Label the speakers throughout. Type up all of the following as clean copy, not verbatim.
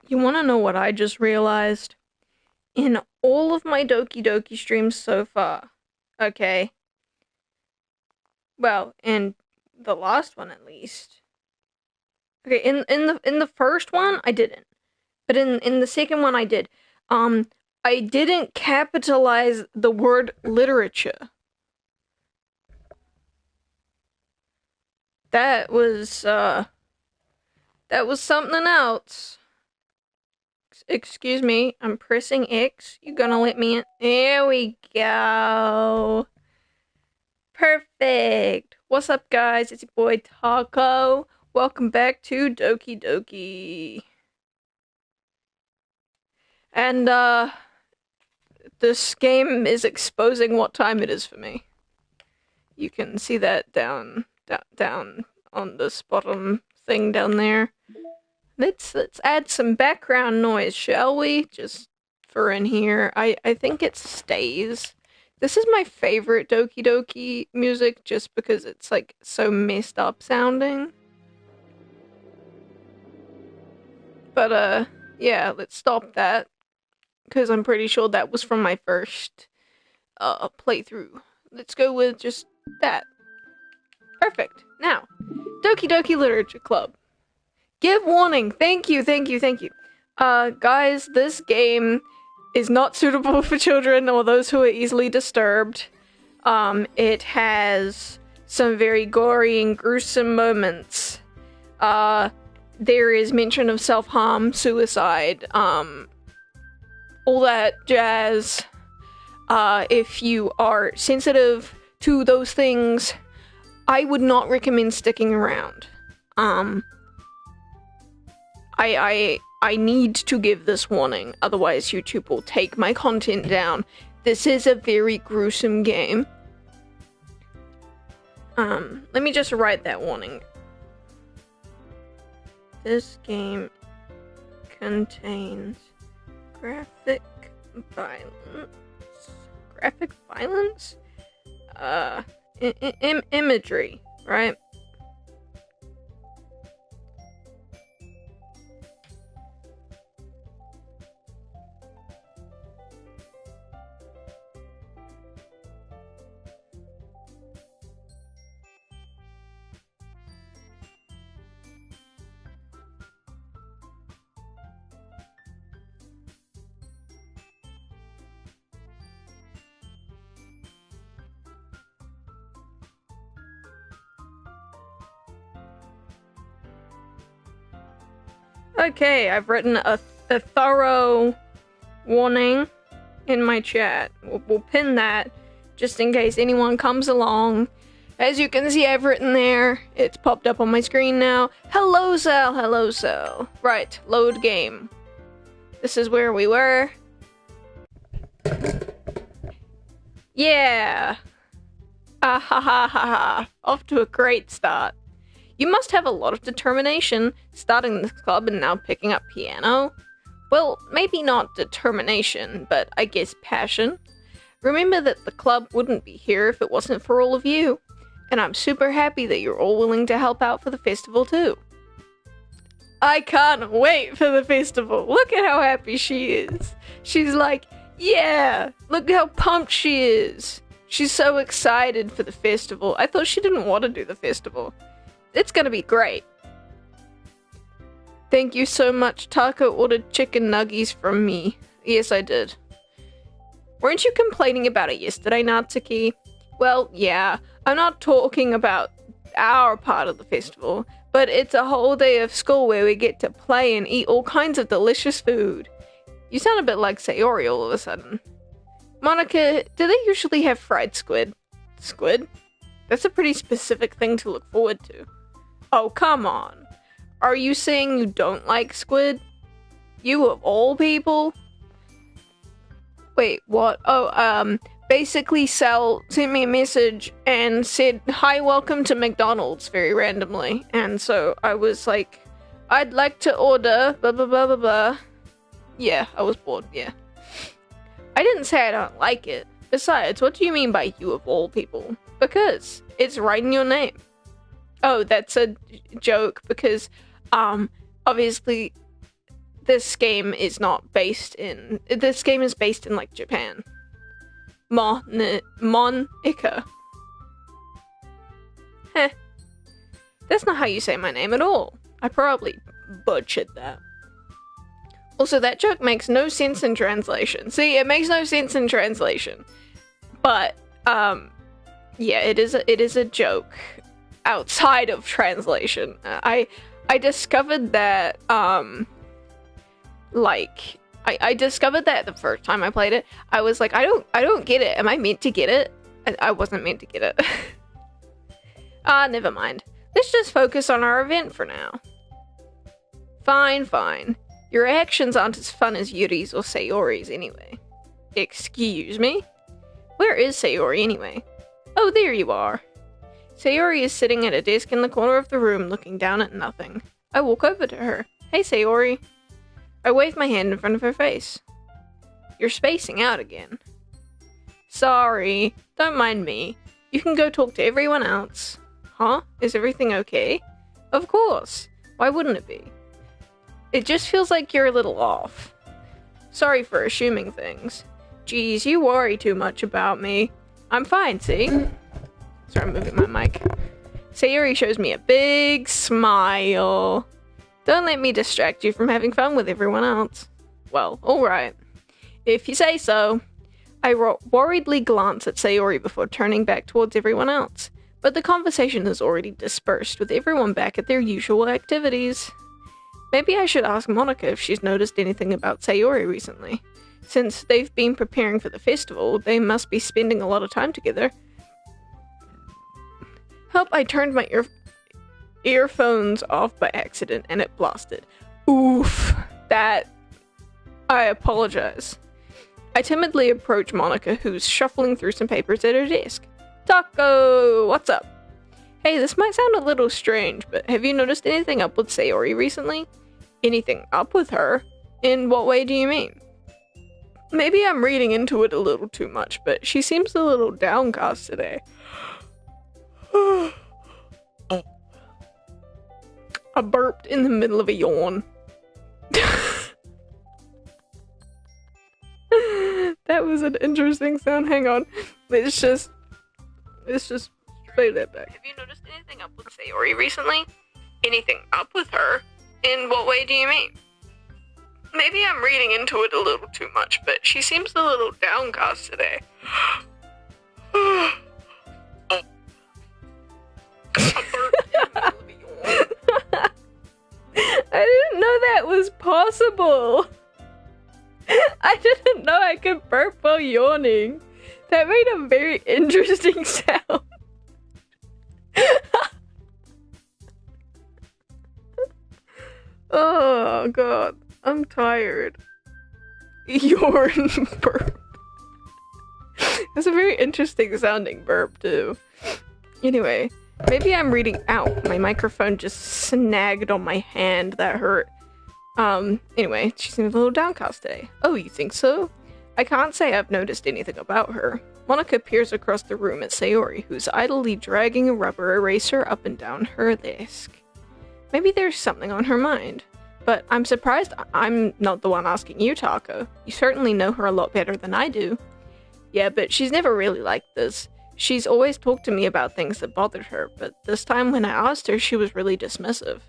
Speaker 1: You want to know what I just realized? In all of my Doki Doki streams so far, okay, well, in the last one at least. Okay, in the first one I didn't, but in the second one I did. I didn't capitalize the word literature. That was something else. Excuse me, I'm pressing X. You gonna let me in? There we go. Perfect. What's up, guys? It's your boy Taco. Welcome back to Doki Doki. And this game is exposing what time it is for me. You can see that down on this bottom thing down there. Let's add some background noise, shall we? Just for in here. I think it stays. This is my favorite Doki Doki music just because it's like so messed up sounding. But yeah, let's stop that because I'm pretty sure that was from my first playthrough. Let's go with just that. Perfect. Now, Doki Doki Literature Club. Give warning. Thank you. Guys, this game is not suitable for children or those who are easily disturbed. It has some very gory and gruesome moments. There is mention of self-harm, suicide, all that jazz. If you are sensitive to those things, I would not recommend sticking around. I need to give this warning, otherwise YouTube will take my content down. This is a very gruesome game. Let me just write that warning. This game contains graphic violence? Imagery, right? Okay, I've written a thorough warning in my chat. We'll pin that just in case anyone comes along. As you can see, I've written there. It's popped up on my screen now. Hello, Sal. Hello, Sal. Right, load game. This is where we were. Yeah. Ah ha ha ha ha. Off to a great start. You must have a lot of determination, starting this club and now picking up piano. Well, maybe not determination, but I guess passion. Remember that the club wouldn't be here if it wasn't for all of you. And I'm super happy that you're all willing to help out for the festival too. I can't wait for the festival. Look at how happy she is. She's like, yeah, look how pumped she is. She's so excited for the festival. I thought she didn't want to do the festival. It's gonna be great. Thank you so much. Taco ordered chicken nuggies from me. Yes, I did. Weren't you complaining about it yesterday, Natsuki? Well, yeah. I'm not talking about our part of the festival, but it's a whole day of school where we get to play and eat all kinds of delicious food. You sound a bit like Sayori all of a sudden. Monica, do they usually have fried squid? Squid? That's a pretty specific thing to look forward to. Oh, come on. Are you saying you don't like squid? You of all people? Wait, what? Oh, basically Sal sent me a message and said, hi, welcome to McDonald's, very randomly. And so I was like, I'd like to order, blah, blah, blah, blah, blah. Yeah, I was bored, yeah. I didn't say I don't like it. Besides, what do you mean by you of all people? Because it's right in your name. Oh, that's a joke because, obviously this game is not based in... This game is based in, like, Japan. Monica. Heh. That's not how you say my name at all. I probably butchered that. Also, that joke makes no sense in translation. See, it makes no sense in translation. But, yeah, it is a joke outside of translation. I discovered that, I discovered that the first time I played it. I was like, I don't get it. Am I meant to get it? I wasn't meant to get it. Never mind. Let's just focus on our event for now. Fine. Your actions aren't as fun as Yuri's or Sayori's anyway. Excuse me? Where is Sayori anyway? Oh, there you are. Sayori is sitting at a desk in the corner of the room looking down at nothing. I walk over to her. Hey, Sayori. I wave my hand in front of her face. You're spacing out again. Sorry, don't mind me. You can go talk to everyone else. Huh? Is everything okay? Of course. Why wouldn't it be? It just feels like you're a little off. Sorry for assuming things. Geez, you worry too much about me. I'm fine, see? Sorry, I'm moving my mic. Sayori shows me a big smile. Don't let me distract you from having fun with everyone else. Well, alright. If you say so. I worriedly glance at Sayori before turning back towards everyone else. But the conversation has already dispersed, with everyone back at their usual activities. Maybe I should ask Monica if she's noticed anything about Sayori recently. Since they've been preparing for the festival, they must be spending a lot of time together. Help, I turned my earphones off by accident and it blasted. Oof. That... I apologize. I timidly approach Monica, who's shuffling through some papers at her desk. Taco! What's up? Hey, this might sound a little strange, but have you noticed anything up with Sayori recently? Anything up with her? In what way do you mean? Maybe I'm reading into it a little too much, but she seems a little downcast today. I burped in the middle of a yawn. That was an interesting sound. Hang on. Let's just play that back. Have you noticed anything up with Sayori recently? Anything up with her? In what way do you mean? Maybe I'm reading into it a little too much, but she seems a little downcast today. I didn't know that was possible. I didn't know I could burp while yawning. That made a very interesting sound. Oh god, I'm tired. Yawn burp. That's a very interesting sounding burp too. Anyway, maybe I'm reading out. My microphone just snagged on my hand. That hurt. Anyway, she seems a little downcast today. Oh, you think so? I can't say I've noticed anything about her. Monica peers across the room at Sayori, who's idly dragging a rubber eraser up and down her desk. Maybe there's something on her mind. But I'm surprised I'm not the one asking you, Taco. You certainly know her a lot better than I do. Yeah, but she's never really like this. She's always talked to me about things that bothered her, but this time when I asked her, she was really dismissive.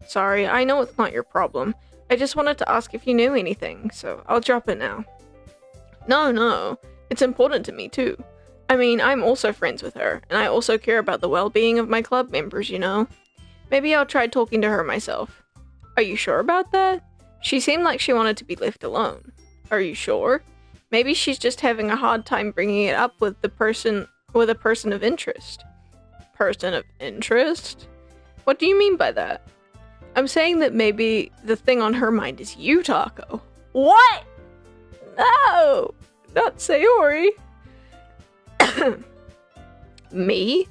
Speaker 1: Sorry, I know it's not your problem. I just wanted to ask if you knew anything, so I'll drop it now. No, it's important to me too. I mean, I'm also friends with her, and I also care about the well-being of my club members, you know? Maybe I'll try talking to her myself. Are you sure about that? She seemed like she wanted to be left alone. Are you sure? Maybe she's just having a hard time bringing it up with a person of interest. Person of interest? What do you mean by that? I'm saying that maybe the thing on her mind is you, Taco. What? No! Not Sayori. Me?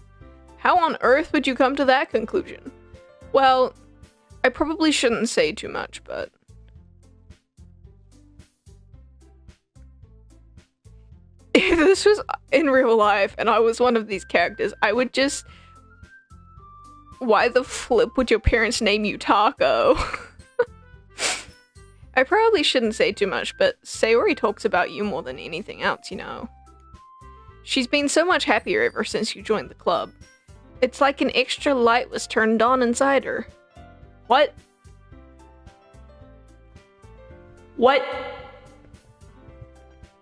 Speaker 1: How on earth would you come to that conclusion? Well, I probably shouldn't say too much, but... if this was in real life and I was one of these characters, I would just... Why the flip would your parents name you Taco? I probably shouldn't say too much, but Sayori talks about you more than anything else, you know. She's been so much happier ever since you joined the club. It's like an extra light was turned on inside her. What? What?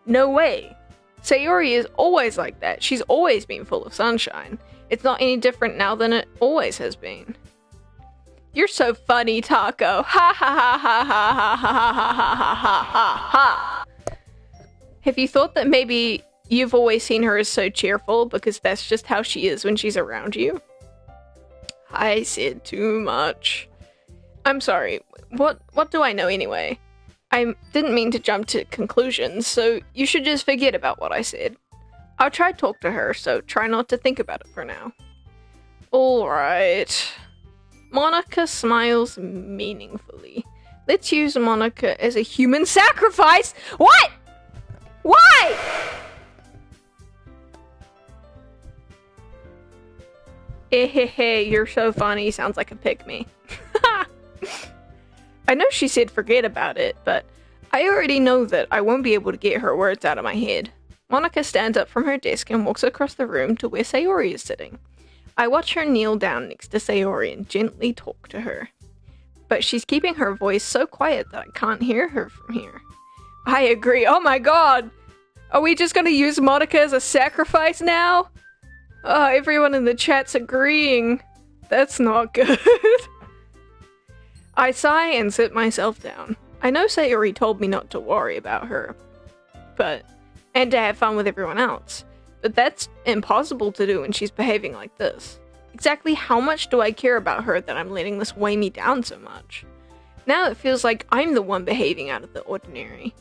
Speaker 1: No way. Sayori is always like that. She's always been full of sunshine. It's not any different now than it always has been. You're so funny, Taco. Ha ha ha ha ha ha ha ha ha ha ha ha. Have you thought that maybe you've always seen her as so cheerful because that's just how she is when she's around you? I said too much. I'm sorry. What do I know anyway? I didn't mean to jump to conclusions, so you should just forget about what I said. I'll try to talk to her, so try not to think about it for now. Alright. Monika smiles meaningfully. Let's use Monika as a human sacrifice! What?! Why?! Hehehe, you're so funny, sounds like a pick-me. I know she said forget about it, but I already know that I won't be able to get her words out of my head. Monika stands up from her desk and walks across the room to where Sayori is sitting. I watch her kneel down next to Sayori and gently talk to her. But she's keeping her voice so quiet that I can't hear her from here. I agree. Oh my god! Are we just gonna use Monika as a sacrifice now? Everyone in the chat's agreeing. That's not good. I sigh and sit myself down. I know Sayori told me not to worry about her, and to have fun with everyone else, but that's impossible to do when she's behaving like this. Exactly how much do I care about her that I'm letting this weigh me down so much? Now it feels like I'm the one behaving out of the ordinary.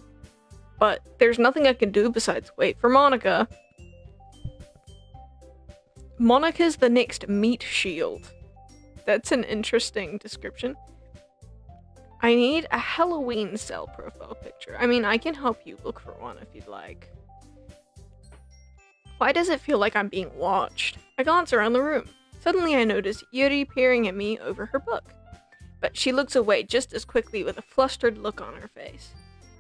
Speaker 1: But there's nothing I can do besides wait for Monika. Monika's the next meat shield. That's an interesting description. I need a Halloween cell profile picture. I mean, I can help you look for one if you'd like. Why does it feel like I'm being watched? I glance around the room. Suddenly I notice Yuri peering at me over her book. But she looks away just as quickly with a flustered look on her face.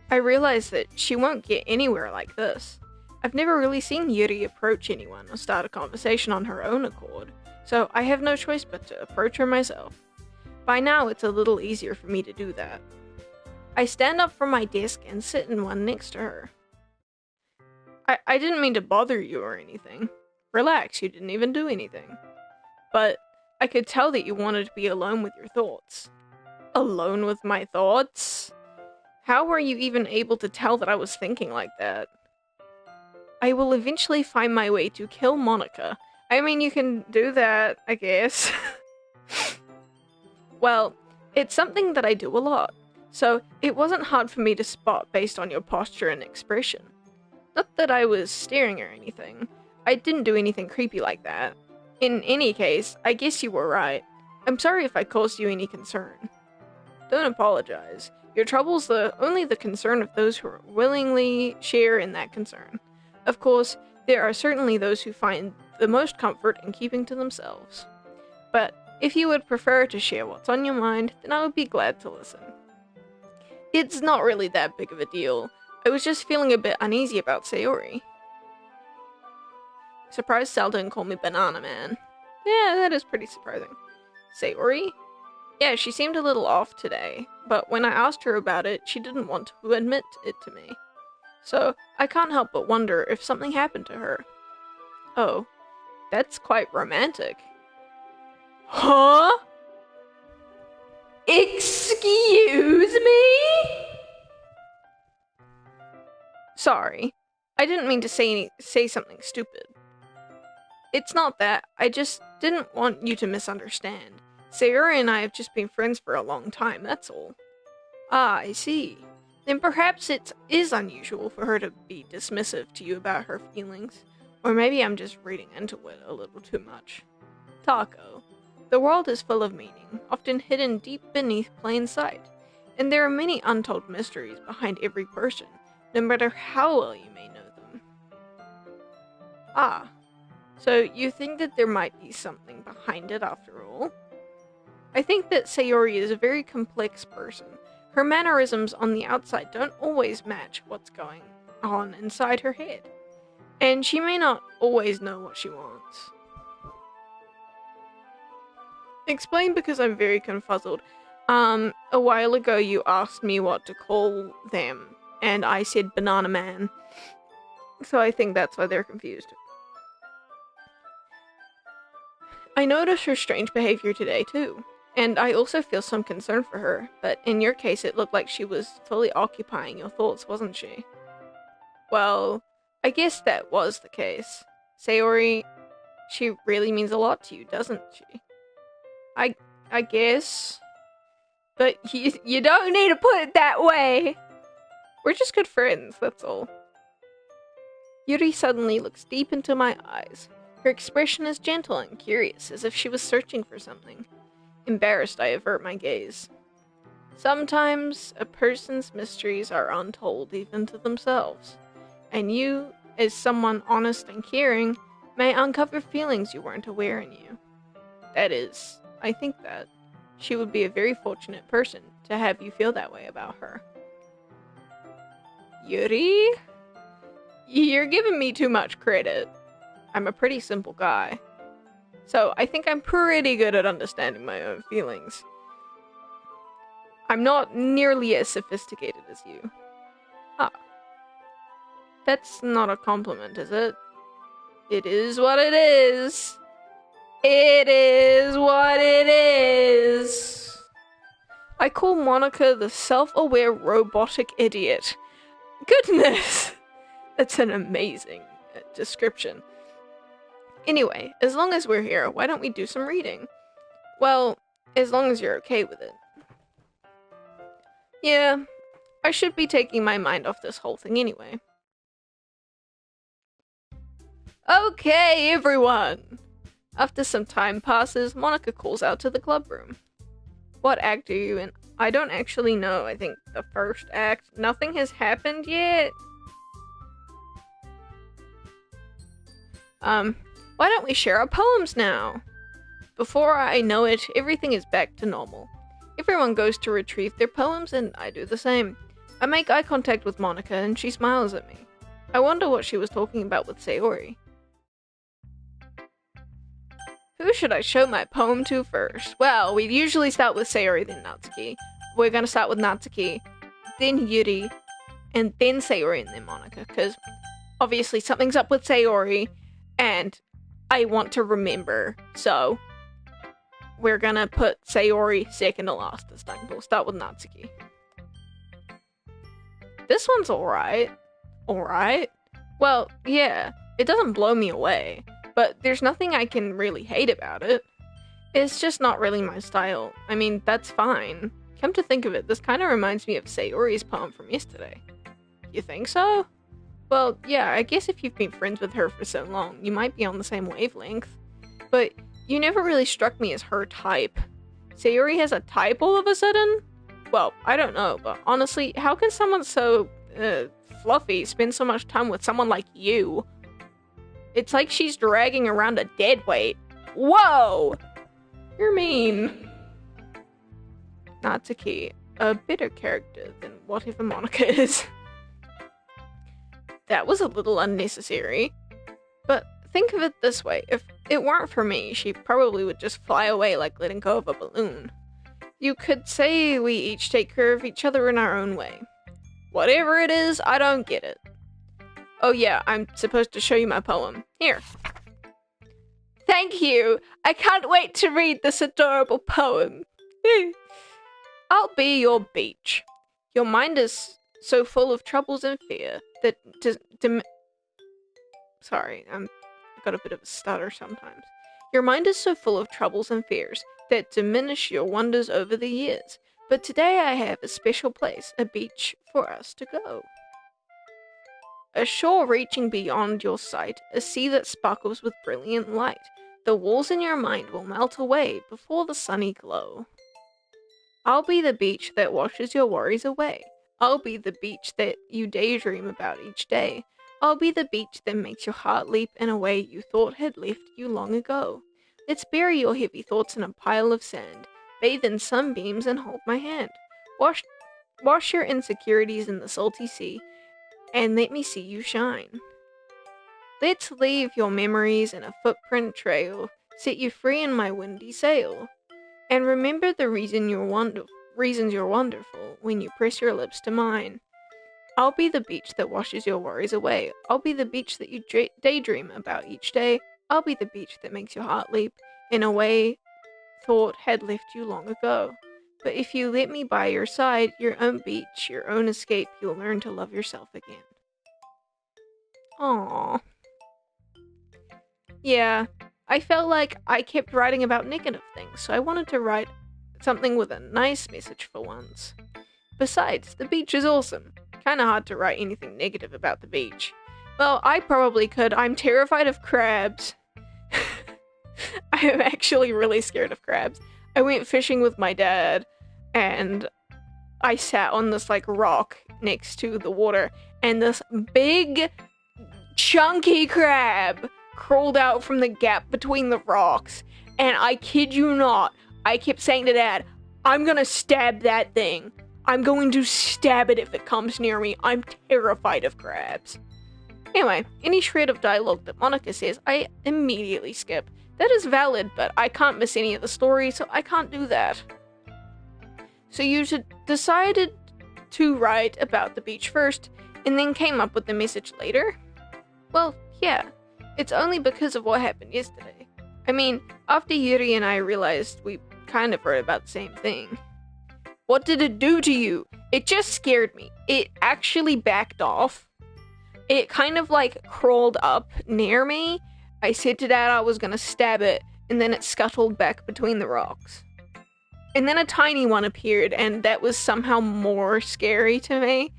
Speaker 1: I realize that she won't get anywhere like this. I've never really seen Yuri approach anyone or start a conversation on her own accord, so I have no choice but to approach her myself. By now, it's a little easier for me to do that. I stand up from my desk and sit in one next to her. I didn't mean to bother you or anything. Relax, you didn't even do anything. But I could tell that you wanted to be alone with your thoughts. Alone with my thoughts? How were you even able to tell that I was thinking like that? I will eventually find my way to kill Monika. I mean, you can do that, I guess. Well, it's something that I do a lot, so it wasn't hard for me to spot based on your posture and expression. Not that I was staring or anything. I didn't do anything creepy like that. In any case, I guess you were right. I'm sorry if I caused you any concern. Don't apologize. Your trouble's only the concern of those who willingly share in that concern. Of course, there are certainly those who find the most comfort in keeping to themselves. But if you would prefer to share what's on your mind, then I would be glad to listen. It's not really that big of a deal. I was just feeling a bit uneasy about Sayori. Surprised Sal didn't call me Banana Man. Yeah, that is pretty surprising. Sayori? Yeah, she seemed a little off today, but when I asked her about it, she didn't want to admit it to me. So, I can't help but wonder if something happened to her. Oh, that's quite romantic. Huh? Excuse me? Sorry, I didn't mean to say something stupid. It's not that, I just didn't want you to misunderstand. Sayori and I have just been friends for a long time, that's all. Ah, I see. Then perhaps it is unusual for her to be dismissive to you about her feelings. Or maybe I'm just reading into it a little too much. Taco. The world is full of meaning, often hidden deep beneath plain sight, and there are many untold mysteries behind every person, no matter how well you may know them. Ah, so you think that there might be something behind it after all? I think that Sayori is a very complex person, Her mannerisms on the outside don't always match what's going on inside her head. And she may not always know what she wants. Explain, because I'm very confuzzled. A while ago you asked me what to call them, and I said Banana Man. So I think that's why they're confused. I noticed her strange behavior today too, and I also feel some concern for her, but in your case it looked like she was fully occupying your thoughts, wasn't she? Well, I guess that was the case. Sayori, she really means a lot to you, doesn't she? I guess. But you don't need to put it that way. We're just good friends, that's all. Yuri suddenly looks deep into my eyes. Her expression is gentle and curious, as if she was searching for something. Embarrassed, I avert my gaze. Sometimes a person's mysteries are untold even to themselves. And you, as someone honest and caring, may uncover feelings you weren't aware in you. That is, I think that she would be a very fortunate person to have you feel that way about her. Yuri? You're giving me too much credit. I'm a pretty simple guy. So I think I'm pretty good at understanding my own feelings. I'm not nearly as sophisticated as you. Ah. That's not a compliment, is it? It is what it is. It is what it is. I call Monica the self-aware robotic idiot. Goodness! That's an amazing description. Anyway, as long as we're here, why don't we do some reading? Well, as long as you're okay with it. Yeah, I should be taking my mind off this whole thing anyway. Okay, everyone! After some time passes, Monica calls out to the club room. What act are you in? I don't actually know. I think the first act. Nothing has happened yet. Why don't we share our poems now? Before I know it, everything is back to normal. Everyone goes to retrieve their poems, and I do the same. I make eye contact with Monica, and she smiles at me. I wonder what she was talking about with Sayori. Who should I show my poem to first? Well, we usually start with Sayori, then Natsuki. We're gonna start with Natsuki, then Yuri, and then Sayori, and then Monica, because obviously something's up with Sayori, and I want to remember, so we're gonna put Sayori second to last this time. We'll start with Natsuki. This one's alright. Alright? Well, yeah, it doesn't blow me away, but there's nothing I can really hate about it. It's just not really my style. I mean, that's fine. Come to think of it, this kind of reminds me of Sayori's poem from yesterday. You think so? Well, yeah, I guess if you've been friends with her for so long, you might be on the same wavelength. But you never really struck me as her type. Sayori has a type all of a sudden? Well, I don't know, but honestly, how can someone so, fluffy spend so much time with someone like you? It's like she's dragging around a dead weight. Whoa! You're mean. Natsuki, a better character than whatever Monica is. That was a little unnecessary. But think of it this way, if it weren't for me, she probably would just fly away like letting go of a balloon. You could say we each take care of each other in our own way. Whatever it is, I don't get it. Oh yeah, I'm supposed to show you my poem. Here. Thank you! I can't wait to read this adorable poem. I'll be your beach. Your mind is so full of troubles and fear that Sorry, I've got a bit of a stutter sometimes. Your mind is so full of troubles and fears that diminish your wonders over the years. But today I have a special place, a beach for us to go. A shore reaching beyond your sight, a sea that sparkles with brilliant light. The walls in your mind will melt away before the sunny glow. I'll be the beach that washes your worries away. I'll be the beach that you daydream about each day. I'll be the beach that makes your heart leap in a way you thought had left you long ago. Let's bury your heavy thoughts in a pile of sand, bathe in sunbeams and hold my hand. Wash your insecurities in the salty sea, and let me see you shine. Let's leave your memories in a footprint trail, set you free in my windy sail. And remember the reasons you're wonderful when you press your lips to mine. I'll be the beach that washes your worries away. I'll be the beach that you daydream about each day. I'll be the beach that makes your heart leap in a way thought had left you long ago. But if you let me by your side, your own beach, your own escape, you'll learn to love yourself again. Aww. Yeah, I felt like I kept writing about negative things, so I wanted to write something with a nice message for once. Besides, the beach is awesome. Kinda hard to write anything negative about the beach. Well, I probably could. I'm terrified of crabs. I am actually really scared of crabs. I went fishing with my dad, and I sat on this, rock next to the water, and this big, chunky crab crawled out from the gap between the rocks, and I kid you not, I kept saying to Dad, I'm gonna stab that thing. I'm going to stab it if it comes near me. I'm terrified of crabs. Anyway, any shred of dialogue that Monica says, I immediately skip. That is valid, but I can't miss any of the story, so I can't do that. So you decided to write about the beach first, and then came up with the message later? Well, yeah. It's only because of what happened yesterday. I mean, after Yuri and I realized we kind of wrote about the same thing. What did it do to you? It just scared me. It actually backed off. It kind of crawled up near me. I said to Dad I was gonna stab it, and then it scuttled back between the rocks. And then a tiny one appeared, and that was somehow more scary to me.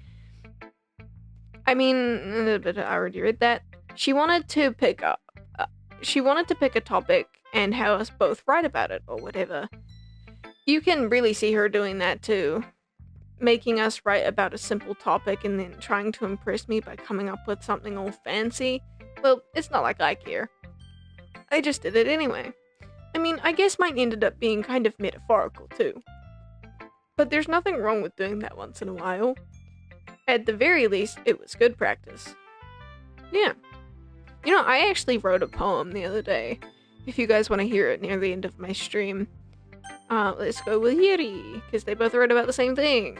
Speaker 1: I mean, I already read that. She wanted to pick a topic and have us both write about it, or whatever. You can really see her doing that too. Making us write about a simple topic and then trying to impress me by coming up with something all fancy. Well, it's not like I care. I just did it anyway. I mean, I guess mine ended up being kind of metaphorical too. But there's nothing wrong with doing that once in a while. At the very least, it was good practice. Yeah. You know, I actually wrote a poem the other day. If you guys want to hear it near the end of my stream. Let's go with Yuri, because they both wrote about the same thing.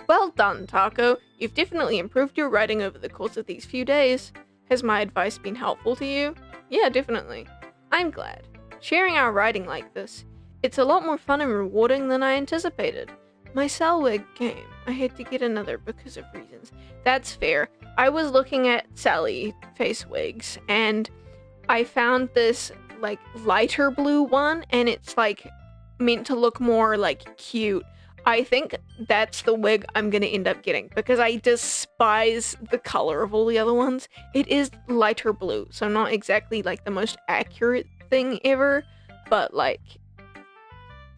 Speaker 1: Well done, Taco. You've definitely improved your writing over the course of these few days. Has my advice been helpful to you? Yeah, definitely. I'm glad. Sharing our writing like this, it's a lot more fun and rewarding than I anticipated. My cell wig came. I had to get another because of reasons. That's fair. I was looking at Sally face wigs, and I found this, lighter blue one, and it's, meant to look more, cute. I think that's the wig I'm gonna end up getting, because I despise the color of all the other ones. It is lighter blue, so not exactly, the most accurate thing ever, but,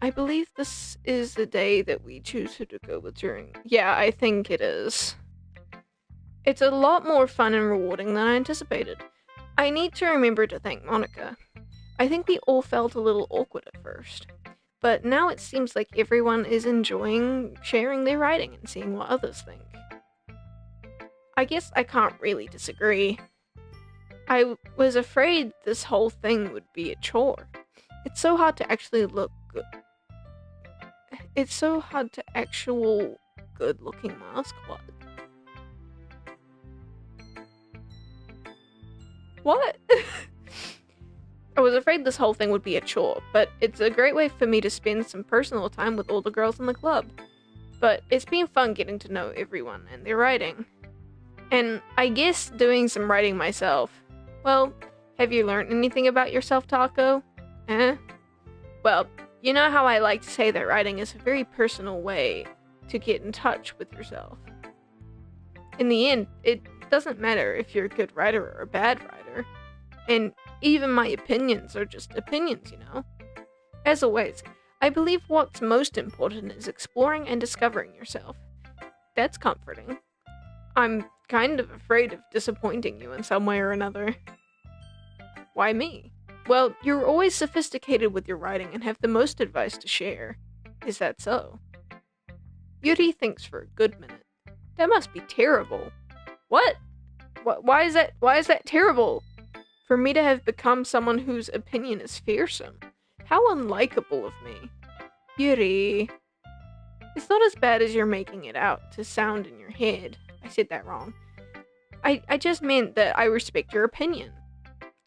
Speaker 1: I believe this is the day that we choose who to go with during. Yeah, I think it is. It's a lot more fun and rewarding than I anticipated. I need to remember to thank Monica. I think we all felt a little awkward at first, but now it seems like everyone is enjoying sharing their writing and seeing what others think. I guess I can't really disagree. I was afraid this whole thing would be a chore. It's so hard to actually look good. It's so hard to actual good-looking mask. What? I was afraid this whole thing would be a chore, but it's a great way for me to spend some personal time with all the girls in the club. But it's been fun getting to know everyone and their writing. And I guess doing some writing myself. Well, have you learned anything about yourself, Taco? Well, you know how I like to say that writing is a very personal way to get in touch with yourself. In the end, it doesn't matter if you're a good writer or a bad writer. And even my opinions are just opinions, you know? As always, I believe what's most important is exploring and discovering yourself. That's comforting. I'm kind of afraid of disappointing you in some way or another. Why me? Well, you're always sophisticated with your writing and have the most advice to share. Is that so? Yuri thinks for a good minute. That must be terrible. What? Why is that terrible? For me to have become someone whose opinion is fearsome. How unlikable of me. Yuri. It's not as bad as you're making it out to sound in your head. I said that wrong. I just meant that I respect your opinion.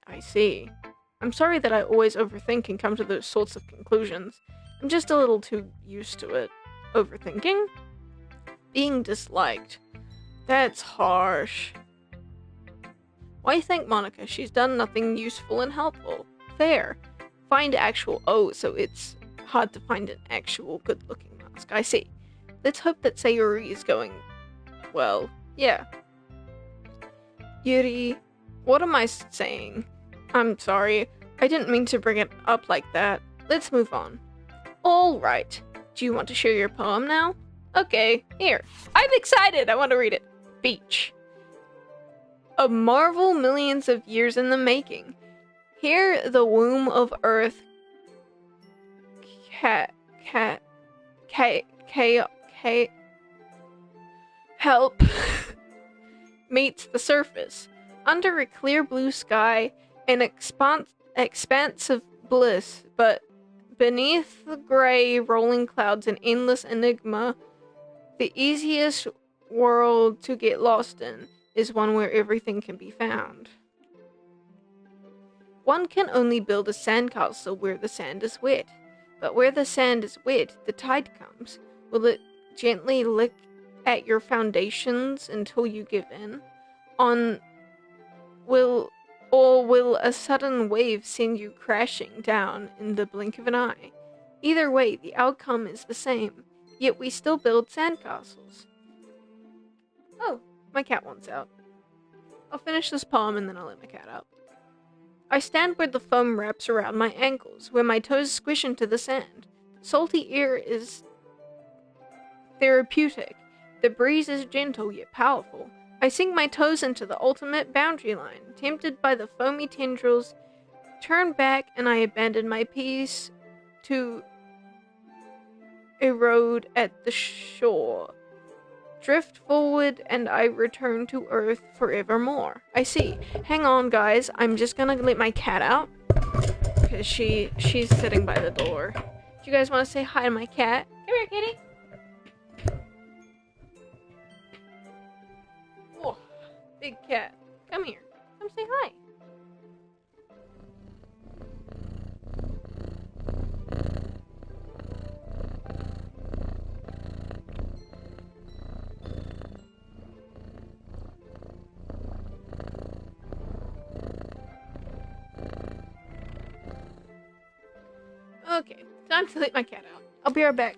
Speaker 1: I see. I'm sorry that I always overthink and come to those sorts of conclusions. I'm just a little too used to it. Overthinking? Being disliked. That's harsh. Why thank Monica? She's done nothing useful and helpful. Fair. Find actual. Oh, so it's hard to find an actual good-looking mask. I see. Let's hope that Sayuri is going well. Yeah. Yuri, what am I saying? I'm sorry. I didn't mean to bring it up like that. Let's move on. Alright. Do you want to share your poem now? Okay, here. I'm excited! I want to read it. Beach. A marvel millions of years in the making. Here the womb of earth help meets the surface. Under a clear blue sky, an expanse of bliss, but beneath the gray rolling clouds an endless enigma. The easiest world to get lost in is one where everything can be found. One can only build a sandcastle where the sand is wet, but where the sand is wet, the tide comes. Will it gently lick at your foundations until you give in? Will a sudden wave send you crashing down in the blink of an eye? Either way, the outcome is the same, yet we still build sandcastles. Oh, my cat wants out. I'll finish this poem and then I'll let my cat out. I stand where the foam wraps around my ankles, where my toes squish into the sand. The salty air is therapeutic. The breeze is gentle yet powerful. I sink my toes into the ultimate boundary line, tempted by the foamy tendrils. Turn back and I abandon my peace to erode at the shore. Drift forward and I return to Earth forevermore. I see. Hang on, guys. I'm just gonna let my cat out. Because she's sitting by the door. Do you guys want to say hi to my cat? Come here, kitty. Oh, big cat. Come here. Come say hi. Okay, time to let my cat out. I'll be right back.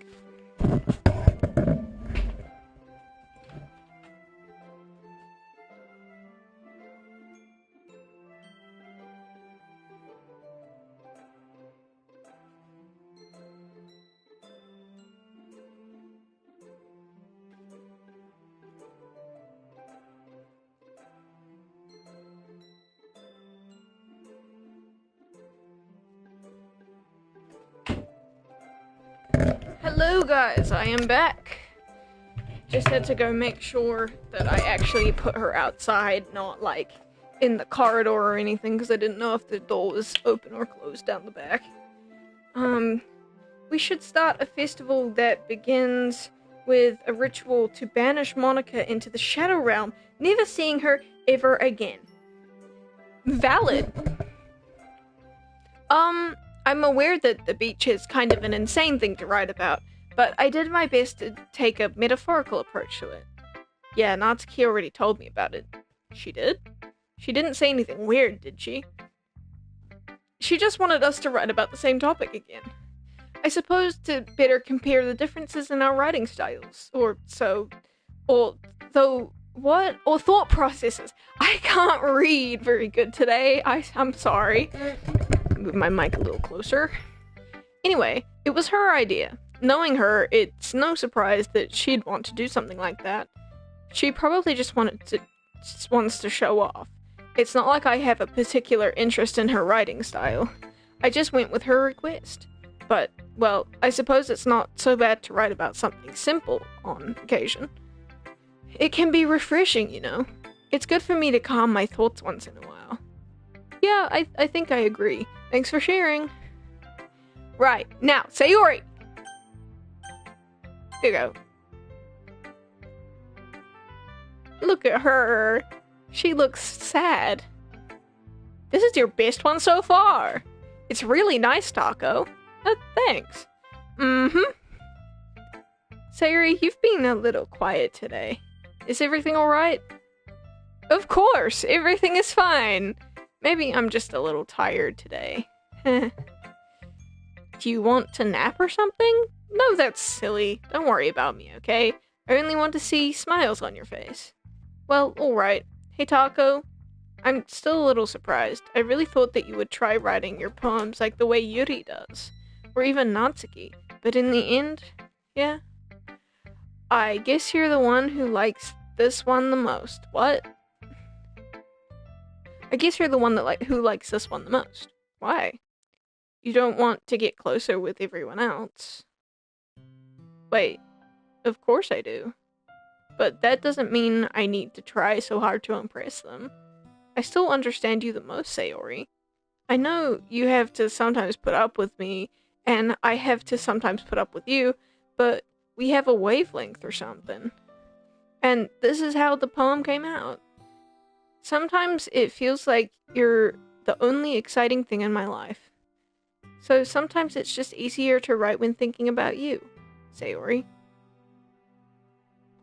Speaker 1: Hello guys, I am back. Just had to go make sure that I actually put her outside, not like in the corridor or anything, because I didn't know if the door was open or closed down the back. We should start a festival that begins with a ritual to banish Monica into the Shadow Realm, never seeing her ever again. Valid. I'm aware that the beach is kind of an insane thing to write about, but I did my best to take a metaphorical approach to it. Yeah, Natsuki already told me about it. She did? She didn't say anything weird, did she? She just wanted us to write about the same topic again. I suppose to better compare the differences in our writing styles, or thought processes. I can't read very good today. I'm sorry. Move my mic a little closer. Anyway, it was her idea. Knowing her, it's no surprise that she'd want to do something like that. She probably just wants to show off. It's not like I have a particular interest in her writing style. I just went with her request. But Well, I suppose it's not so bad to write about something simple on occasion. It can be refreshing, you know. It's good for me to calm my thoughts once in a while. Yeah, I think I agree. Thanks for sharing. Right, now, Sayori! Here you go. Look at her. She looks sad. This is your best one so far. It's really nice, Taco. Thanks. Mm-hmm. Sayori, you've been a little quiet today. Is everything alright? Of course, everything is fine. Maybe I'm just a little tired today. Do you want to nap or something? No, that's silly. Don't worry about me, okay? I only want to see smiles on your face. Well, alright. Hey, Taco. I'm still a little surprised. I really thought that you would try writing your poems like the way Yuri does. Or even Natsuki. But in the end, yeah. I guess you're the one who likes this one the most. What? I guess you're the one who likes this one the most. Why? You don't want to get closer with everyone else. Wait, of course I do. But that doesn't mean I need to try so hard to impress them. I still understand you the most, Sayori. I know you have to sometimes put up with me, and I have to sometimes put up with you, but we have a wavelength or something. And this is how the poem came out. Sometimes it feels like you're the only exciting thing in my life. So sometimes it's just easier to write when thinking about you, Sayori.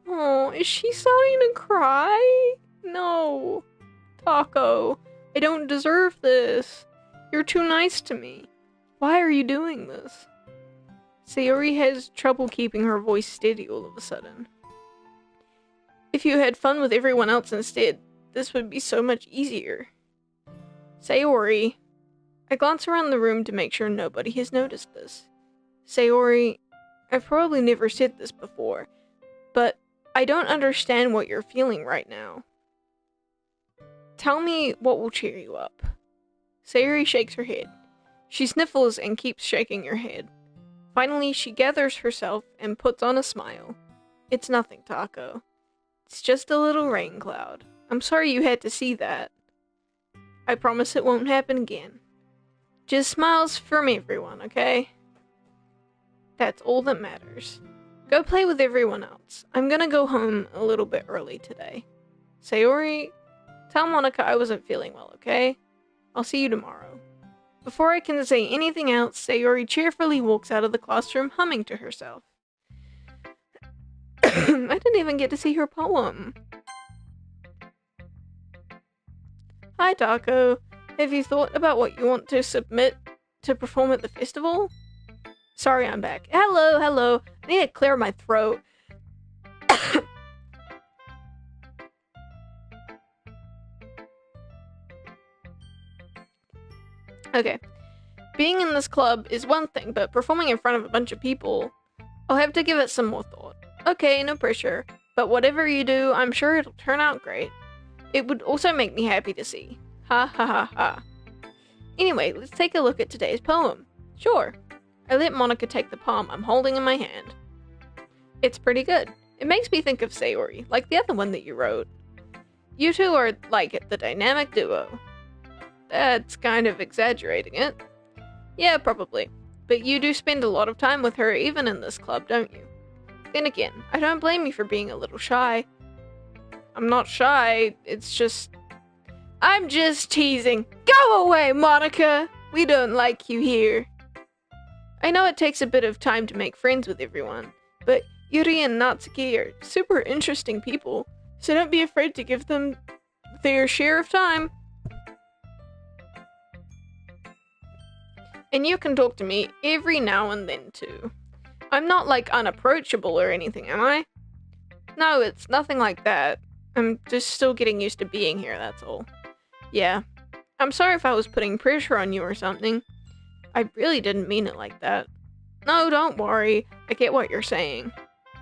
Speaker 1: Oh, is she starting to cry? No. Taco, I don't deserve this. You're too nice to me. Why are you doing this? Sayori has trouble keeping her voice steady all of a sudden. If you had fun with everyone else instead, this would be so much easier. Sayori. I glance around the room to make sure nobody has noticed this. Sayori, I've probably never said this before, but I don't understand what you're feeling right now. Tell me what will cheer you up. Sayori shakes her head. She sniffles and keeps shaking her head. Finally, she gathers herself and puts on a smile. It's nothing, Taco. It's just a little rain cloud. I'm sorry you had to see that. I promise it won't happen again. Just smiles from everyone, okay? That's all that matters. Go play with everyone else. I'm gonna go home a little bit early today. Sayori, tell Monica I wasn't feeling well, okay? I'll see you tomorrow. Before I can say anything else, Sayori cheerfully walks out of the classroom humming to herself. I didn't even get to see her poem. Hi, Taco. Have you thought about what you want to submit to perform at the festival? Sorry, I'm back. Hello. I need to clear my throat. Okay. Being in this club is one thing, but performing in front of a bunch of people, I'll have to give it some more thought. Okay, no pressure. But whatever you do, I'm sure it'll turn out great. It would also make me happy to see. Ha ha ha ha. Anyway, let's take a look at today's poem. Sure. I let Monica take the poem I'm holding in my hand. It's pretty good. It makes me think of Sayori, like the other one that you wrote. You two are like the dynamic duo. That's kind of exaggerating it. Yeah, probably. But you do spend a lot of time with her even in this club, don't you? Then again, I don't blame you for being a little shy. I'm not shy, it's just... I'm just teasing. Go away, Monica! We don't like you here. I know it takes a bit of time to make friends with everyone, but Yuri and Natsuki are super interesting people, so don't be afraid to give them their share of time. And you can talk to me every now and then too. I'm not like unapproachable or anything, am I? No, it's nothing like that. I'm just still getting used to being here, that's all. Yeah. I'm sorry if I was putting pressure on you or something. I really didn't mean it like that. No, don't worry. I get what you're saying.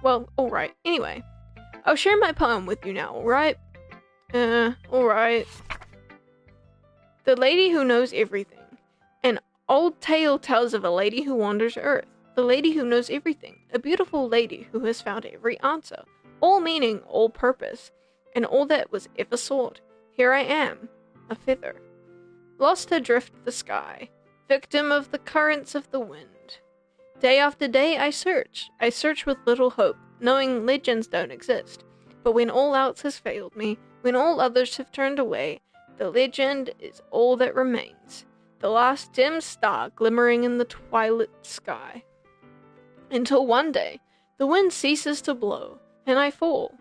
Speaker 1: Well, alright. Anyway, I'll share my poem with you now, alright? Alright. The Lady Who Knows Everything. An old tale tells of a lady who wanders Earth. The lady who knows everything. A beautiful lady who has found every answer. All meaning, all purpose, and all that was ever sought. Here I am, a feather. Lost adrift the sky, victim of the currents of the wind. Day after day I search with little hope, knowing legends don't exist. But when all else has failed me, when all others have turned away, the legend is all that remains. The last dim star glimmering in the twilight sky. Until one day, the wind ceases to blow, and I fall.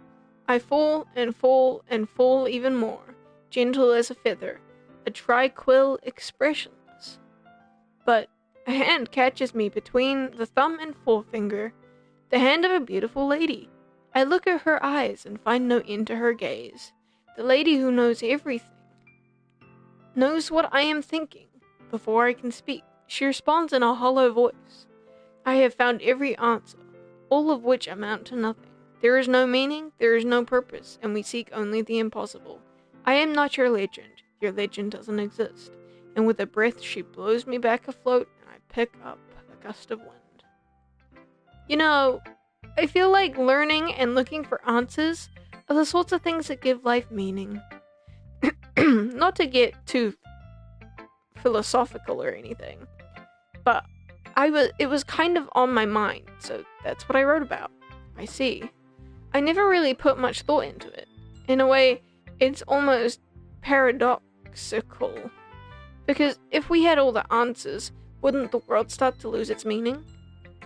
Speaker 1: I fall and fall and fall even more, gentle as a feather, a triquill expressionless. But a hand catches me between the thumb and forefinger, the hand of a beautiful lady. I look at her eyes and find no end to her gaze. The lady who knows everything, knows what I am thinking before I can speak. She responds in a hollow voice. I have found every answer, all of which amount to nothing. There is no meaning, there is no purpose, and we seek only the impossible. I am not your legend doesn't exist. And with a breath she blows me back afloat, and I pick up a gust of wind. You know, I feel like learning and looking for answers are the sorts of things that give life meaning. Not to get too philosophical or anything, but it was kind of on my mind, so that's what I wrote about. I see. I never really put much thought into it. In a way, it's almost paradoxical. Because if we had all the answers, wouldn't the world start to lose its meaning?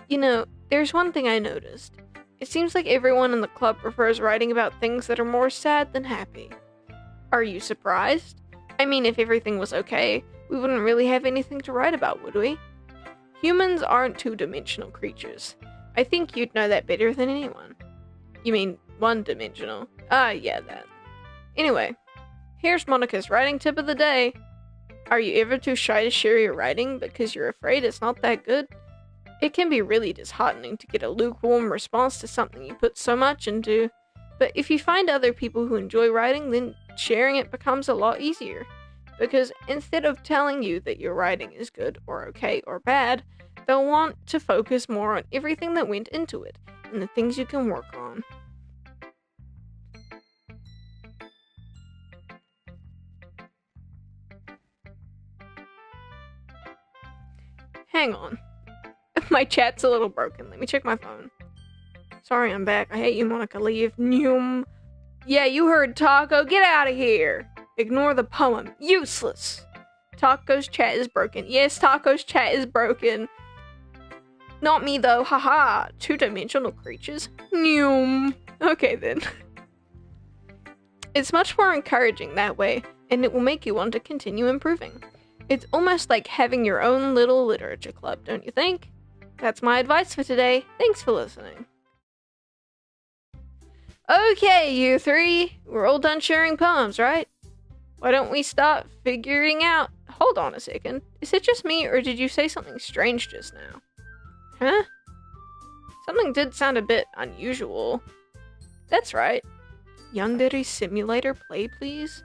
Speaker 1: You know, there's one thing I noticed. It seems like everyone in the club prefers writing about things that are more sad than happy. Are you surprised? I mean, if everything was okay, we wouldn't really have anything to write about, would we? Humans aren't two-dimensional creatures. I think you'd know that better than anyone. You mean one-dimensional? Yeah, that. Anyway, here's Monica's writing tip of the day. Are you ever too shy to share your writing because you're afraid it's not that good? It can be really disheartening to get a lukewarm response to something you put so much into. But if you find other people who enjoy writing, then sharing it becomes a lot easier. Because instead of telling you that your writing is good or okay or bad, they'll want to focus more on everything that went into it and the things you can work on. Hang on. My chat's a little broken. Let me check my phone. Sorry, I'm back. I hate you, Monica. Leave. Noom. Yeah, you heard Taco. Get out of here. Ignore the poem. Useless. Taco's chat is broken. Yes, Taco's chat is broken. Not me, though. Haha. Two-dimensional creatures. Noom. Okay, then. It's much more encouraging that way, and it will make you want to continue improving. It's almost like having your own little literature club, don't you think? That's my advice for today. Thanks for listening. Okay, you three. We're all done sharing poems, right? Why don't we start figuring out... Hold on a second. Is it just me, or did you say something strange just now? Huh? Something did sound a bit unusual. That's right. Yandere Simulator play, please?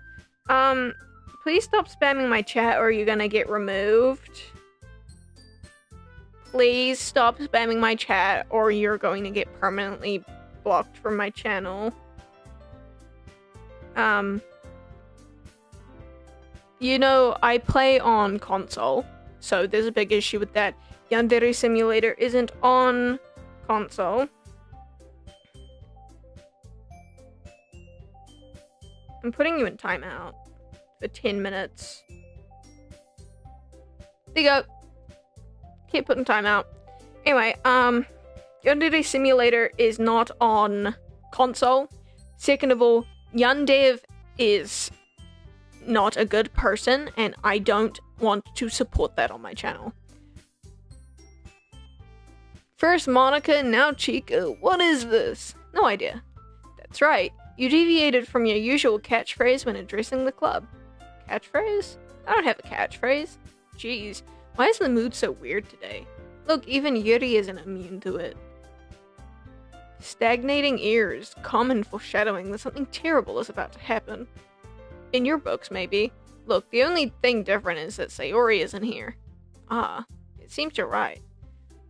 Speaker 1: Please stop spamming my chat or you're gonna get removed. Please stop spamming my chat or you're going to get permanently blocked from my channel. You know, I play on console, so there's a big issue with that. Yandere Simulator isn't on console. I'm putting you in timeout for 10 minutes. There you go. Can't put in timeout. Anyway, Yandere Simulator is not on console. Second of all, Yandev is not a good person, and I don't want to support that on my channel. First Monica, now Chica. What is this? No idea. That's right. You deviated from your usual catchphrase when addressing the club. Catchphrase? I don't have a catchphrase. Jeez, why is the mood so weird today? Look, even Yuri isn't immune to it. Stagnating ears, common foreshadowing that something terrible is about to happen. In your books, maybe. Look, the only thing different is that Sayori isn't here. Ah, it seems you're right.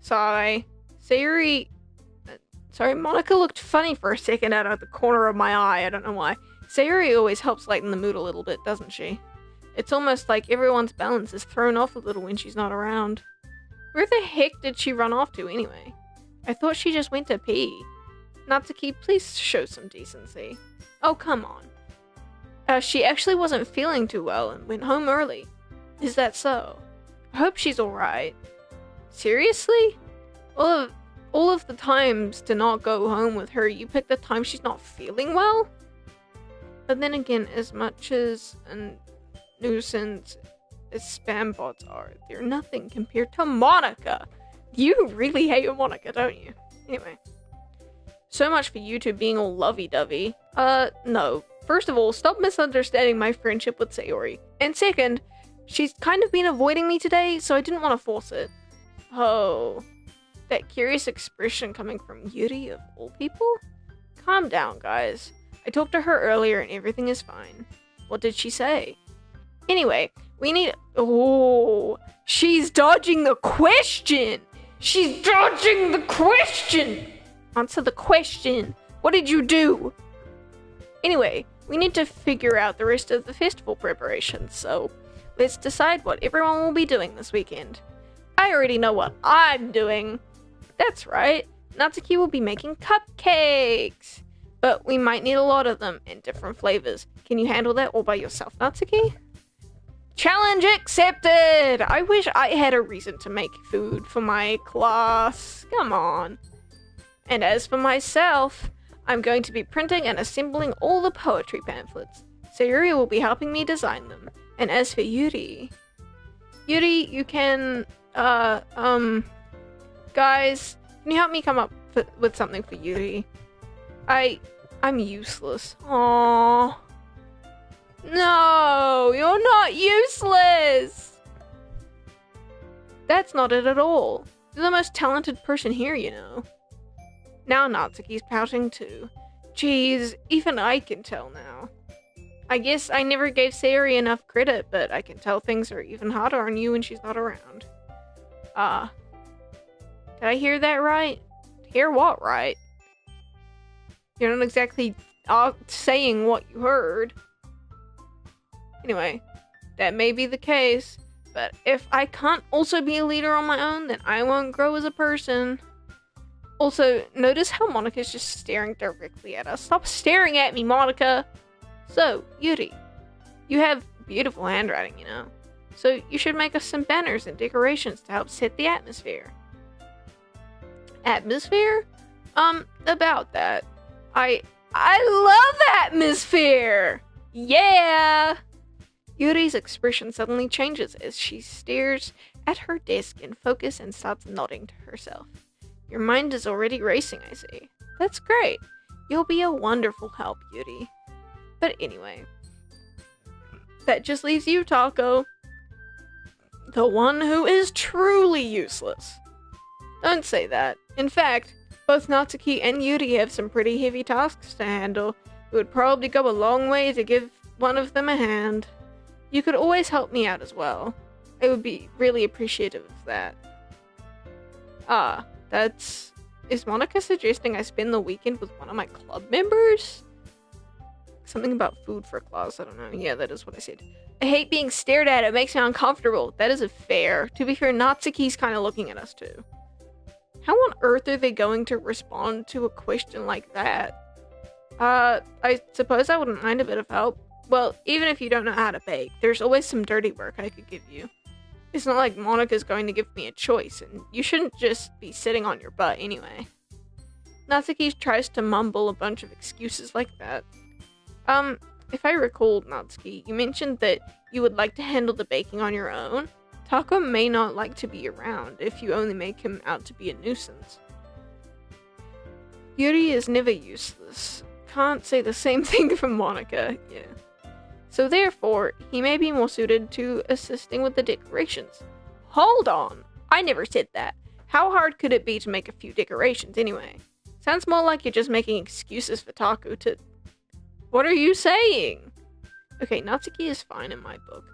Speaker 1: Sigh. Sayuri... Sorry, Monica looked funny for a second out of the corner of my eye. I don't know why. Sayuri always helps lighten the mood a little bit, doesn't she? It's almost like everyone's balance is thrown off a little when she's not around. Where the heck did she run off to anyway? I thought she just went to pee. Natsuki, please show some decency. Oh, come on. She actually wasn't feeling too well and went home early. Is that so? I hope she's alright. Seriously? All of the times to not go home with her, you pick the time she's not feeling well? But then again, as much as a nuisance as spam bots are, they're nothing compared to Monica. You really hate Monica, don't you? Anyway. So much for you two being all lovey-dovey. No. First of all, stop misunderstanding my friendship with Sayori. And second, she's kind of been avoiding me today, so I didn't want to force it. Oh. That curious expression coming from Yuri of all people? Calm down, guys. I talked to her earlier and everything is fine. What did she say? Anyway, we need... Oh, she's dodging the question! She's dodging the question! Answer the question. What did you do? Anyway, we need to figure out the rest of the festival preparations, so let's decide what everyone will be doing this weekend. I already know what I'm doing. That's right, Natsuki will be making cupcakes. But we might need a lot of them in different flavors. Can you handle that all by yourself, Natsuki? Challenge accepted! I wish I had a reason to make food for my class. Come on. And as for myself, I'm going to be printing and assembling all the poetry pamphlets. Sayuri will be helping me design them. And as for Yuri, you can, guys, can you help me come up with something for Yuri? I'm useless. Aww. No, you're not useless! That's not it at all. You're the most talented person here, you know. Now Natsuki's pouting too. Jeez, even I can tell now. I guess I never gave Sayuri enough credit, but I can tell things are even harder on you when she's not around. Did I hear that right? Hear what right? You're not exactly saying what you heard. Anyway, that may be the case, but if I can't also be a leader on my own, then I won't grow as a person. Also, notice how Monica's just staring directly at us. Stop staring at me, Monica! So, Yuri, you have beautiful handwriting, you know. So you should make us some banners and decorations to help set the atmosphere. Atmosphere? About that. I love atmosphere! Yeah! Yuri's expression suddenly changes as she stares at her desk in focus and starts nodding to herself. Your mind is already racing, I see. That's great. You'll be a wonderful help, Yuri. But anyway, that just leaves you, Taco. The one who is truly useless. Don't say that. In fact, both Natsuki and Yuri have some pretty heavy tasks to handle. It would probably go a long way to give one of them a hand. You could always help me out as well. I would be really appreciative of that. Is Monica suggesting I spend the weekend with one of my club members? Something about food for class, I don't know. Yeah, that is what I said. I hate being stared at, it makes me uncomfortable. That isn't fair. To be fair, Natsuki's kind of looking at us too. How on earth are they going to respond to a question like that? I suppose I wouldn't mind a bit of help. Well, even if you don't know how to bake, there's always some dirty work I could give you. It's not like Monica's going to give me a choice, and you shouldn't just be sitting on your butt anyway. Natsuki tries to mumble a bunch of excuses like that. If I recall, Natsuki, you mentioned that you would like to handle the baking on your own. Taco may not like to be around if you only make him out to be a nuisance. Yuri is never useless. Can't say the same thing for Monica, yeah. So therefore, he may be more suited to assisting with the decorations. Hold on! I never said that. How hard could it be to make a few decorations anyway? Sounds more like you're just making excuses for Taco to... What are you saying? Okay, Natsuki is fine in my book.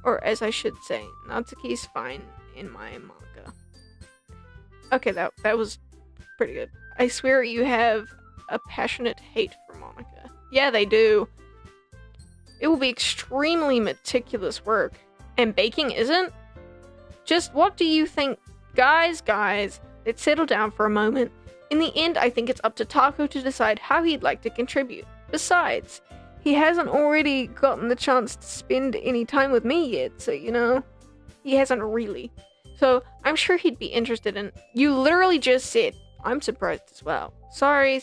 Speaker 1: Or as I should say, Natsuki is fine in my manga. Okay, that was pretty good. I swear you have a passionate hate for Monica. Yeah, they do. It will be extremely meticulous work. And baking isn't? Just what do you think? Guys, let's settle down for a moment. In the end, I think it's up to Taco to decide how he'd like to contribute. Besides, he hasn't already gotten the chance to spend any time with me yet, so you know, he hasn't really. So I'm sure he'd be interested in. You literally just said, I'm surprised as well. Sorry.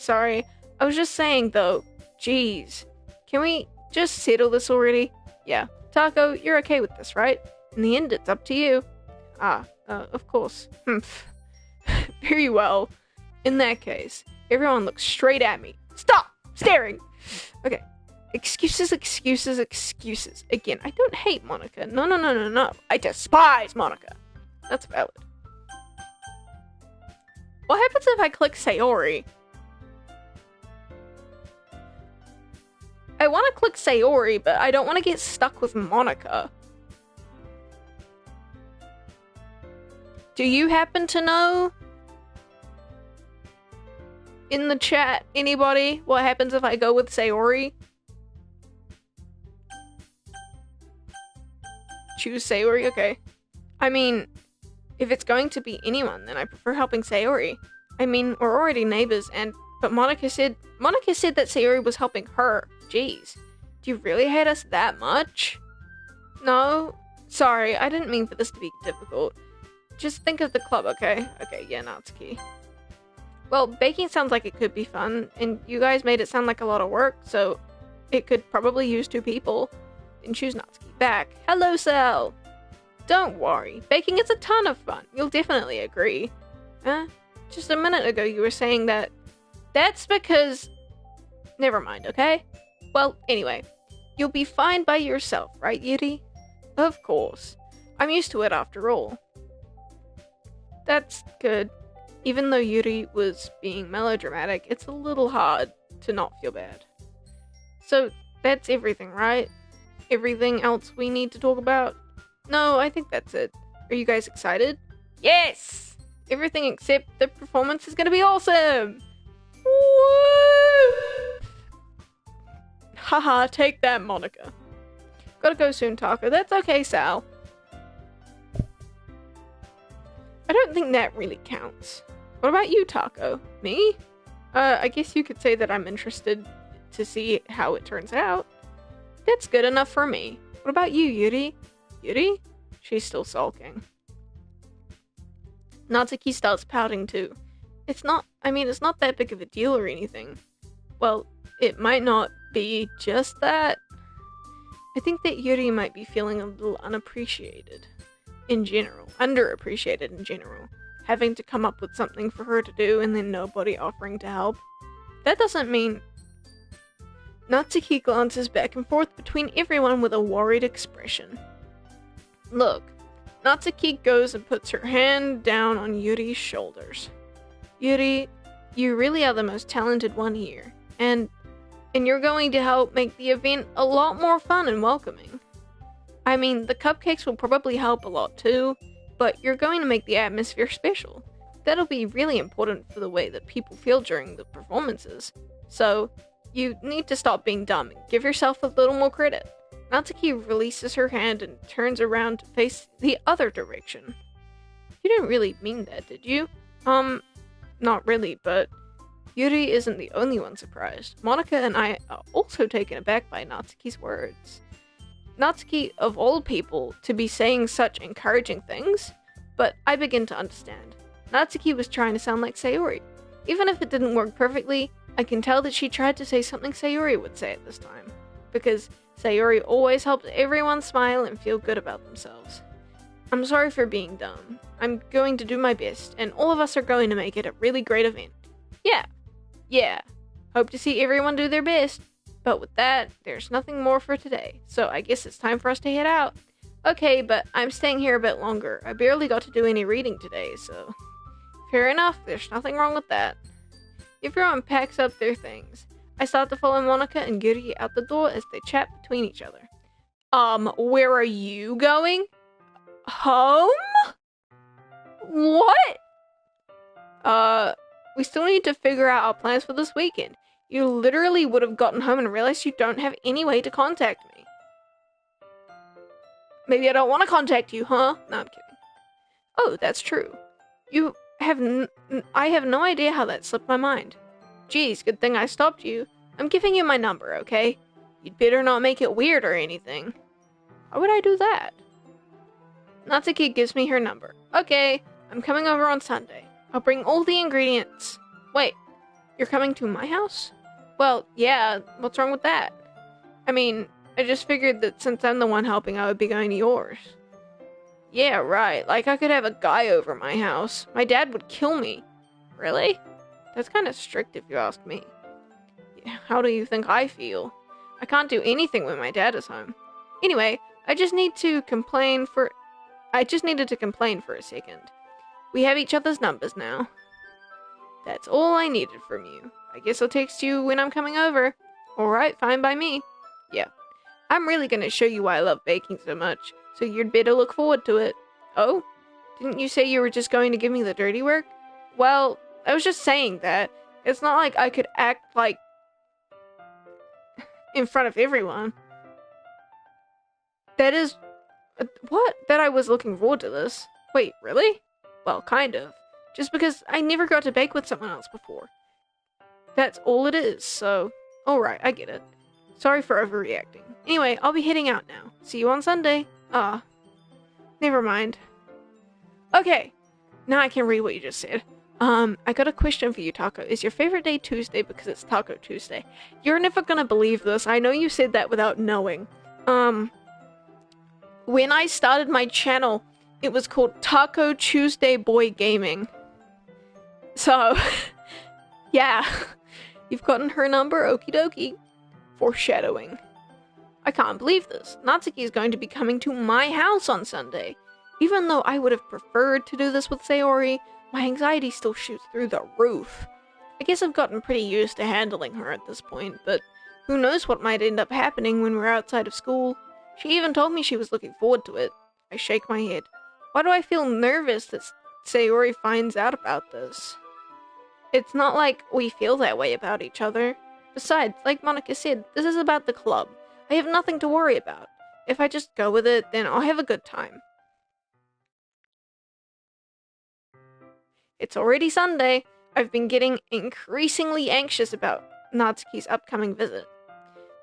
Speaker 1: I was just saying though, jeez. Can we just settle this already? Yeah. Taco, you're okay with this, right? In the end, it's up to you. Of course. Very well. In that case, everyone look straight at me. Stop staring! Okay. Excuses. Again, I don't hate Monica. No. I despise Monica. That's valid. What happens if I click Sayori? I want to click Sayori, but I don't want to get stuck with Monica. Do you happen to know? In the chat, anybody? What happens if I go with Sayori? Choose Sayori? Okay. I mean, if it's going to be anyone, then I prefer helping Sayori. I mean, we're already neighbors, but Monica said that Sayori was helping her. Jeez. Do you really hate us that much? No? Sorry, I didn't mean for this to be difficult. Just think of the club, okay? Okay, yeah, Natsuki. Well, baking sounds like it could be fun, and you guys made it sound like a lot of work, so it could probably use 2 people. Then choose Natsuki. Back. Hello, Sal! Don't worry, baking is a ton of fun. You'll definitely agree. Just a minute ago you were saying that. That's because... Never mind, okay? Well, anyway, you'll be fine by yourself, right, Yuri? Of course. I'm used to it after all. That's good. Even though Yuri was being melodramatic, it's a little hard to not feel bad. So, that's everything, right? Everything else we need to talk about? No, I think that's it. Are you guys excited? Yes! Everything except the performance is gonna be awesome! Woo! Haha, take that, Monica. Gotta go soon, Taco. That's okay, Sal. I don't think that really counts. What about you, Taco? Me? I guess you could say that I'm interested to see how it turns out. That's good enough for me. What about you, Yuri? Yuri? She's still sulking. Natsuki starts pouting too. It's not that big of a deal or anything. Well, it might not be just that. I think that Yuri might be feeling a little unappreciated in general. Underappreciated in general. Having to come up with something for her to do and then nobody offering to help. That doesn't mean... Natsuki glances back and forth between everyone with a worried expression. Look, Natsuki goes and puts her hand down on Yuri's shoulders. Yuri, you really are the most talented one here, and you're going to help make the event a lot more fun and welcoming. I mean, the cupcakes will probably help a lot too, but you're going to make the atmosphere special. That'll be really important for the way that people feel during the performances. So, you need to stop being dumb and give yourself a little more credit. Natsuki releases her hand and turns around to face the other direction. You didn't really mean that, did you? Not really, but Yuri isn't the only one surprised. Monica and I are also taken aback by Natsuki's words. Natsuki, of all people, to be saying such encouraging things, but I begin to understand. Natsuki was trying to sound like Sayori. Even if it didn't work perfectly, I can tell that she tried to say something Sayori would say at this time, because Sayori always helped everyone smile and feel good about themselves. I'm sorry for being dumb. I'm going to do my best, and all of us are going to make it a really great event. Yeah. Hope to see everyone do their best. But with that, there's nothing more for today, so I guess it's time for us to head out. Okay, but I'm staying here a bit longer. I barely got to do any reading today, so... Fair enough, there's nothing wrong with that. Everyone packs up their things. I start to follow Monica and Yuri out the door as they chat between each other. Where are you going? Home? What? We still need to figure out our plans for this weekend. You literally would have gotten home and realized you don't have any way to contact me. Maybe I don't want to contact you, huh? No, I'm kidding. Oh, that's true. I have no idea how that slipped my mind. Geez, good thing I stopped you. I'm giving you my number, okay? You'd better not make it weird or anything. Why would I do that? Natsuki gives me her number. Okay, I'm coming over on Sunday. I'll bring all the ingredients. Wait, you're coming to my house? Well, yeah, what's wrong with that? I mean, I just figured that since I'm the one helping, I would be going to yours. Yeah, right, like I could have a guy over my house. My dad would kill me. Really? That's kind of strict if you ask me. Yeah, how do you think I feel? I can't do anything when my dad is home. Anyway, I just needed to complain for a second. We have each other's numbers now. That's all I needed from you. I guess I'll text you when I'm coming over. Alright, fine by me. Yeah. I'm really gonna show you why I love baking so much, so you'd better look forward to it. Oh? Didn't you say you were just going to give me the dirty work? Well, I was just saying that. It's not like I could act like in front of everyone. That is... what? That I was looking forward to this. Wait, really? Well, kind of. Just because I never got to bake with someone else before. That's all it is, so... alright, I get it. Sorry for overreacting. Anyway, I'll be heading out now. See you on Sunday. Never mind. Okay, now I can read what you just said. I got a question for you, Taco. Is your favorite day Tuesday because it's Taco Tuesday? You're never gonna believe this. I know you said that without knowing. When I started my channel, it was called Taco Tuesday Boy Gaming. So, yeah. You've gotten her number, okie dokie. Foreshadowing. I can't believe this. Natsuki is going to be coming to my house on Sunday. Even though I would have preferred to do this with Sayori, my anxiety still shoots through the roof. I guess I've gotten pretty used to handling her at this point, but who knows what might end up happening when we're outside of school. She even told me she was looking forward to it. I shake my head. Why do I feel nervous that Sayori finds out about this? It's not like we feel that way about each other. Besides, like Monica said, this is about the club. I have nothing to worry about. If I just go with it, then I'll have a good time. It's already Sunday. I've been getting increasingly anxious about Natsuki's upcoming visit.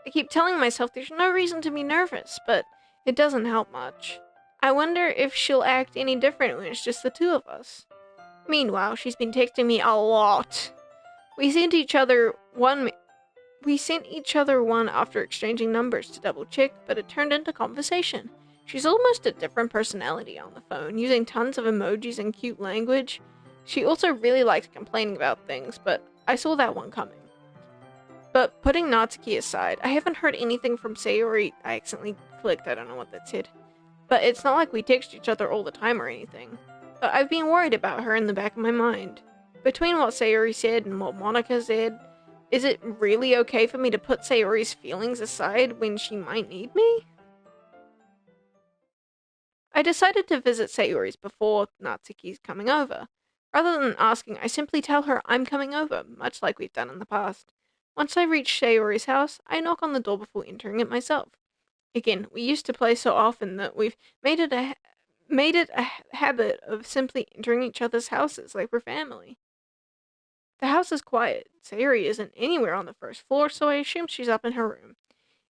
Speaker 1: I keep telling myself there's no reason to be nervous, but it doesn't help much. I wonder if she'll act any different when it's just the two of us. Meanwhile, she's been texting me a lot. We sent each other one after exchanging numbers to double check, but it turned into conversation. She's almost a different personality on the phone, using tons of emojis and cute language. She also really likes complaining about things, but I saw that one coming. But putting Natsuki aside, I haven't heard anything from Sayori. I accidentally clicked, I don't know what that said. But it's not like we text each other all the time or anything. But I've been worried about her in the back of my mind. Between what Sayori said and what Monica said, is it really okay for me to put Sayori's feelings aside when she might need me? I decided to visit Sayori's before Natsuki's coming over. Rather than asking, I simply tell her I'm coming over, much like we've done in the past. Once I reach Sayori's house, I knock on the door before entering it myself. Again, we used to play so often that we've made it a habit of simply entering each other's houses like we're family. The house is quiet. Sayori isn't anywhere on the first floor, so I assume she's up in her room.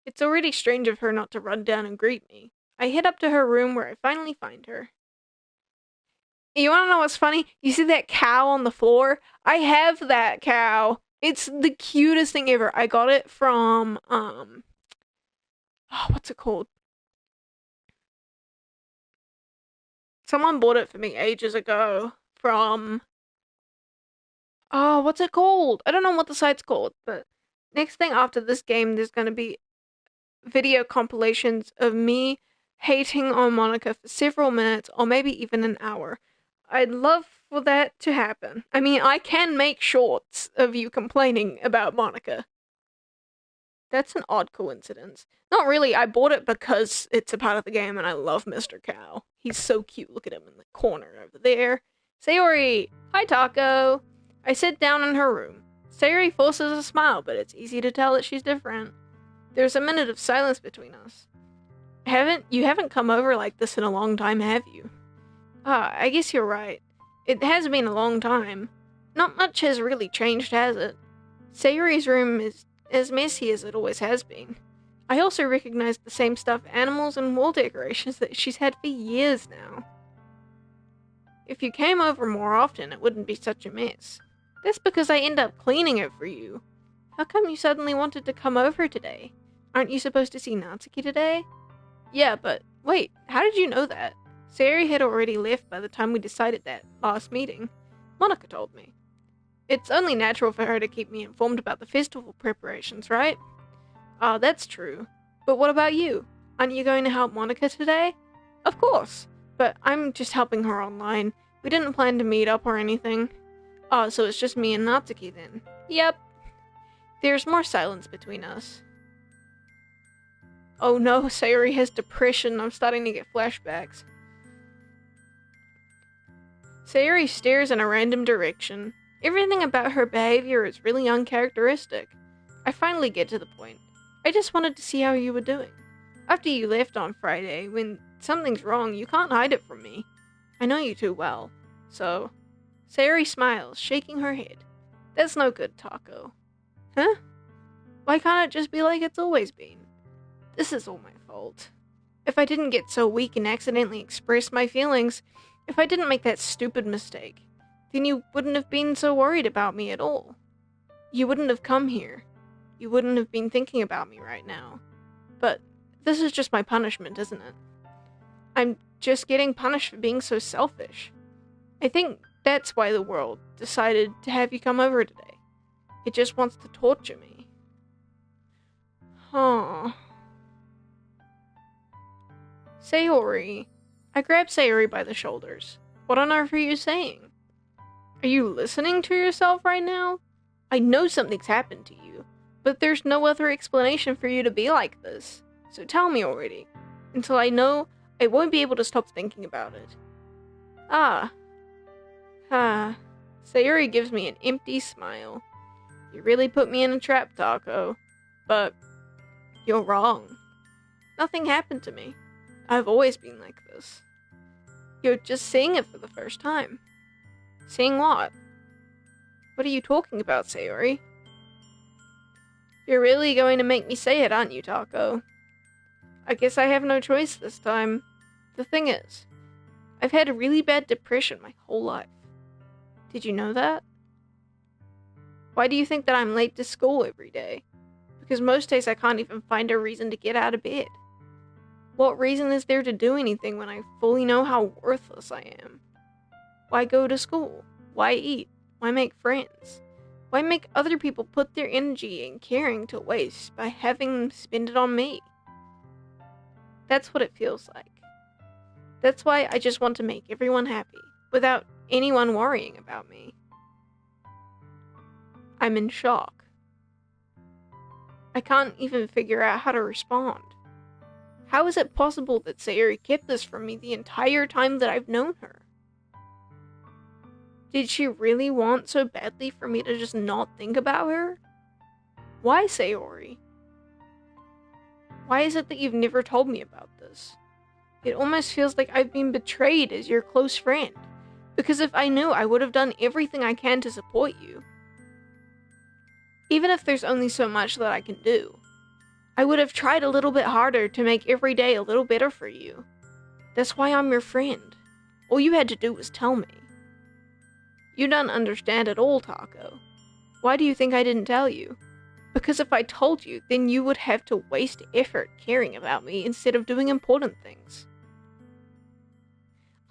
Speaker 1: It's already strange of her not to run down and greet me. I head up to her room where I finally find her. You wanna know what's funny? You see that cow on the floor? I have that cow. It's the cutest thing ever. I got it from, what's it called? Someone bought it for me ages ago from, what's it called? I don't know what the site's called, but next thing after this game, there's gonna be video compilations of me hating on Monica for several minutes, or maybe even an hour. I'd love for that to happen. I mean, I can make shorts of you complaining about Monica. That's an odd coincidence. Not really, I bought it because it's a part of the game and I love Mr. Cow. He's so cute. Look at him in the corner over there. Sayori! Hi, Taco! I sit down in her room. Sayori forces a smile, but it's easy to tell that she's different. There's a minute of silence between us. You haven't come over like this in a long time, have you? I guess you're right. It has been a long time. Not much has really changed, has it? Sayori's room is as messy as it always has been. I also recognize the same stuffed animals and wall decorations that she's had for years now. If you came over more often, it wouldn't be such a mess. That's because I end up cleaning it for you. How come you suddenly wanted to come over today? Aren't you supposed to see Natsuki today? Yeah, but wait, how did you know that? Sayori had already left by the time we decided that last meeting. Monica told me. It's only natural for her to keep me informed about the festival preparations, right? Ah, that's true. But what about you? Aren't you going to help Monica today? Of course, but I'm just helping her online. We didn't plan to meet up or anything. Oh, so it's just me and Natsuki then? Yep. There's more silence between us. Oh no, Sayori has depression. I'm starting to get flashbacks. Sayori stares in a random direction. Everything about her behavior is really uncharacteristic. I finally get to the point. I just wanted to see how you were doing. After you left on Friday, when something's wrong, you can't hide it from me. I know you too well. So, Sayori smiles, shaking her head. That's no good, Taco. Huh? Why can't it just be like it's always been? This is all my fault. If I didn't get so weak and accidentally express my feelings, if I didn't make that stupid mistake, then you wouldn't have been so worried about me at all. You wouldn't have come here. You wouldn't have been thinking about me right now. But this is just my punishment, isn't it? I'm just getting punished for being so selfish. I think that's why the world decided to have you come over today. It just wants to torture me. Huh. Sayori. I grab Sayori by the shoulders. What on earth are you saying? Are you listening to yourself right now? I know something's happened to you, but there's no other explanation for you to be like this. So tell me already. Until I know, I won't be able to stop thinking about it. Sayori gives me an empty smile. You really put me in a trap, Taco. But you're wrong. Nothing happened to me. I've always been like this. You're just seeing it for the first time. Seeing what? What are you talking about, Sayori? You're really going to make me say it, aren't you, Taco? I guess I have no choice this time. The thing is, I've had a really bad depression my whole life. Did you know that? Why do you think that I'm late to school every day? Because most days I can't even find a reason to get out of bed. What reason is there to do anything when I fully know how worthless I am? Why go to school? Why eat? Why make friends? Why make other people put their energy and caring to waste by having them spend it on me? That's what it feels like. That's why I just want to make everyone happy, without anyone worrying about me. I'm in shock. I can't even figure out how to respond. How is it possible that Sayori kept this from me the entire time that I've known her? Did she really want so badly for me to just not think about her? Why, Sayori? Why is it that you've never told me about this? It almost feels like I've been betrayed as your close friend, because if I knew, I would have done everything I can to support you. Even if there's only so much that I can do. I would have tried a little bit harder to make every day a little better for you. That's why I'm your friend. All you had to do was tell me. You don't understand at all, Taco. Why do you think I didn't tell you? Because if I told you, then you would have to waste effort caring about me instead of doing important things.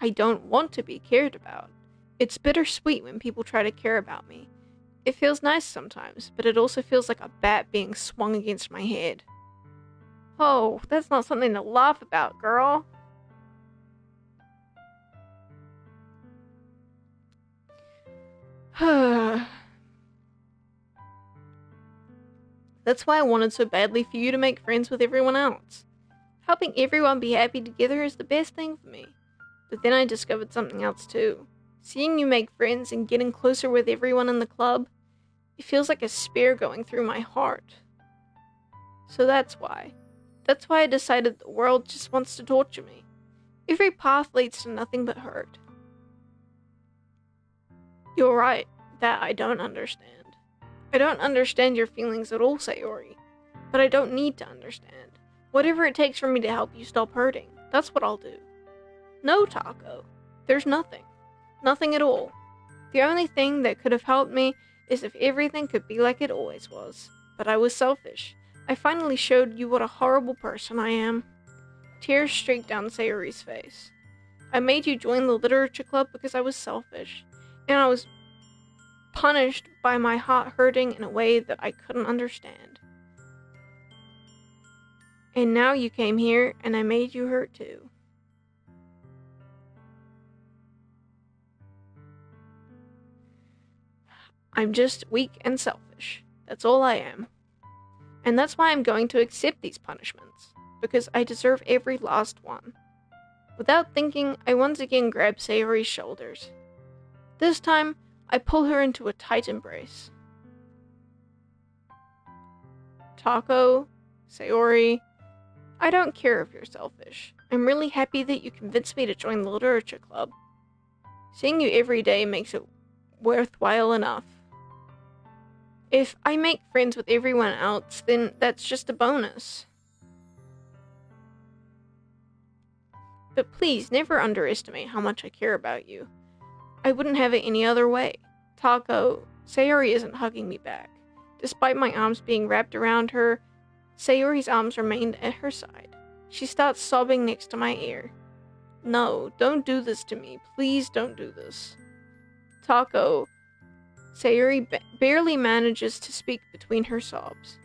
Speaker 1: I don't want to be cared about. It's bittersweet when people try to care about me. It feels nice sometimes, but it also feels like a bat being swung against my head. Oh, that's not something to laugh about, girl. That's why I wanted so badly for you to make friends with everyone else. Helping everyone be happy together is the best thing for me. But then I discovered something else too. Seeing you make friends and getting closer with everyone in the club, it feels like a spear going through my heart. So that's why. That's why I decided the world just wants to torture me. Every path leads to nothing but hurt. You're right, that I don't understand. I don't understand your feelings at all, Sayori. But I don't need to understand. Whatever it takes for me to help you stop hurting, that's what I'll do. No, Taco. There's nothing. Nothing at all. The only thing that could have helped me is if everything could be like it always was. But I was selfish. I finally showed you what a horrible person I am. Tears streaked down Sayori's face. I made you join the literature club because I was selfish. And I was punished by my heart hurting in a way that I couldn't understand. And now you came here and I made you hurt too. I'm just weak and selfish. That's all I am. And that's why I'm going to accept these punishments, because I deserve every last one. Without thinking, I once again grab Sayori's shoulders. This time, I pull her into a tight embrace. Taco, Sayori, I don't care if you're selfish. I'm really happy that you convinced me to join the literature club. Seeing you every day makes it worthwhile enough. If I make friends with everyone else, then that's just a bonus. But please, never underestimate how much I care about you. I wouldn't have it any other way. Taco, Sayori isn't hugging me back. Despite my arms being wrapped around her, Sayori's arms remained at her side. She starts sobbing next to my ear. No, don't do this to me. Please don't do this. Taco, Sayori barely manages to speak between her sobs.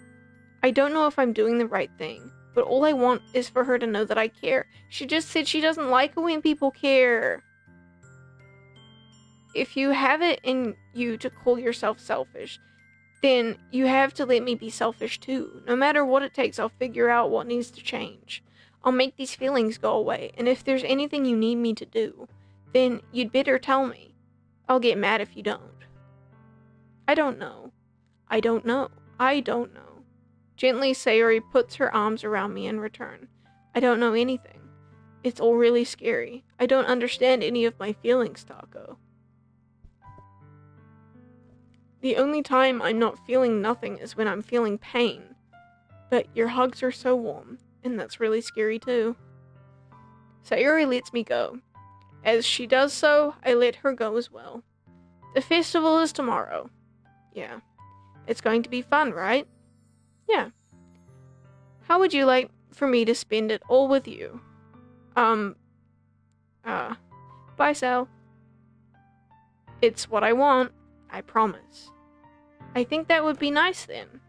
Speaker 1: I don't know if I'm doing the right thing, but all I want is for her to know that I care. She just said she doesn't like it when people care. If you have it in you to call yourself selfish, then you have to let me be selfish too. No matter what it takes, I'll figure out what needs to change. I'll make these feelings go away, and if there's anything you need me to do, then you'd better tell me. I'll get mad if you don't. I don't know. I don't know. I don't know. Gently, Sayori puts her arms around me in return. I don't know anything. It's all really scary. I don't understand any of my feelings, Taco. The only time I'm not feeling nothing is when I'm feeling pain. But your hugs are so warm, and that's really scary too. Sayori lets me go. As she does so, I let her go as well. The festival is tomorrow. Yeah. It's going to be fun, right? Yeah. How would you like for me to spend it all with you? Bye, Sal. It's what I want, I promise. I think that would be nice then.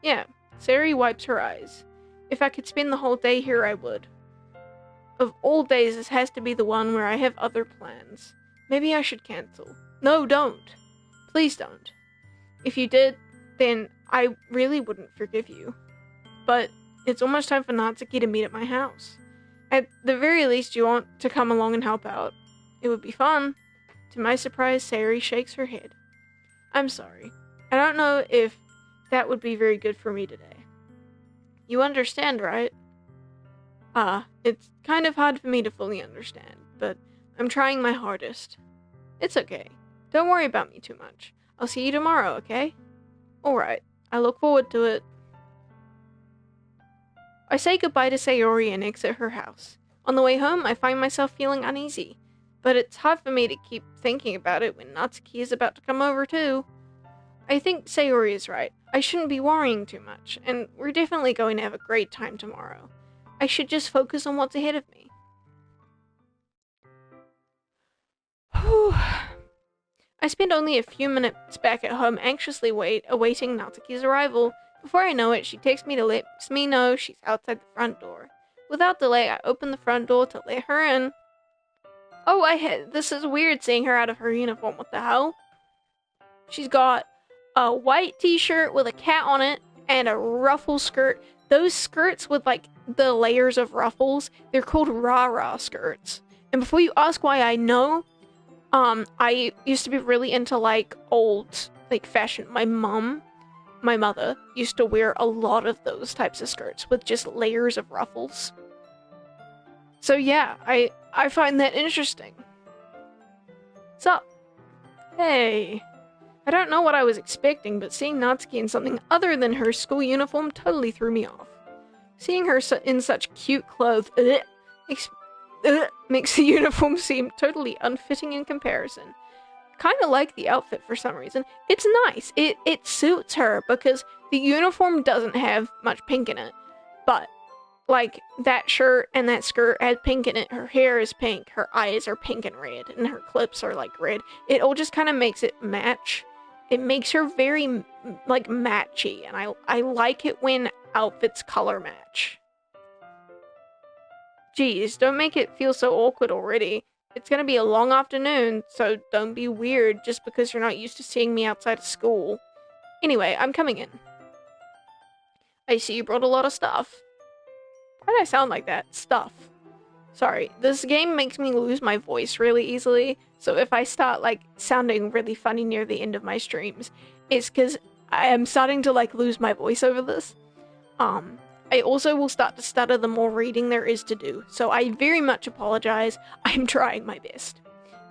Speaker 1: Yeah, Sayori wipes her eyes. If I could spend the whole day here, I would. Of all days, this has to be the one where I have other plans. Maybe I should cancel. No, don't. Please don't. If you did, then I really wouldn't forgive you. But it's almost time for Natsuki to meet at my house. At the very least, you want to come along and help out. It would be fun. To my surprise, Sayori shakes her head. I'm sorry. I don't know if that would be very good for me today. You understand, right? It's kind of hard for me to fully understand, but I'm trying my hardest. It's okay. Don't worry about me too much. I'll see you tomorrow, okay? Alright, I look forward to it. I say goodbye to Sayori and exit her house. On the way home, I find myself feeling uneasy, but it's hard for me to keep thinking about it when Natsuki is about to come over too. I think Sayori is right. I shouldn't be worrying too much, and we're definitely going to have a great time tomorrow. I should just focus on what's ahead of me. Whew. I spend only a few minutes back at home anxiously awaiting Natsuki's arrival. Before I know it, she texts me to let me know she's outside the front door. Without delay, I open the front door to let her in. Oh, this is weird seeing her out of her uniform. What the hell? She's got a white t-shirt with a cat on it and a ruffle skirt. Those skirts with like the layers of ruffles, they're called rah-rah skirts. And before you ask why I know, I used to be really into, like, old, like, fashion. My mother, used to wear a lot of those types of skirts with just layers of ruffles. So yeah, I find that interesting. What's up? Hey. I don't know what I was expecting, but seeing Natsuki in something other than her school uniform totally threw me off. Seeing her in such cute clothes makes the uniform seem totally unfitting in comparison. Kinda like the outfit for some reason. It's nice. It suits her because the uniform doesn't have much pink in it. But, like, that shirt and that skirt has pink in it. Her hair is pink. Her eyes are pink and red. And her clips are, like, red. It all just kind of makes it match. It makes her very, like, matchy. And I like it when outfits color match. Geez, don't make it feel so awkward already. It's gonna be a long afternoon, so don't be weird just because you're not used to seeing me outside of school. Anyway, I'm coming in. I see you brought a lot of stuff. Why did I sound like that? Stuff. Sorry, this game makes me lose my voice really easily, so if I start, like, sounding really funny near the end of my streams, it's because I am starting to, like, lose my voice over this. I also will start to stutter the more reading there is to do, so I very much apologize. I'm trying my best.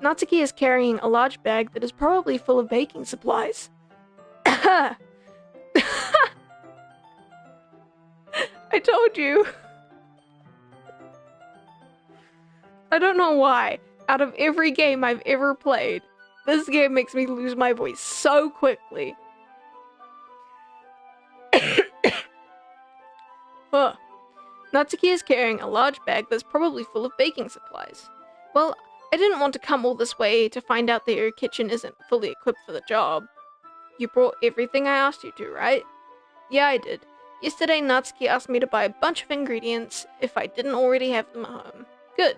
Speaker 1: Natsuki is carrying a large bag that is probably full of baking supplies. I told you. I don't know why. Out of every game I've ever played, this game makes me lose my voice so quickly. Huh. Natsuki is carrying a large bag that's probably full of baking supplies. Well, I didn't want to come all this way to find out that your kitchen isn't fully equipped for the job. You brought everything I asked you to, right? Yeah, I did. Yesterday, Natsuki asked me to buy a bunch of ingredients if I didn't already have them at home. Good.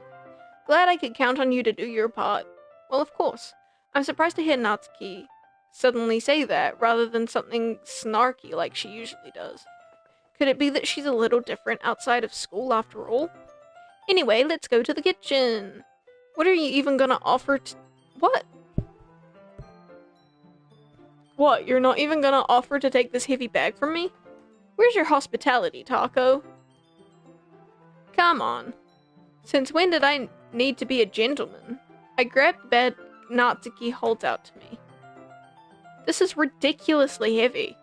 Speaker 1: Glad I could count on you to do your part. Well, of course. I'm surprised to hear Natsuki suddenly say that, rather than something snarky like she usually does. Could it be that she's a little different outside of school after all? Anyway, let's go to the kitchen. What are you even gonna offer to— What? What, you're not even gonna offer to take this heavy bag from me? Where's your hospitality, Taco? Come on. Since when did I need to be a gentleman? I grabbed the bag Natsuki holds out to me. This is ridiculously heavy.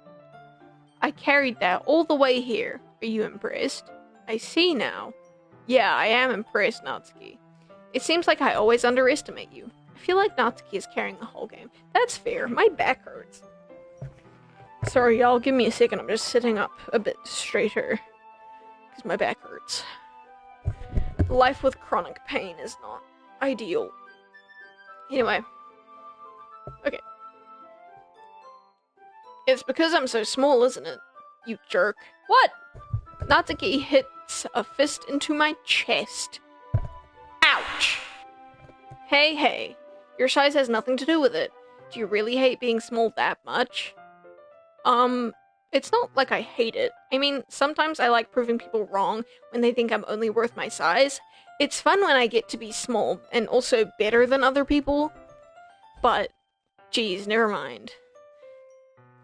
Speaker 1: I carried that all the way here. Are you impressed? I see now. Yeah, I am impressed, Natsuki. It seems like I always underestimate you. I feel like Natsuki is carrying the whole game. That's fair. My back hurts. Sorry, y'all. Give me a second. I'm just sitting up a bit straighter. Because my back hurts. Life with chronic pain is not ideal. Anyway. Okay. It's because I'm so small, isn't it? You jerk. What? Natsuki hits a fist into my chest. Ouch! Hey. Your size has nothing to do with it. Do you really hate being small that much? It's not like I hate it. I mean, sometimes I like proving people wrong when they think I'm only worth my size. It's fun when I get to be small and also better than other people. But, geez, never mind.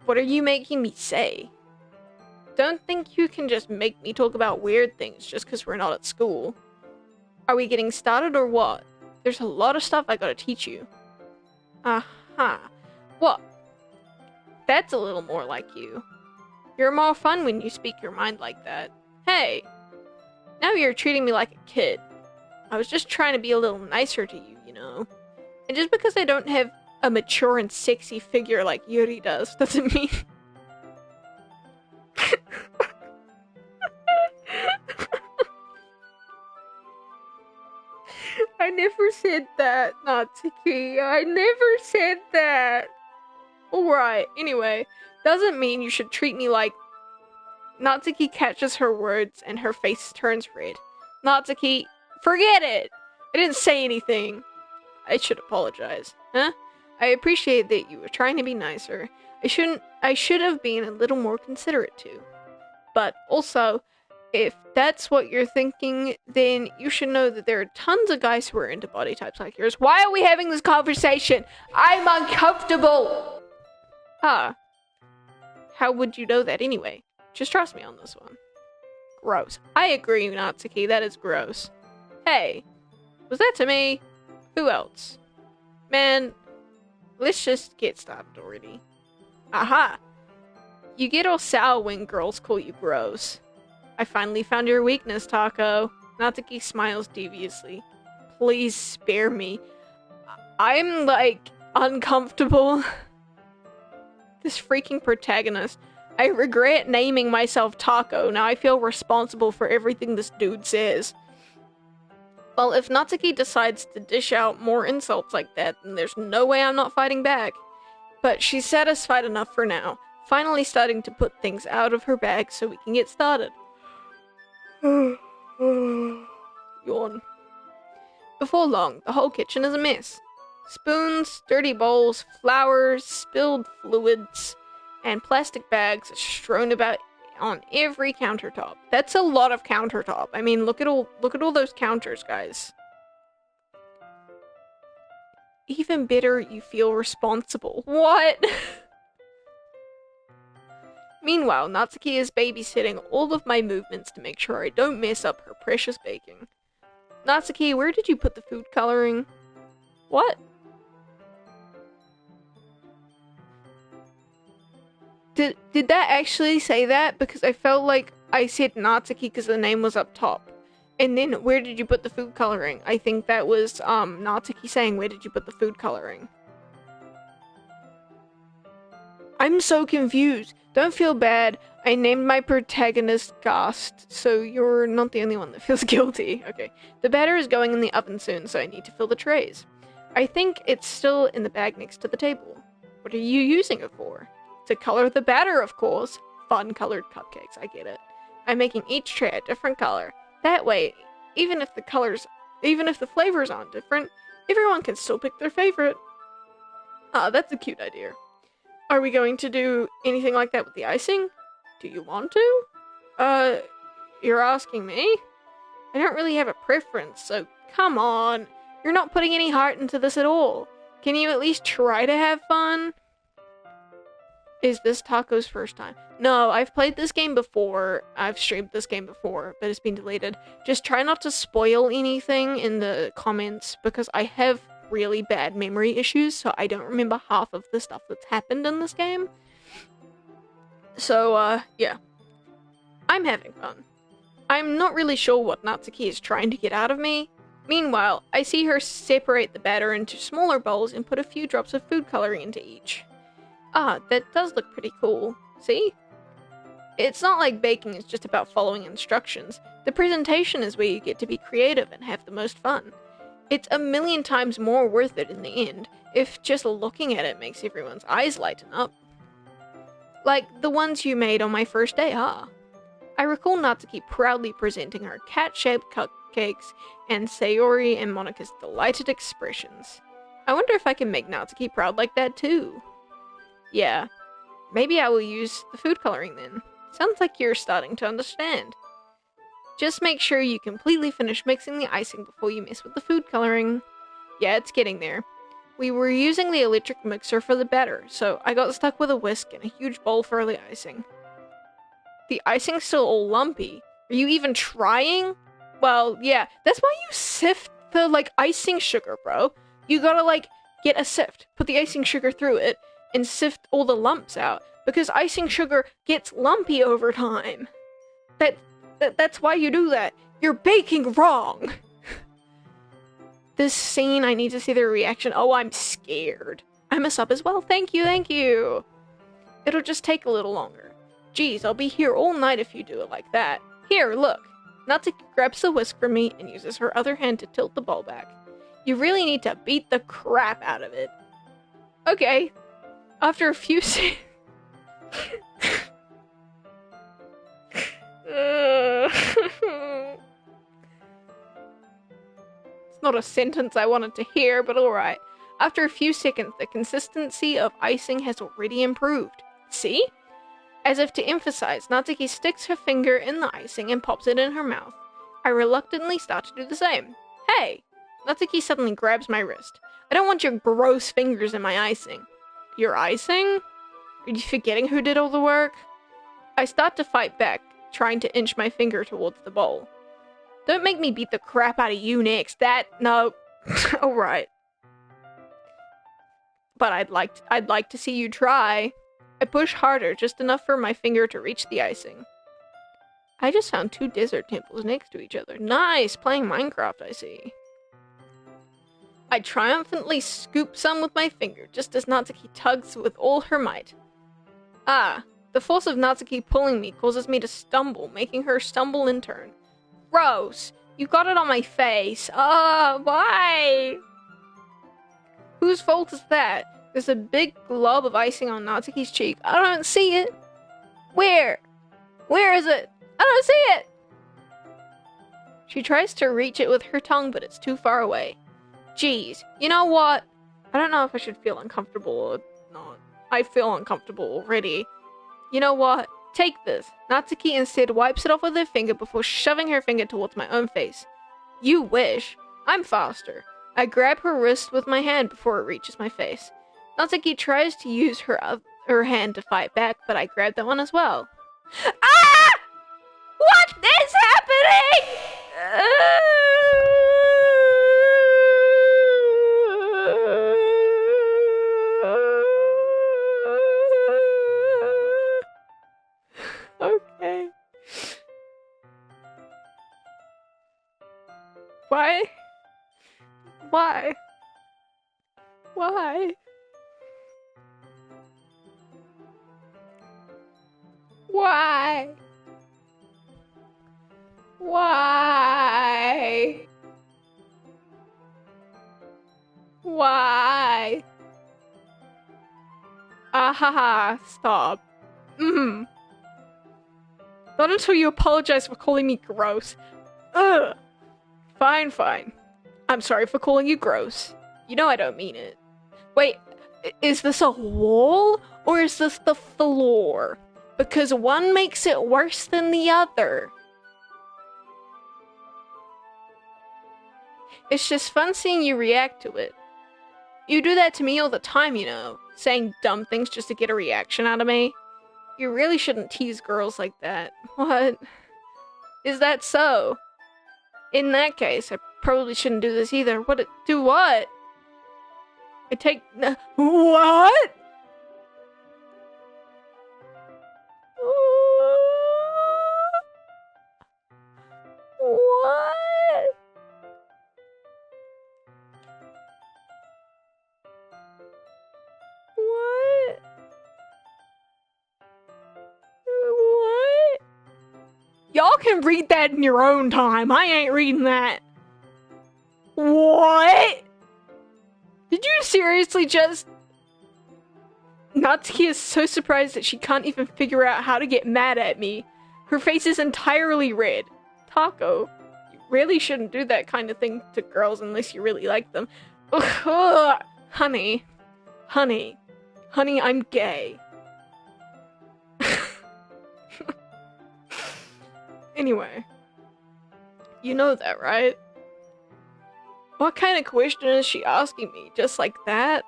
Speaker 1: What are you making me say? Don't think you can just make me talk about weird things just because we're not at school. Are we getting started or what? There's a lot of stuff I gotta teach you. Aha. What? That's a little more like you. You're more fun when you speak your mind like that. Hey! Now you're treating me like a kid. I was just trying to be a little nicer to you, you know? And just because I don't have a mature and sexy figure like Yuri does doesn't mean... I never said that, Natsuki. I never said that. Alright, anyway, doesn't mean you should treat me like... Natsuki catches her words and her face turns red. Natsuki, forget it! I didn't say anything. I should apologize. Huh? I appreciate that you were trying to be nicer. I should have been a little more considerate too. But also, If that's what you're thinking, then you should know that there are tons of guys who are into body types like yours. Why are we having this conversation? I'm uncomfortable! Huh. How would you know that anyway? Just trust me on this one. Gross. I agree, Natsuki, that is gross. Hey, was that to me? Who else? Man, let's just get started already. Aha! You get all sour when girls call you gross. I finally found your weakness, Taco. Natsuki smiles deviously. Please spare me. I'm, like, uncomfortable. This freaking protagonist. I regret naming myself Taco. Now I feel responsible for everything this dude says. Well, if Natsuki decides to dish out more insults like that, then there's no way I'm not fighting back. But she's satisfied enough for now. Finally starting to put things out of her bag so we can get started. Yawn. Before long, the whole kitchen is a mess. Spoons, dirty bowls, flowers, spilled fluids, and plastic bags are strewn about on every countertop. That's a lot of countertop. I mean, look at all those counters, guys. Even better, you feel responsible. What? Meanwhile, Natsuki is babysitting all of my movements to make sure I don't mess up her precious baking. Natsuki, where did you put the food coloring? What? Did that actually say that? Because I felt like I said Natsuki because the name was up top. And then, where did you put the food coloring? I think that was, Natsuki saying, where did you put the food coloring? I'm so confused. Don't feel bad. I named my protagonist Gast, so you're not the only one that feels guilty. Okay. The batter is going in the oven soon, so I need to fill the trays. I think it's still in the bag next to the table. What are you using it for? To color the batter, of course. Fun colored cupcakes, I get it. I'm making each tray a different color. That way, even if the flavors aren't different, everyone can still pick their favorite. Ah, that's a cute idea. Are we going to do anything like that with the icing? Do you want to? You're asking me? I don't really have a preference, so come on. You're not putting any heart into this at all. Can you at least try to have fun? Is this Taco's first time? No, I've played this game before. I've streamed this game before, but it's been deleted. Just try not to spoil anything in the comments, because I have really bad memory issues, so I don't remember half of the stuff that's happened in this game. So, yeah. I'm having fun. I'm not really sure what Natsuki is trying to get out of me. Meanwhile, I see her separate the batter into smaller bowls and put a few drops of food coloring into each. Ah, that does look pretty cool. See? It's not like baking is just about following instructions. The presentation is where you get to be creative and have the most fun. It's a million times more worth it in the end, if just looking at it makes everyone's eyes lighten up. Like the ones you made on my first day, huh? I recall Natsuki proudly presenting her cat-shaped cupcakes and Sayori and Monika's delighted expressions. I wonder if I can make Natsuki proud like that too. Yeah, maybe I will use the food coloring then. Sounds like you're starting to understand. Just make sure you completely finish mixing the icing before you mess with the food coloring. Yeah, it's getting there. We were using the electric mixer for the batter, so I got stuck with a whisk and a huge bowl for the icing. The icing's still all lumpy. Are you even trying? Well, yeah, that's why you sift the, icing sugar, bro. You gotta, get a sift, put the icing sugar through it, and sift all the lumps out, because icing sugar gets lumpy over time. That's why you do that. You're baking wrong. This scene, I need to see their reaction. Oh, I'm scared. I'm a sub as well. Thank you, thank you. It'll just take a little longer. Geez, I'll be here all night if you do it like that. Here, look. Natsuki grabs the whisk from me and uses her other hand to tilt the bowl back. You really need to beat the crap out of it. Okay. After a few It's not a sentence I wanted to hear, but alright. After a few seconds, the consistency of icing has already improved. See? As if to emphasize, Natsuki sticks her finger in the icing and pops it in her mouth. I reluctantly start to do the same. Hey! Natsuki suddenly grabs my wrist. I don't want your gross fingers in my icing. Your icing? Are you forgetting who did all the work? I start to fight back, trying to inch my finger towards the bowl. Don't make me beat the crap out of you next. No. Alright. But I'd like to see you try. I push harder, just enough for my finger to reach the icing. I just found 2 desert temples next to each other. Nice! Playing Minecraft, I see. I triumphantly scoop some with my finger, just as Natsuki tugs with all her might. Ah, the force of Natsuki pulling me causes me to stumble, making her stumble in turn. Gross! You got it on my face. Why? Whose fault is that? There's a big glob of icing on Natsuki's cheek. I don't see it. Where? Where is it? I don't see it! She tries to reach it with her tongue, but it's too far away. Jeez, you know what? I don't know if I should feel uncomfortable or not. I feel uncomfortable already. You know what? Take this. Natsuki instead wipes it off with her finger before shoving her finger towards my own face. You wish. I'm faster. I grab her wrist with my hand before it reaches my face. Natsuki tries to use her hand to fight back, but I grab that one as well. Ah! What is happening? Okay. Why? Why? Why? Why? Why? Why? Ahaha, stop. Not until you apologize for calling me gross. Ugh. Fine, fine. I'm sorry for calling you gross. You know I don't mean it. Wait, is this a wall? Or is this the floor? Because one makes it worse than the other. It's just fun seeing you react to it. You do that to me all the time, you know. Saying dumb things just to get a reaction out of me. You really shouldn't tease girls like that. What? Is that so? In that case, I probably shouldn't do this either. Do what? I take... What? What? What? What? Y'all can read that in your own time. I ain't reading that. What? Did you seriously just... Natsuki is so surprised that she can't even figure out how to get mad at me. Her face is entirely red. Taco, you really shouldn't do that kind of thing to girls unless you really like them. Ugh, honey, I'm gay. Anyway, you know that, right? What kind of question is she asking me, just like that?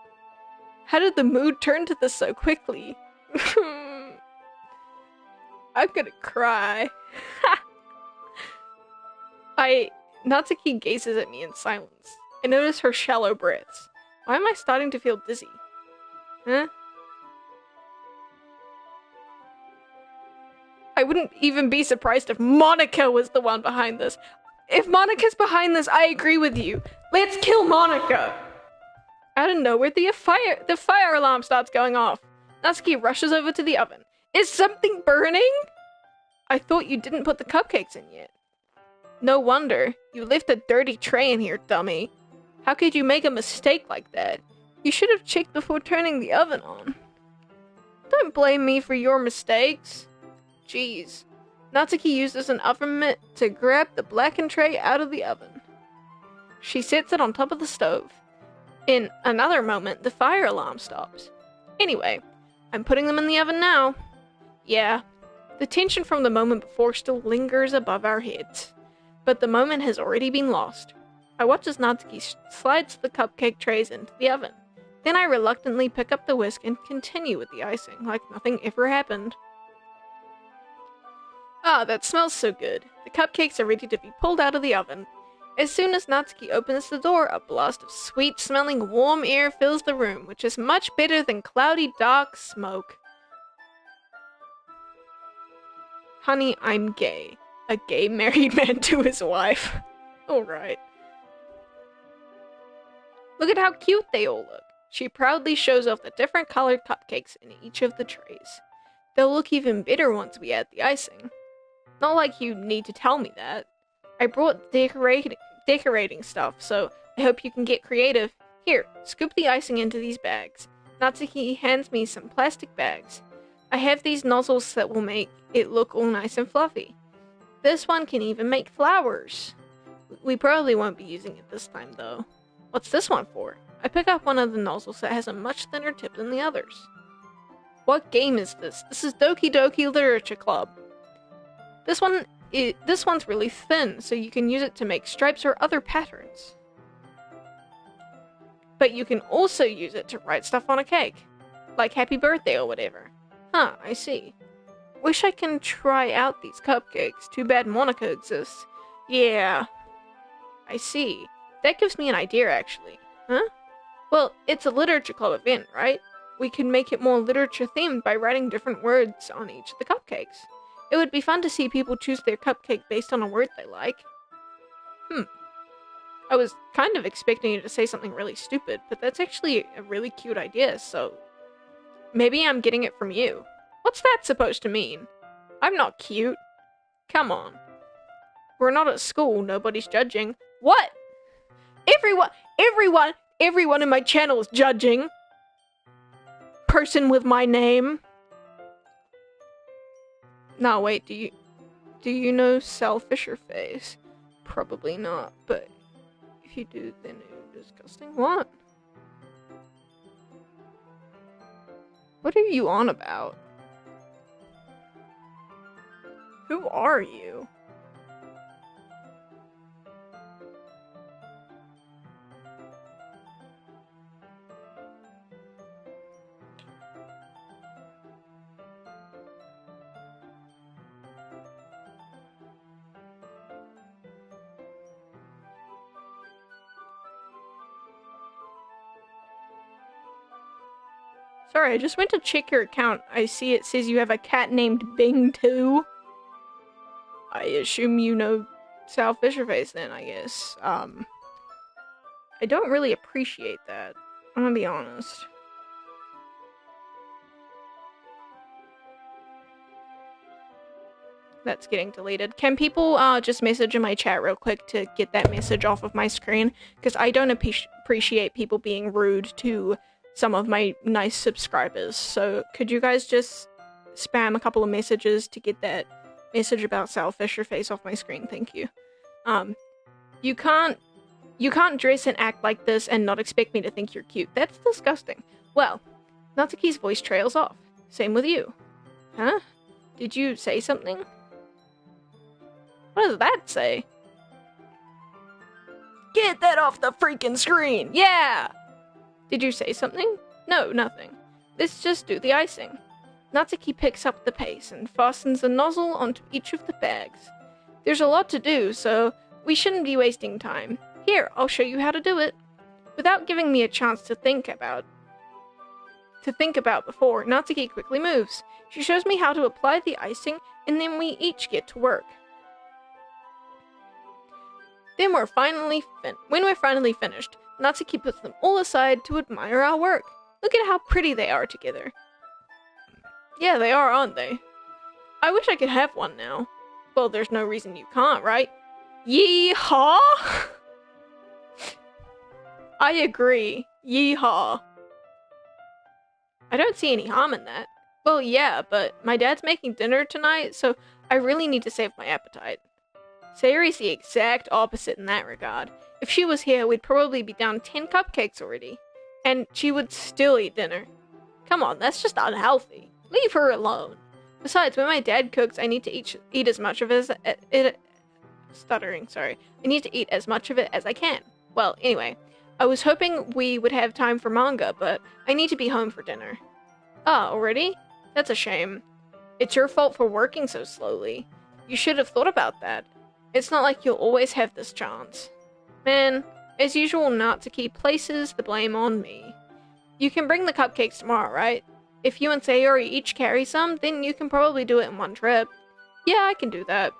Speaker 1: How did the mood turn to this so quickly? I'm gonna cry. Natsuki gazes at me in silence. I notice her shallow breaths. Why am I starting to feel dizzy? Huh? I wouldn't even be surprised if Monica was the one behind this. If Monica's behind this, I agree with you. Let's kill Monica! Out of nowhere, the fire alarm starts going off. Natsuki rushes over to the oven. Is something burning? I thought you didn't put the cupcakes in yet. No wonder. You left a dirty tray in here, dummy. How could you make a mistake like that? You should have checked before turning the oven on. Don't blame me for your mistakes. Jeez. Natsuki uses an oven mitt to grab the blackened tray out of the oven. She sets it on top of the stove. In another moment, the fire alarm stops. Anyway, I'm putting them in the oven now. Yeah. The tension from the moment before still lingers above our heads, but the moment has already been lost. I watch as Natsuki slides the cupcake trays into the oven. Then I reluctantly pick up the whisk and continue with the icing, like nothing ever happened. Ah, that smells so good. The cupcakes are ready to be pulled out of the oven. As soon as Natsuki opens the door, a blast of sweet-smelling warm air fills the room, which is much better than cloudy, dark smoke. Honey, I'm gay. A gay married man to his wife. Alright. Look at how cute they all look. She proudly shows off the different colored cupcakes in each of the trays. They'll look even better once we add the icing. Not like you need to tell me that. I brought decorating stuff, so I hope you can get creative. Here, scoop the icing into these bags. Natsuki hands me some plastic bags. I have these nozzles that will make it look all nice and fluffy. This one can even make flowers. We probably won't be using it this time, though. What's this one for? I pick up one of the nozzles that has a much thinner tip than the others. What game is this? This is Doki Doki Literature Club. This one's really thin, so you can use it to make stripes or other patterns. But you can also use it to write stuff on a cake, like happy birthday or whatever. Huh, I see. Wish I can try out these cupcakes. Too bad Monica exists. Yeah. I see. That gives me an idea, actually. Huh? Well, it's a literature club event, right? We can make it more literature-themed by writing different words on each of the cupcakes. It would be fun to see people choose their cupcake based on a word they like. I was kind of expecting you to say something really stupid, but that's actually a really cute idea, so... maybe I'm getting it from you. What's that supposed to mean? I'm not cute. Come on. We're not at school, nobody's judging. What? Everyone in my channel is judging. Person with my name. No, wait, do you know Sal Fisher-Face? Probably not, but if you do, then you're disgusting. What? What are you on about? Who are you? Sorry, I just went to check your account. I see it says you have a cat named Bing too. I assume you know Sal Fisher-Face then, I guess. I don't really appreciate that. I'm gonna be honest. That's getting deleted. Can people just message in my chat real quick to get that message off of my screen? Because I don't appreciate people being rude to some of my nice subscribers. So could you guys just spam a couple of messages to get that message about Sal Fisher-Face off my screen? Thank you. You can't dress and act like this and not expect me to think you're cute. That's disgusting. Well, Natsuki's voice trails off. Same with you. Huh? Did you say something? What does that say? Get that off the freaking screen! Yeah! Did you say something? No, nothing. Let's just do the icing. Natsuki picks up the pace and fastens the nozzle onto each of the bags. There's a lot to do, so we shouldn't be wasting time. Here, I'll show you how to do it. Without giving me a chance to think about before, Natsuki quickly moves. She shows me how to apply the icing, and then we each get to work. Then when we're finally finished, Natsuki puts them all aside to admire our work. Look at how pretty they are together. Yeah, they are, aren't they? I wish I could have one now. Well, there's no reason you can't, right? Yeehaw! I agree. Yeehaw. I don't see any harm in that. Well, yeah, but my dad's making dinner tonight, so I really need to save my appetite. Sayori's the exact opposite in that regard. If she was here, we'd probably be down 10 cupcakes already. And she would still eat dinner. Come on, that's just unhealthy. Leave her alone. Besides, when my dad cooks, I need to eat as much of it. Stuttering, sorry. I need to eat as much of it as I can. Well, anyway, I was hoping we would have time for manga, but I need to be home for dinner. Ah, already? That's a shame. It's your fault for working so slowly. You should have thought about that. It's not like you'll always have this chance. Man, as usual, Natsuki places the blame on me. You can bring the cupcakes tomorrow, right? If you and Sayori each carry some, then you can probably do it in one trip. Yeah, I can do that.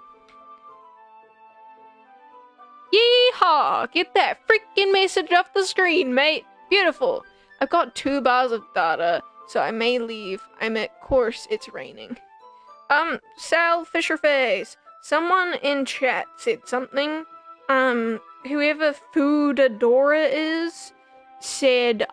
Speaker 1: Yeehaw! Get that freaking message off the screen, mate! Beautiful! I've got 2 bars of data, so I may leave. I'm at course, it's raining. Sal Fisherface. Someone in chat said something. Whoever Foodadora is said,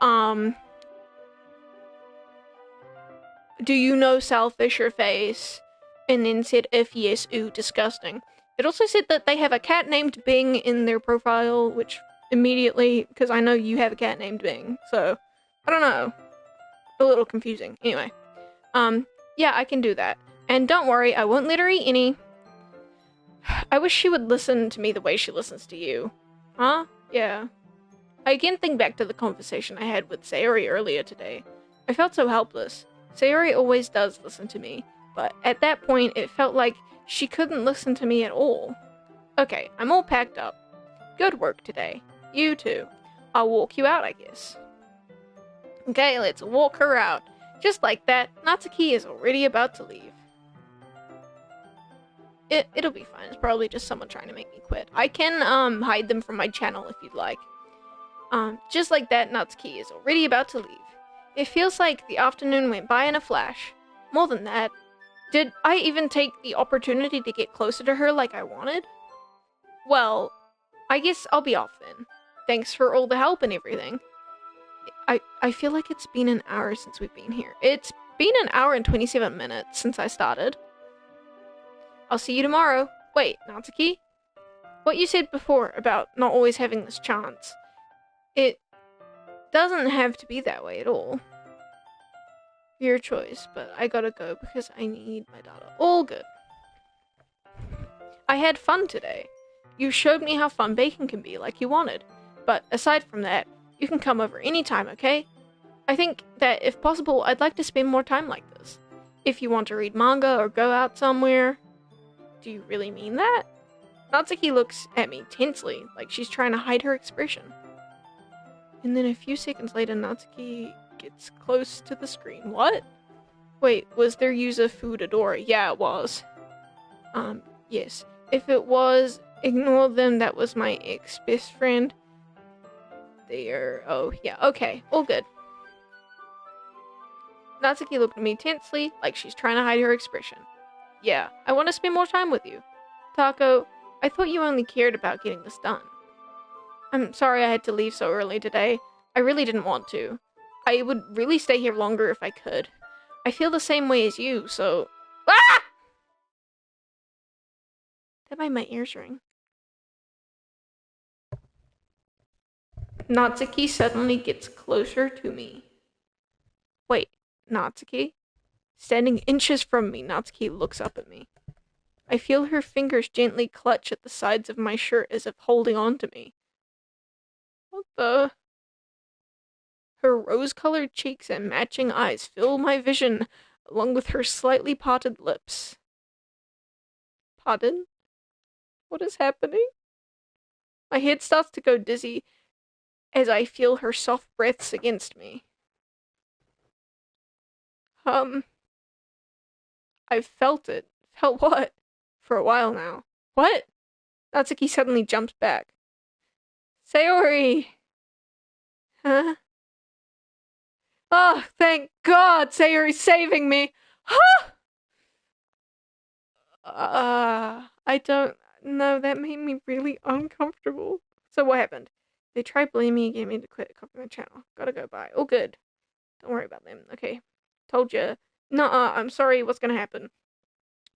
Speaker 1: do you know Sal Fisherface? And then said, if yes, ooh, disgusting. It also said that they have a cat named Bing in their profile, which immediately, because I know you have a cat named Bing, so, I don't know. A little confusing. Anyway. Yeah, I can do that. And don't worry, I won't let her eat any. I wish she would listen to me the way she listens to you. Huh? Yeah. I again think back to the conversation I had with Sayori earlier today. I felt so helpless. Sayori always does listen to me, but at that point it felt like she couldn't listen to me at all. Okay, I'm all packed up. Good work today. You too. I'll walk you out, I guess. Okay, let's walk her out. Just like that, Natsuki is already about to leave. It'll be fine. It's probably just someone trying to make me quit. I can hide them from my channel if you'd like. Just like that, Natsuki is already about to leave. It feels like the afternoon went by in a flash. More than that, did I even take the opportunity to get closer to her like I wanted? Well, I guess I'll be off then. Thanks for all the help and everything. I feel like it's been an hour since we've been here. It's been an hour and 27 minutes since I started. I'll see you tomorrow. Wait, Natsuki? What you said before about not always having this chance. It doesn't have to be that way at all. Your choice, but I gotta go because I need my data. All good. I had fun today. You showed me how fun baking can be, like you wanted. But aside from that, you can come over anytime, okay? I think that if possible, I'd like to spend more time like this. If you want to read manga or go out somewhere. Do you really mean that? Natsuki looks at me tensely, like she's trying to hide her expression. And then a few seconds later, Natsuki gets close to the screen. What? Wait, was their user Foodadora? Yeah, it was. Yes. If it was, ignore them, that was my ex-best friend. Oh, yeah, okay, all good. Natsuki looked at me tensely, like she's trying to hide her expression. Yeah, I want to spend more time with you. Taco, I thought you only cared about getting this done. I'm sorry I had to leave so early today. I really didn't want to. I would really stay here longer if I could. I feel the same way as you, so... Ah! That made my ears ring. Natsuki suddenly gets closer to me. Wait, Natsuki? Standing inches from me, Natsuki looks up at me. I feel her fingers gently clutch at the sides of my shirt as if holding on to me. What the... Her rose-colored cheeks and matching eyes fill my vision, along with her slightly parted lips. Pardon? What is happening? My head starts to go dizzy as I feel her soft breaths against me. I've felt it. Felt what? For a while now. What? Natsuki suddenly jumps back. Sayori! Huh? Oh, thank God! Sayori's saving me! Huh? I don't know. That made me really uncomfortable. So what happened? They tried blaming me and getting me to quit copying my channel. Gotta go bye. All good. Don't worry about them. Okay. Told ya. Nuh-uh. I'm sorry. What's gonna happen?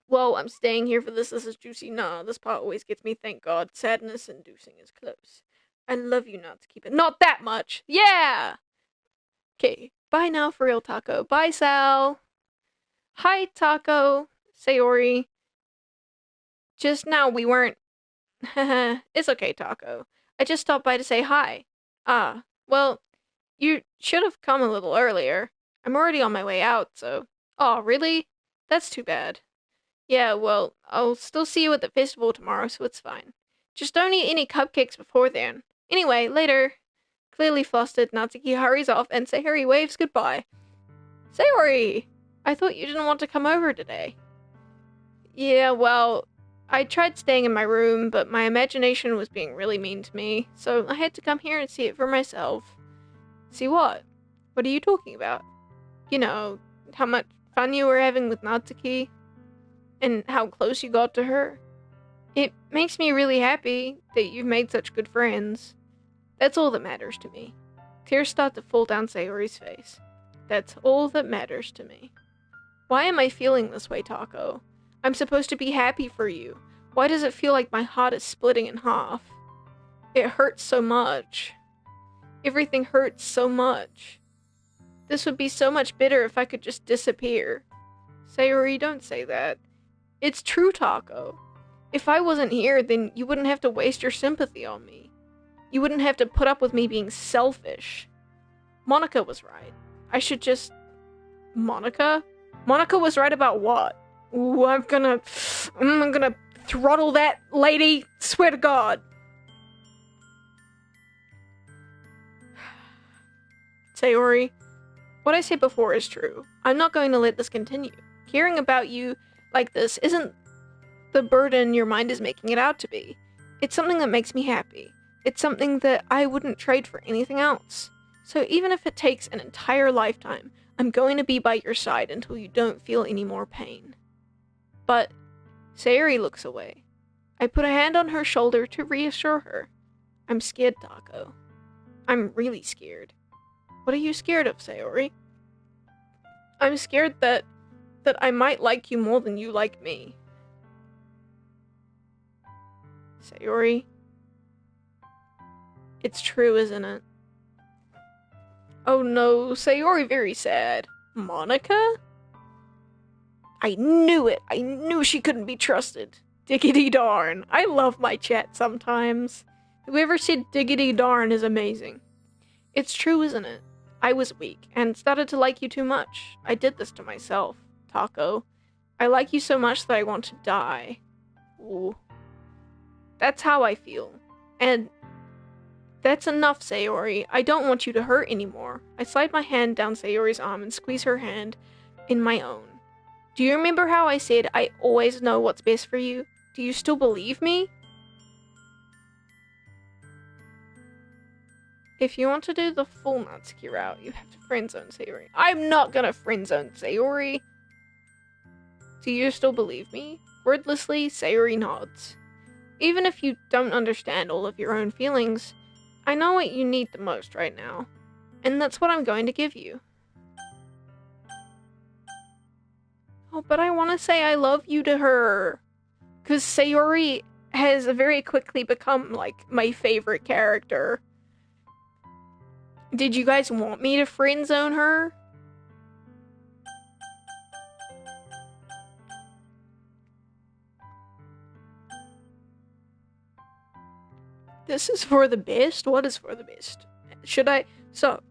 Speaker 1: Well, I'm staying here for this. This is juicy. Nah, this part always gets me, thank God. Sadness-inducing is close. I love you not to keep it. Not that much! Yeah! Okay, bye now for real, Taco. Bye, Sal! Hi, Taco. Sayori. Just now we weren't. It's okay, Taco. I just stopped by to say hi. Ah, well, you should have come a little earlier. I'm already on my way out, so. Oh, really? That's too bad. Yeah, well, I'll still see you at the festival tomorrow, so it's fine. Just don't eat any cupcakes before then. Anyway, later. Clearly flustered, Natsuki hurries off and Sayori waves goodbye. Sayori! I thought you didn't want to come over today. Yeah, well, I tried staying in my room, but my imagination was being really mean to me, so I had to come here and see it for myself. See what? What are you talking about? You know, how much fun you were having with Natsuki, and how close you got to her. It makes me really happy that you've made such good friends. That's all that matters to me. Tears start to fall down Sayori's face. That's all that matters to me. Why am I feeling this way, Taco? I'm supposed to be happy for you. Why does it feel like my heart is splitting in half? It hurts so much. Everything hurts so much. This would be so much better if I could just disappear. Sayori, don't say that. It's true, Taco. If I wasn't here, then you wouldn't have to waste your sympathy on me. You wouldn't have to put up with me being selfish. Monica was right. I should just... Monica? Monica was right about what? Ooh, I'm gonna throttle that lady. Swear to God. Sayori, what I said before is true. I'm not going to let this continue. Caring about you like this isn't the burden your mind is making it out to be. It's something that makes me happy. It's something that I wouldn't trade for anything else. So even if it takes an entire lifetime, I'm going to be by your side until you don't feel any more pain. But Sayori looks away. I put a hand on her shoulder to reassure her. I'm scared, Taco. I'm really scared. What are you scared of, Sayori? I'm scared that I might like you more than you like me. Sayori, it's true, isn't it? Oh no, Sayori very sad. Monica? I knew it! I knew she couldn't be trusted. Diggity darn. I love my chat sometimes. Whoever said diggity darn is amazing. It's true, isn't it? I was weak, and started to like you too much. I did this to myself, Taco. I like you so much that I want to die. Ooh. That's how I feel. And that's enough, Sayori. I don't want you to hurt anymore. I slide my hand down Sayori's arm and squeeze her hand in my own. Do you remember how I said I always know what's best for you? Do you still believe me? If you want to do the full Natsuki route, you have to friendzone Sayori. I'm not gonna friendzone Sayori. Do you still believe me? Wordlessly, Sayori nods. Even if you don't understand all of your own feelings, I know what you need the most right now. And that's what I'm going to give you. Oh, but I want to say I love you to her. Because Sayori has very quickly become, like, my favorite character. Did you guys want me to friendzone her? This is for the best? What is for the best? Should I... So...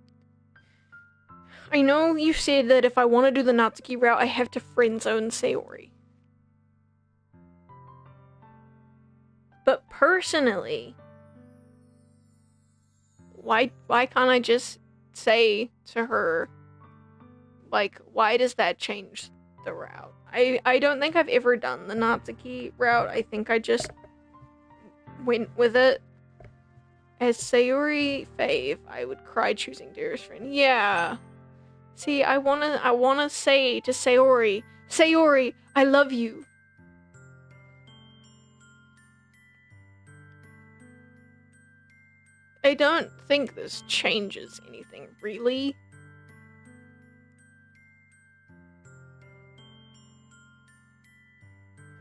Speaker 1: I know you said that if I want to do the Natsuki route, I have to friendzone Sayori. But personally... Why can't I just say to her... Like, why does that change the route? I don't think I've ever done the Natsuki route. I think I just went with it. As Sayori fave, I would cry choosing dearest friend. Yeah. See, I wanna say to Sayori, Sayori, I love you. I don't think this changes anything, really.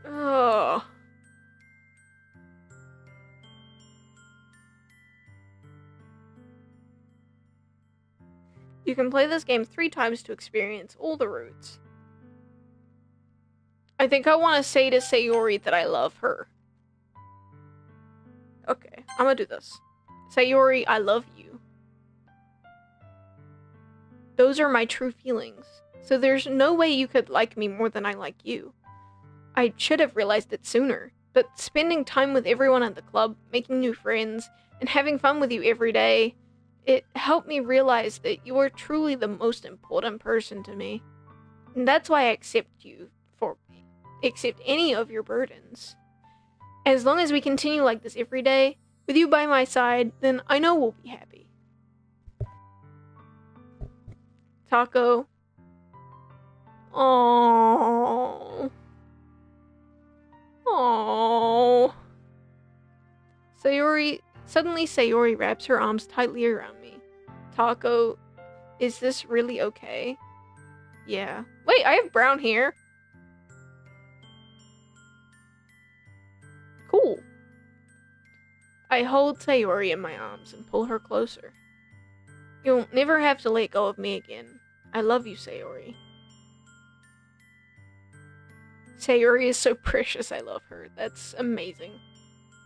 Speaker 1: Ugh. You can play this game 3 times to experience all the routes. I think I want to say to Sayori that I love her. Okay, I'm gonna do this. Sayori, I love you. Those are my true feelings. So there's no way you could like me more than I like you. I should have realized it sooner, but spending time with everyone at the club, making new friends, and having fun with you every day, it helped me realize that you are truly the most important person to me. And that's why I accept any of your burdens. As long as we continue like this every day, with you by my side, then I know we'll be happy. Taco. Aww. Aww. Suddenly Sayori wraps her arms tightly around me. Taco, is this really okay? Yeah. Wait, I have brown hair. Cool. I hold Sayori in my arms and pull her closer. You'll never have to let go of me again. I love you, Sayori. Sayori is so precious, I love her. That's amazing.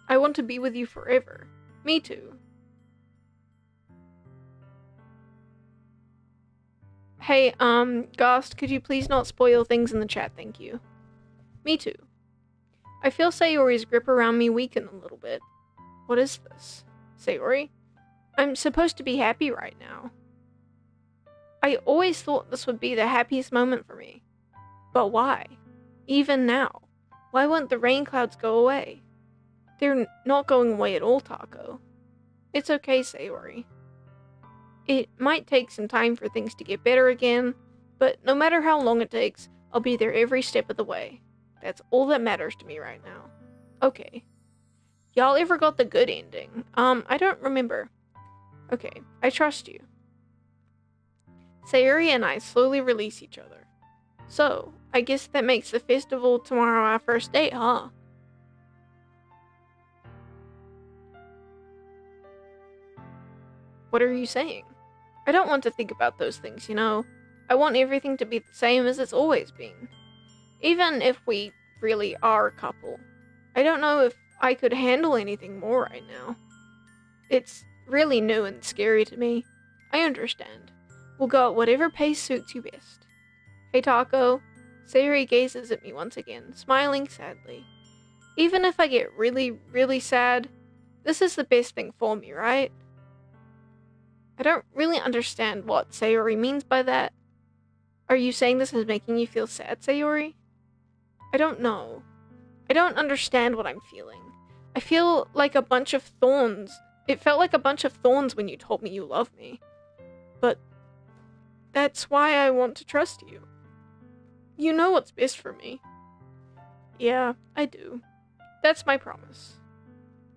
Speaker 1: I want to be with you forever. Me too. Hey, Ghost, could you please not spoil things in the chat, thank you. Me too. I feel Sayori's grip around me weaken a little bit. What is this? Sayori? I'm supposed to be happy right now. I always thought this would be the happiest moment for me. But why? Even now. Why won't the rain clouds go away? They're not going away at all, Taco. It's okay, Sayori. It might take some time for things to get better again, but no matter how long it takes, I'll be there every step of the way. That's all that matters to me right now. Okay. Y'all ever got the good ending? I don't remember. Okay, I trust you. Sayori and I slowly release each other. So, I guess that makes the festival tomorrow our first date, huh? What are you saying? I don't want to think about those things, you know. I want everything to be the same as it's always been. Even if we really are a couple. I don't know if I could handle anything more right now. It's really new and scary to me. I understand. We'll go at whatever pace suits you best. Hey, Taco. Sayori gazes at me once again, smiling sadly. Even if I get really, really sad, this is the best thing for me, right? I don't really understand what Sayori means by that. Are you saying this is making you feel sad, Sayori? I don't know. I don't understand what I'm feeling. I feel like a bunch of thorns. It felt like a bunch of thorns when you told me you love me. But that's why I want to trust you. You know what's best for me. Yeah, I do. That's my promise.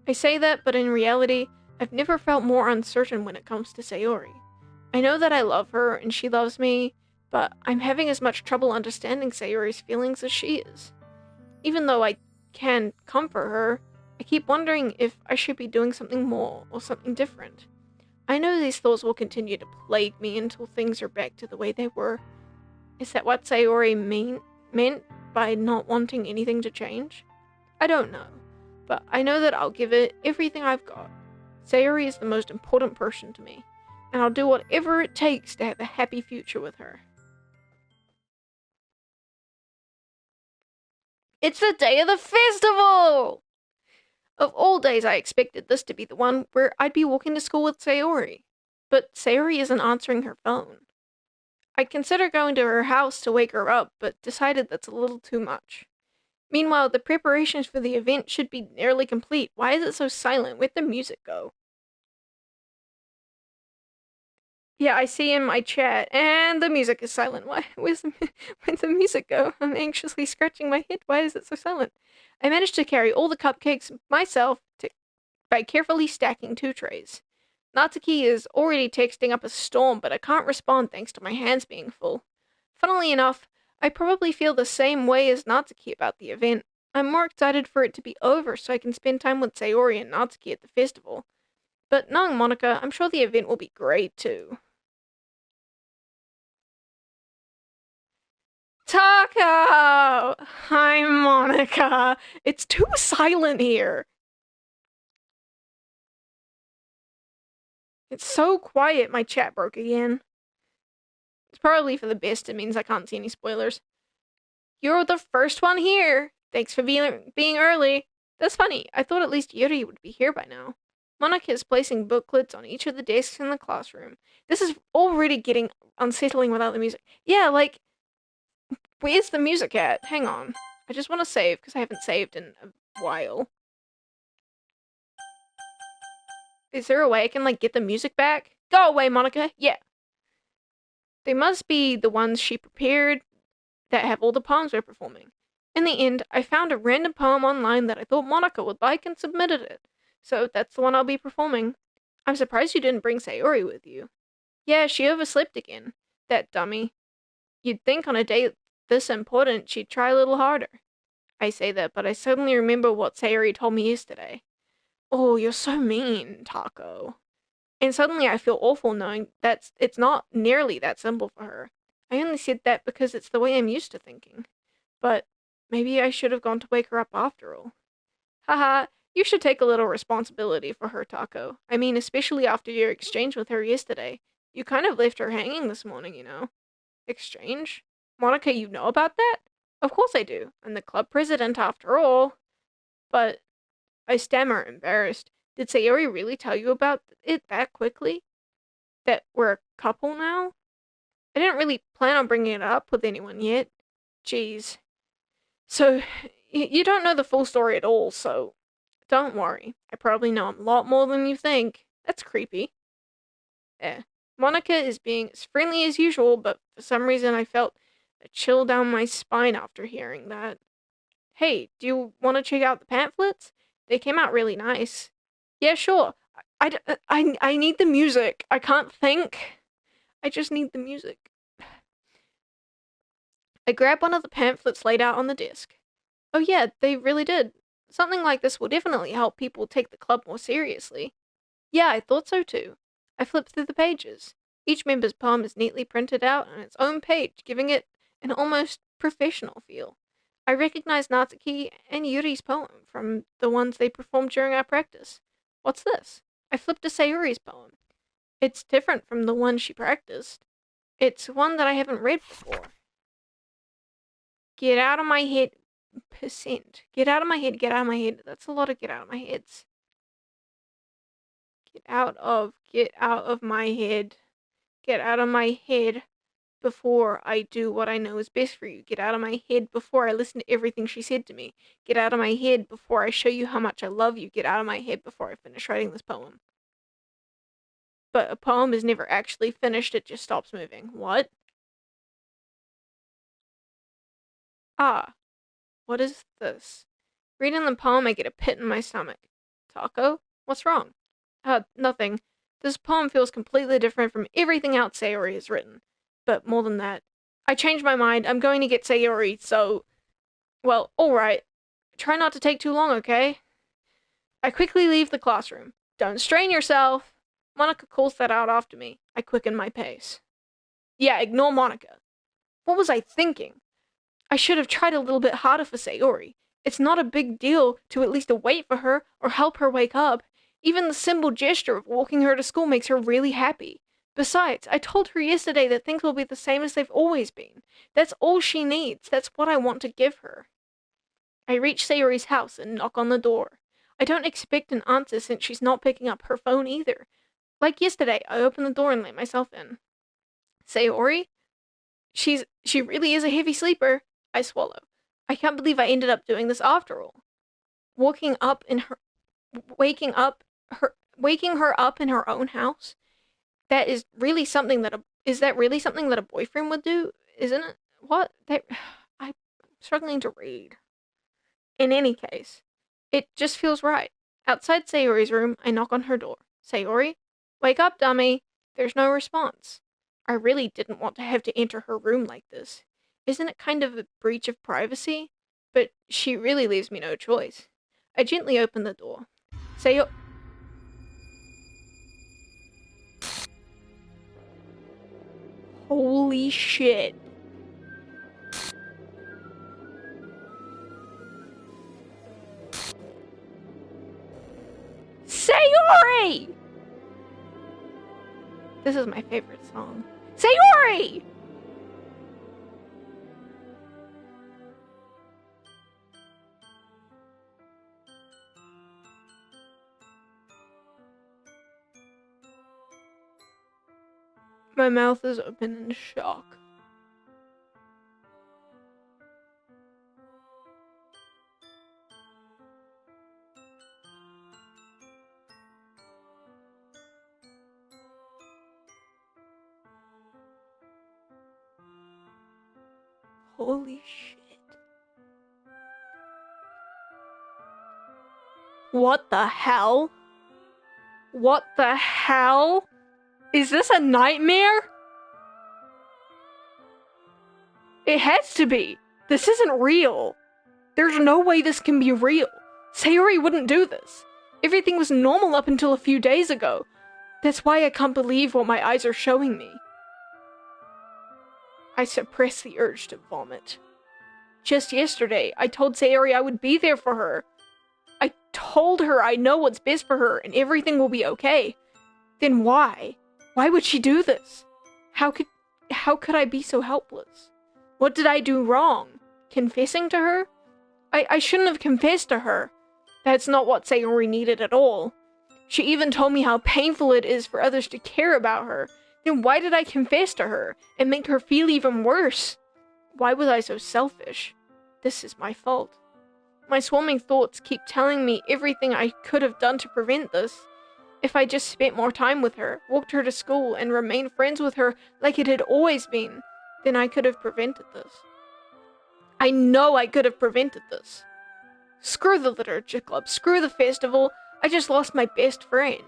Speaker 1: I say that, but in reality, I've never felt more uncertain when it comes to Sayori. I know that I love her and she loves me, but I'm having as much trouble understanding Sayori's feelings as she is. Even though I can comfort her, I keep wondering if I should be doing something more or something different. I know these thoughts will continue to plague me until things are back to the way they were. Is that what Sayori meant by not wanting anything to change? I don't know, but I know that I'll give it everything I've got. Sayori is the most important person to me, and I'll do whatever it takes to have a happy future with her. It's the day of the festival! Of all days, I expected this to be the one where I'd be walking to school with Sayori. But Sayori isn't answering her phone. I considered going to her house to wake her up, but decided that's a little too much. Meanwhile, the preparations for the event should be nearly complete. Why is it so silent? Where'd the music go? Yeah, I see in my chat, and the music is silent. Where'd the music go? I'm anxiously scratching my head. Why is it so silent? I managed to carry all the cupcakes myself by carefully stacking 2 trays. Natsuki is already texting up a storm, but I can't respond thanks to my hands being full. Funnily enough, I probably feel the same way as Natsuki about the event. I'm more excited for it to be over so I can spend time with Sayori and Natsuki at the festival. But knowing Monica, I'm sure the event will be great too. Taco! Hi, Monica. It's too silent here. It's so quiet, my chat broke again. It's probably for the best, it means I can't see any spoilers. You're the first one here. Thanks for being early. That's funny. I thought at least Yuri would be here by now. Monica is placing booklets on each of the desks in the classroom. This is already getting unsettling without the music. Yeah, like, where's the music at? Hang on. I just want to save because I haven't saved in a while. Is there a way I can, like, get the music back? Go away, Monica. Yeah. They must be the ones she prepared that have all the poems we're performing. In the end, I found a random poem online that I thought Monica would like and submitted it. So that's the one I'll be performing. I'm surprised you didn't bring Sayori with you. Yeah, she overslept again. That dummy. You'd think on a day this important she'd try a little harder. I say that, but I suddenly remember what Sayori told me yesterday. Oh, you're so mean, Taco. And suddenly I feel awful knowing that it's not nearly that simple for her. I only said that because it's the way I'm used to thinking. But maybe I should have gone to wake her up after all. Haha, you should take a little responsibility for her, Taco. I mean, especially after your exchange with her yesterday. You kind of left her hanging this morning, you know. Exchange? Monica, you know about that? Of course I do. I'm the club president after all. But I stammer, embarrassed. Did Sayori really tell you about it that quickly? That we're a couple now? I didn't really plan on bringing it up with anyone yet. Jeez. So, you don't know the full story at all, so don't worry. I probably know a lot more than you think. That's creepy. Eh. Monica is being as friendly as usual, but for some reason I felt a chill down my spine after hearing that. Hey, do you want to check out the pamphlets? They came out really nice. Yeah, sure. I need the music. I can't think. I just need the music. I grabbed one of the pamphlets laid out on the desk. Oh yeah, they really did. Something like this will definitely help people take the club more seriously. Yeah, I thought so too. I flipped through the pages. Each member's poem is neatly printed out on its own page, giving it an almost professional feel. I recognized Natsuki and Yuri's poem from the ones they performed during our practice. What's this? I flipped to Sayuri's poem. It's different from the one she practiced. It's one that I haven't read before. Get out of my head. Percent. Get out of my head, get out of my head. That's a lot of get out of my heads. Get out of my head. Get out of my head before I do what I know is best for you. Get out of my head before I listen to everything she said to me. Get out of my head before I show you how much I love you. Get out of my head before I finish writing this poem. But a poem is never actually finished, it just stops moving. What? Ah, what is this? Reading the poem, I get a pit in my stomach. Taco? What's wrong? Nothing. This poem feels completely different from everything else Sayori has written. But more than that, I changed my mind. I'm going to get Sayori, so... Well, alright. Try not to take too long, okay? I quickly leave the classroom. Don't strain yourself. Monica calls that out after me. I quicken my pace. Yeah, ignore Monica. What was I thinking? I should have tried a little bit harder for Sayori. It's not a big deal to at least wait for her or help her wake up. Even the simple gesture of walking her to school makes her really happy. Besides, I told her yesterday that things will be the same as they've always been. That's all she needs. That's what I want to give her. I reach Sayori's house and knock on the door. I don't expect an answer since she's not picking up her phone either. Like yesterday, I open the door and let myself in. Sayori? She really is a heavy sleeper. I swallow. I can't believe I ended up doing this after all. Waking up in her waking her up in her own house. That is really something that is that really something that a boyfriend would do? Isn't it? What? I'm struggling to read. In any case, it just feels right. Outside Sayori's room, I knock on her door. Sayori? Wake up, dummy. There's no response. I really didn't want to have to enter her room like this. Isn't it kind of a breach of privacy? But she really leaves me no choice. I gently open the door. Holy shit. This is my favorite song. Sayori! My mouth is open in shock. Holy shit. What the hell? What the hell? Is this a nightmare? It has to be. This isn't real. There's no way this can be real. Sayori wouldn't do this. Everything was normal up until a few days ago. That's why I can't believe what my eyes are showing me. I suppress the urge to vomit. Just yesterday, I told Sayori I would be there for her. I told her I know what's best for her and everything will be okay. Then why? Why would she do this? How could I be so helpless? What did I do wrong? Confessing to her? I shouldn't have confessed to her. That's not what Sayori needed at all. She even told me how painful it is for others to care about her. Then why did I confess to her and make her feel even worse? Why was I so selfish? This is my fault. My swarming thoughts keep telling me everything I could have done to prevent this. If I just spent more time with her, walked her to school, and remained friends with her like it had always been, then I could have prevented this. I know I could have prevented this. Screw the literature club, screw the festival, I just lost my best friend.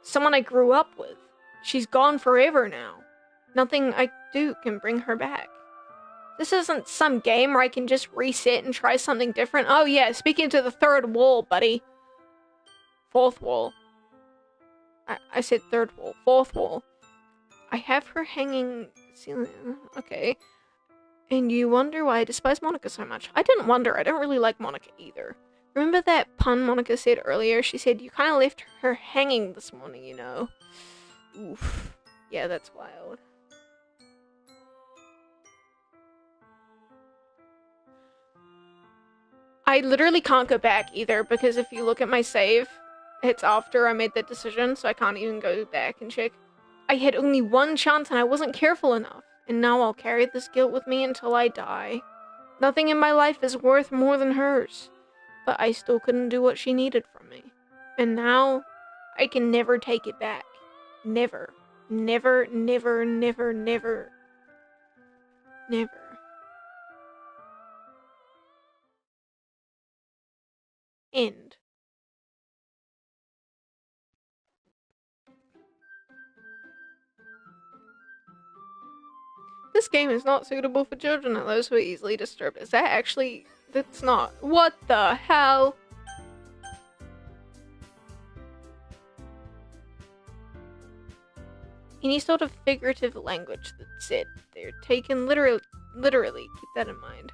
Speaker 1: Someone I grew up with. She's gone forever now. Nothing I do can bring her back. This isn't some game where I can just reset and try something different. Oh yeah, speaking to the third wall, buddy. Fourth wall. I said third wall. Fourth wall. I have her hanging ceiling. Okay. And you wonder why I despise Monica so much. I didn't wonder. I don't really like Monica either. Remember that pun Monica said earlier? She said, you kind of left her hanging this morning, you know. Oof. Yeah, that's wild. I literally can't go back either, because if you look at my save, it's after I made that decision, so I can't even go back and check. I had only one chance and I wasn't careful enough, and now I'll carry this guilt with me until I die. Nothing in my life is worth more than hers, but I still couldn't do what she needed from me. And now, I can never take it back. Never. Never, never, never, never. Never. End. This game is not suitable for children and those who are easily disturbed. Is that actually... That's not... What the hell? Any sort of figurative language that's said, they're taken literally. Keep that in mind.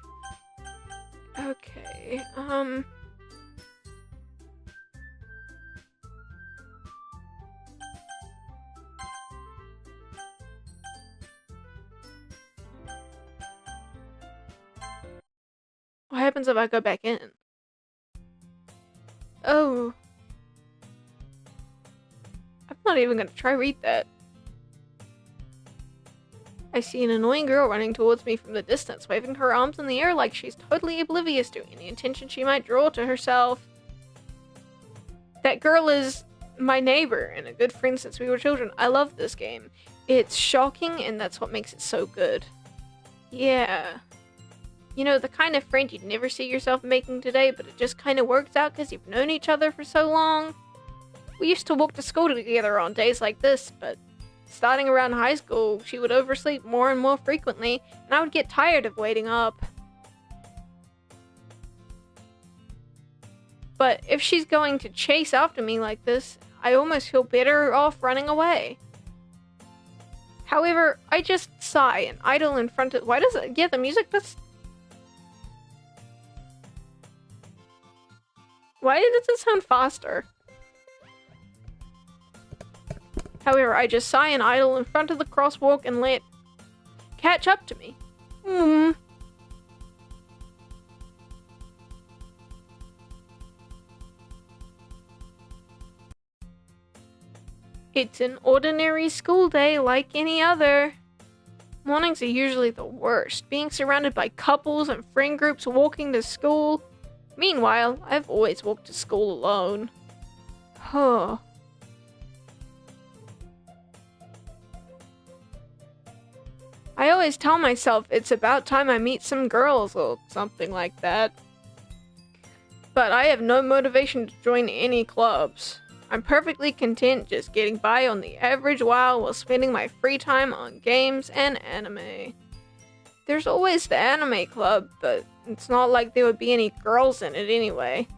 Speaker 1: Okay, what happens if I go back in? Oh. I'm not even gonna try read that. I see an annoying girl running towards me from the distance, waving her arms in the air like she's totally oblivious to any attention she might draw to herself. That girl is my neighbor and a good friend since we were children. I love this game. It's shocking, and that's what makes it so good. Yeah. You know, the kind of friend you'd never see yourself making today, but it just kind of works out because you've known each other for so long. We used to walk to school together on days like this, but starting around high school, she would oversleep more and more frequently, and I would get tired of waiting up. But if she's going to chase after me like this, I almost feel better off running away. However, I just sigh and idle in front of— why does it— yeah, the music does— why does it sound faster? However, I just sigh and idle in front of the crosswalk and let catch up to me. It's an ordinary school day like any other. Mornings are usually the worst, being surrounded by couples and friend groups walking to school. Meanwhile, I've always walked to school alone. Huh. I always tell myself it's about time I meet some girls or something like that. But I have no motivation to join any clubs. I'm perfectly content just getting by on the average while spending my free time on games and anime. There's always the anime club, but it's not like there would be any girls in it anyway.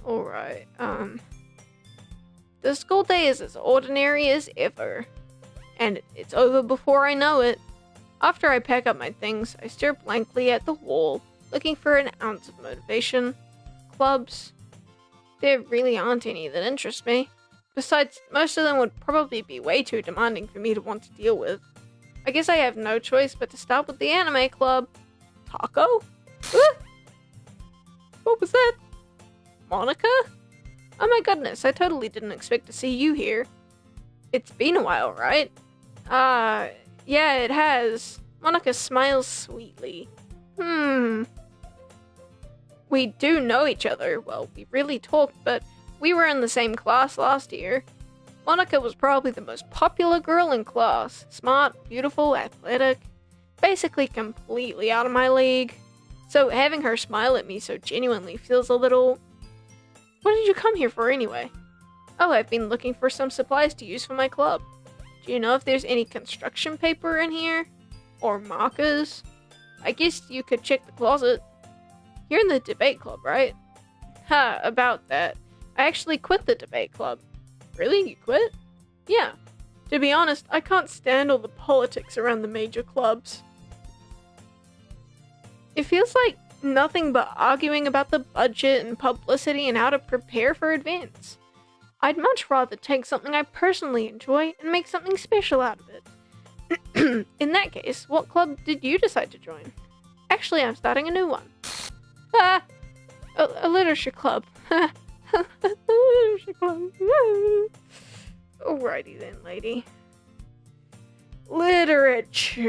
Speaker 1: Alright, the school day is as ordinary as ever. And it's over before I know it. After I pack up my things, I stare blankly at the wall, looking for an ounce of motivation. Clubs. There really aren't any that interest me. Besides, most of them would probably be way too demanding for me to want to deal with. I guess I have no choice but to start with the anime club. Taco? What was that? Monica? Oh my goodness, I totally didn't expect to see you here. It's been a while, right? Yeah, it has. Monica smiles sweetly. We do know each other. Well, we really talked, but we were in the same class last year. Monica was probably the most popular girl in class. Smart, beautiful, athletic. Basically completely out of my league. So having her smile at me so genuinely feels a little... What did you come here for anyway? Oh, I've been looking for some supplies to use for my club. Do you know if there's any construction paper in here? Or markers? I guess you could check the closet. You're in the debate club, right? Ha, about that. I actually quit the debate club. Really? You quit? Yeah. To be honest, I can't stand all the politics around the major clubs. It feels like nothing but arguing about the budget and publicity and how to prepare for events. I'd much rather take something I personally enjoy and make something special out of it. In that case, what club did you decide to join? Actually, I'm starting a new one. A literature club. A literature club. Alrighty then, lady. Literature.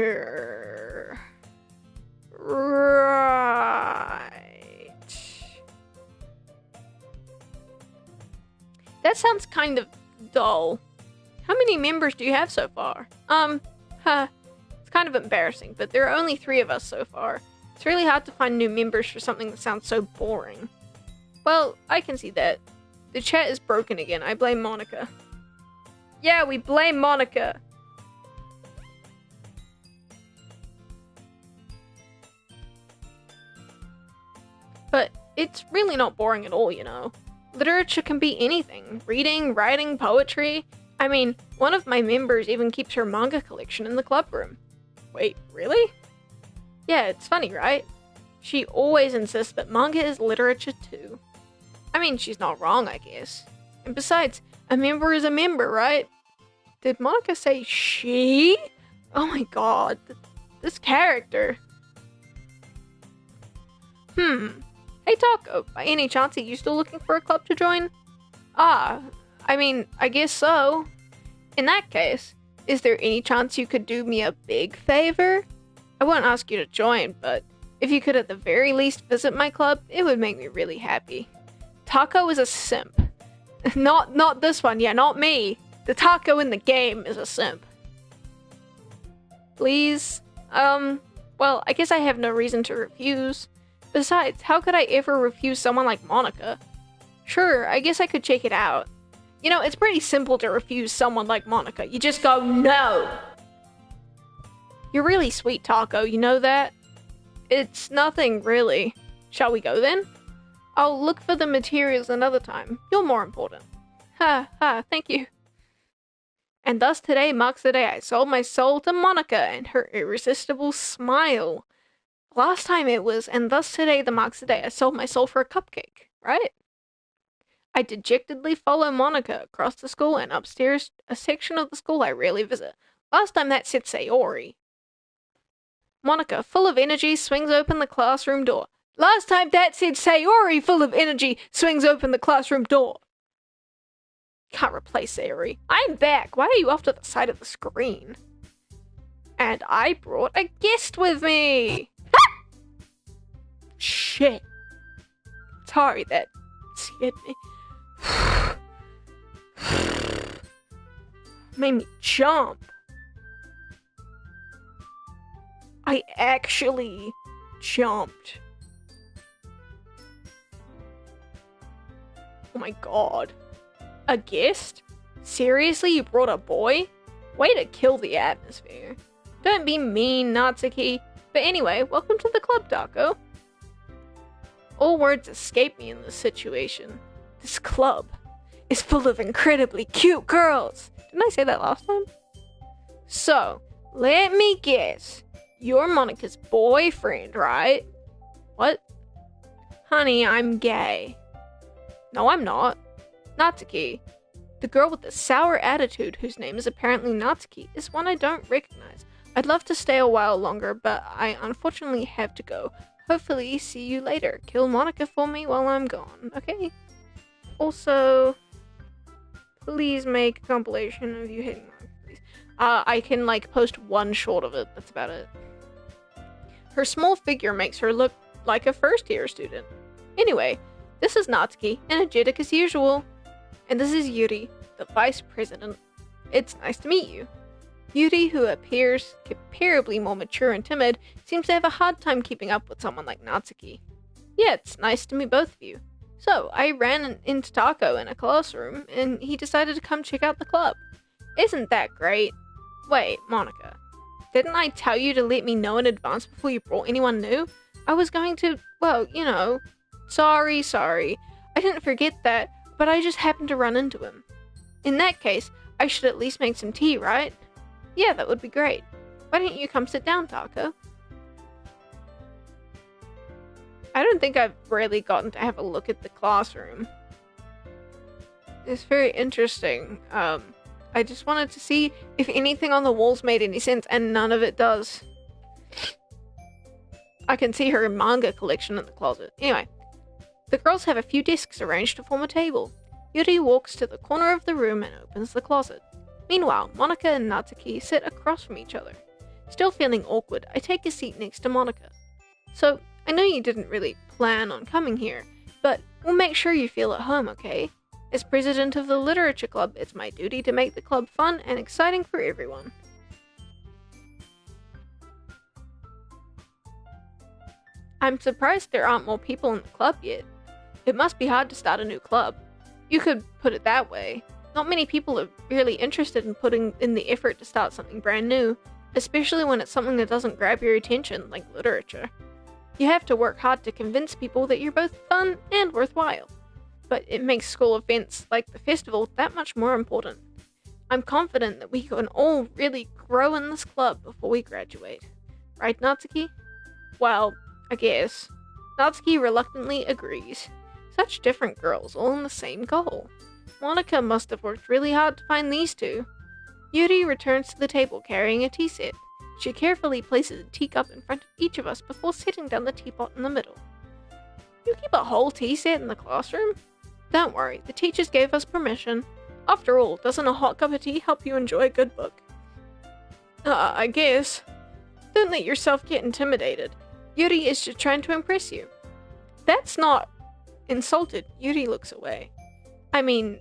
Speaker 1: Right. That sounds kind of dull. How many members do you have so far? It's kind of embarrassing, but there are only 3 of us so far. It's really hard to find new members for something that sounds so boring. Well, I can see that. The chat is broken again. I blame Monica. Yeah, we blame Monica. But it's really not boring at all, you know. Literature can be anything. Reading, writing, poetry. I mean, one of my members even keeps her manga collection in the club room. Wait, really? Yeah, it's funny, right? She always insists that manga is literature too. I mean, she's not wrong, I guess. And besides, a member is a member, right? Did Monica say she? Oh my god, this character. Hey Taco, by any chance are you still looking for a club to join? I guess so. In that case, is there any chance you could do me a big favor? I won't ask you to join, but if you could at the very least visit my club, it would make me really happy. Taco is a simp. Not this one, yeah, not me. The Taco in the game is a simp. Please? Well, I guess I have no reason to refuse. Besides, how could I ever refuse someone like Monica? Sure, I guess I could check it out. You know, it's pretty simple to refuse someone like Monica. You just go, no! You're really sweet, Taco, you know that? It's nothing, really. Shall we go then? I'll look for the materials another time. You're more important. Thank you. And thus today marks the day I sold my soul to Monica and her irresistible smile. Last time it was, and thus today marks the day I sold my soul for a cupcake, right? I dejectedly follow Monica across the school and upstairs, a section of the school I rarely visit. Last time that said Sayori. Monica, full of energy, swings open the classroom door. Last time that said Sayori, full of energy, swings open the classroom door. Can't replace Sayori. I'm back. Why are you off to the side of the screen? And I brought a guest with me. Shit. Sorry, that scared me. Made me jump. I actually jumped. Oh my god. A guest? Seriously, you brought a boy? Way to kill the atmosphere. Don't be mean, Natsuki. But anyway, welcome to the club, Taco. All words escape me in this situation. This club is full of incredibly cute girls. Didn't I say that last time? So, let me guess. You're Monica's boyfriend, right? What? Honey, I'm gay. No, I'm not. Natsuki. The girl with the sour attitude, whose name is apparently Natsuki, is one I don't recognize. I'd love to stay a while longer, but I unfortunately have to go. Hopefully, see you later. Kill Monica for me while I'm gone, okay? Also, please make a compilation of you hitting Monica, please. I can, post one short of it. That's about it. Her small figure makes her look like a first-year student. Anyway, this is Natsuki, energetic as usual. And this is Yuri, the vice president. It's nice to meet you. Yuri, who appears comparably more mature and timid, seems to have a hard time keeping up with someone like Natsuki. Yeah, it's nice to meet both of you. So, I ran into Taco in a classroom, and he decided to come check out the club. Isn't that great? Wait, Monica. Didn't I tell you to let me know in advance before you brought anyone new? I was going to, well, you know. Sorry. I didn't forget that, but I just happened to run into him. In that case, I should at least make some tea, right? Yeah, that would be great. Why don't you come sit down, Taco? I don't think I've really gotten to have a look at the classroom. It's very interesting. I just wanted to see if anything on the walls made any sense, and none of it does. I can see her manga collection in the closet. Anyway, the girls have a few desks arranged to form a table. Yuri walks to the corner of the room and opens the closet. Meanwhile, Monica and Natsuki sit across from each other. Still feeling awkward, I take a seat next to Monica. So, I know you didn't really plan on coming here, but we'll make sure you feel at home, okay? As president of the literature club, it's my duty to make the club fun and exciting for everyone. I'm surprised there aren't more people in the club yet. It must be hard to start a new club. You could put it that way. Not many people are really interested in putting in the effort to start something brand new, especially when it's something that doesn't grab your attention, like literature. You have to work hard to convince people that you're both fun and worthwhile. But it makes school events like the festival that much more important. I'm confident that we can all really grow in this club before we graduate. Right, Natsuki? Well, I guess. Natsuki reluctantly agrees. Such different girls, all in the same goal. Monica must have worked really hard to find these two. Yuri returns to the table carrying a tea set. She carefully places a teacup in front of each of us before setting down the teapot in the middle. You keep a whole tea set in the classroom? Don't worry, the teachers gave us permission. After all, doesn't a hot cup of tea help you enjoy a good book? I guess. Don't let yourself get intimidated. Yuri is just trying to impress you. That's not insulted. Yuri looks away. I mean,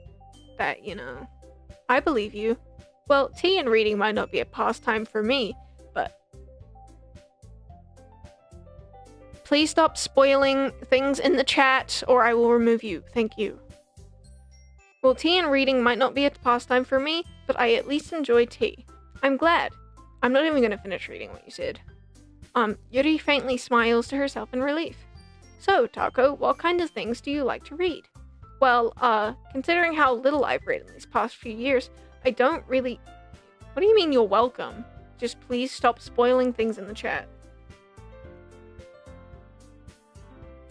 Speaker 1: that, I believe you. Well, tea and reading might not be a pastime for me, but... Please stop spoiling things in the chat, or I will remove you. Thank you. Well, tea and reading might not be a pastime for me, but I at least enjoy tea. I'm glad. I'm not even going to finish reading what you said. Yuri faintly smiles to herself in relief. So, Taco, what kind of things do you like to read? Well, considering how little I've read in these past few years, I don't really... What do you mean you're welcome? Just please stop spoiling things in the chat.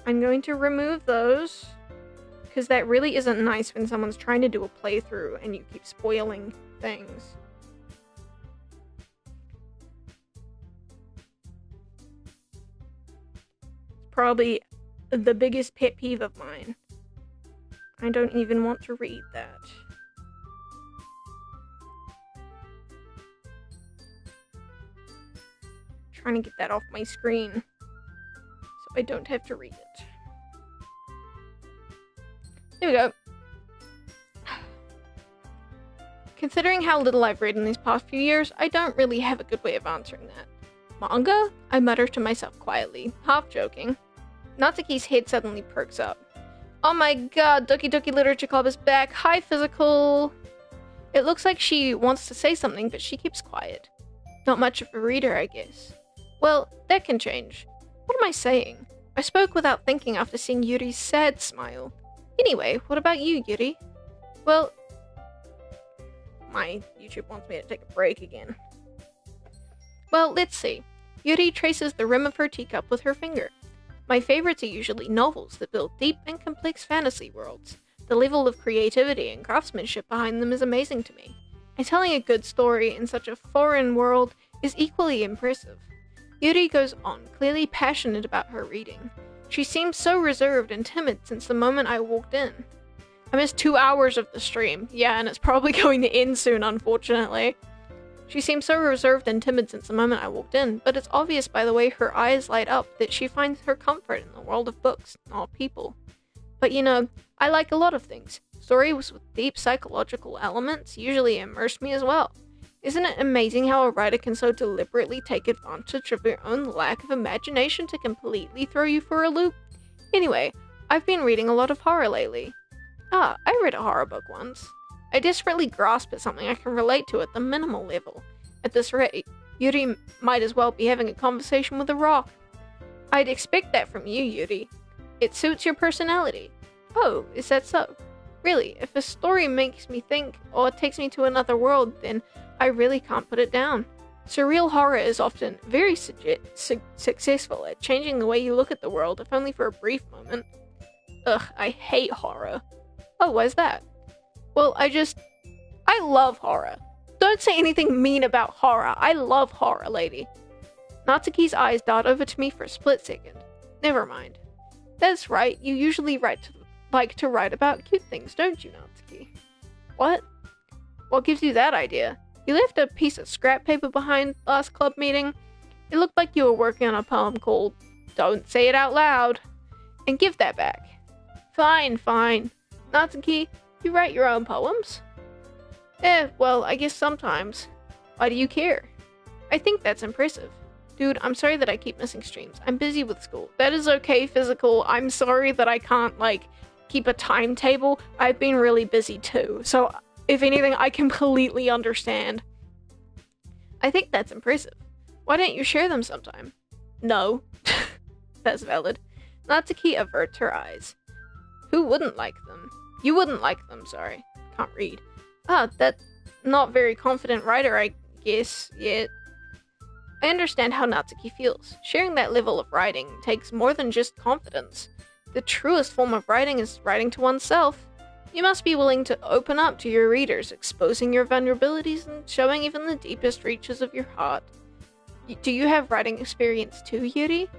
Speaker 1: I'm going to remove those, because that really isn't nice when someone's trying to do a playthrough and you keep spoiling things. Probably the biggest pet peeve of mine. I don't even want to read that. Trying to get that off my screen so I don't have to read it. There we go. Considering how little I've read in these past few years, I don't really have a good way of answering that. Manga? I mutter to myself quietly, half joking. Natsuki's head suddenly perks up. Oh my god, Doki Doki Literature Club is back. Hi, Physical. It looks like she wants to say something, but she keeps quiet. Not much of a reader, I guess. Well, that can change. What am I saying? I spoke without thinking after seeing Yuri's sad smile. Anyway, what about you, Yuri? Well, my YouTube wants me to take a break again. Well, let's see. Yuri traces the rim of her teacup with her finger. My favorites are usually novels that build deep and complex fantasy worlds. The level of creativity and craftsmanship behind them is amazing to me. And telling a good story in such a foreign world is equally impressive. Yuri goes on, clearly passionate about her reading. She seems so reserved and timid since the moment I walked in. I missed 2 hours of the stream. Yeah, and it's probably going to end soon, unfortunately. She seems so reserved and timid since the moment I walked in, but it's obvious by the way her eyes light up that she finds her comfort in the world of books, not people. But you know, I like a lot of things. Stories with deep psychological elements usually immerse me as well. Isn't it amazing how a writer can so deliberately take advantage of your own lack of imagination to completely throw you for a loop? Anyway, I've been reading a lot of horror lately. I read a horror book once. I desperately grasp at something I can relate to at the minimal level. At this rate, Yuri might as well be having a conversation with a rock. I'd expect that from you, Yuri. It suits your personality. Oh, is that so? Really, if a story makes me think or takes me to another world, then I really can't put it down. Surreal horror is often very successful at changing the way you look at the world, if only for a brief moment. Ugh, I hate horror. Oh, why's that? Well, I love horror. Don't say anything mean about horror. I love horror, lady. Natsuki's eyes dart over to me for a split second. Never mind. That's right, you usually like to write about cute things, don't you, Natsuki? What? What gives you that idea? You left a piece of scrap paper behind last club meeting. It looked like you were working on a poem called Don't Say It Out Loud. And give that back. Fine. Natsuki, you write your own poems? Well, I guess sometimes. Why do you care? I think that's impressive. Dude, I'm sorry that I keep missing streams. I'm busy with school. That is okay, Physical. I'm sorry that I can't, keep a timetable. I've been really busy too. So, if anything, I completely understand. I think that's impressive. Why don't you share them sometime? No. That's valid. Natsuki averts her eyes. Who wouldn't like them? You wouldn't like them, sorry. Can't read. That not very confident writer, I guess, yet. I understand how Natsuki feels. Sharing that level of writing takes more than just confidence. The truest form of writing is writing to oneself. You must be willing to open up to your readers, exposing your vulnerabilities and showing even the deepest reaches of your heart. Do you have writing experience too, Yuri?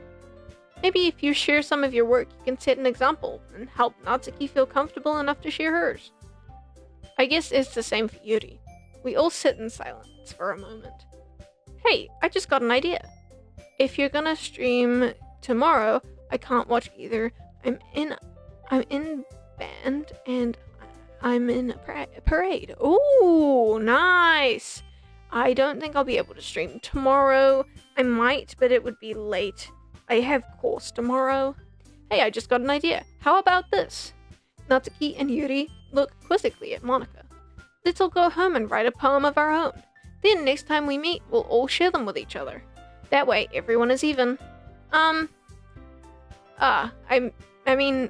Speaker 1: Maybe if you share some of your work, you can set an example and help Natsuki feel comfortable enough to share hers. I guess it's the same for Yuri. We all sit in silence for a moment. Hey, I just got an idea. If you're gonna stream tomorrow, I can't watch either. I'm in band and I'm in a parade. Ooh, nice. I don't think I'll be able to stream tomorrow. I might, but it would be late. I have course tomorrow. Hey, I just got an idea. How about this? Natsuki and Yuri look quizzically at Monika. Let's all go home and write a poem of our own. Then next time we meet, we'll all share them with each other. That way, everyone is even.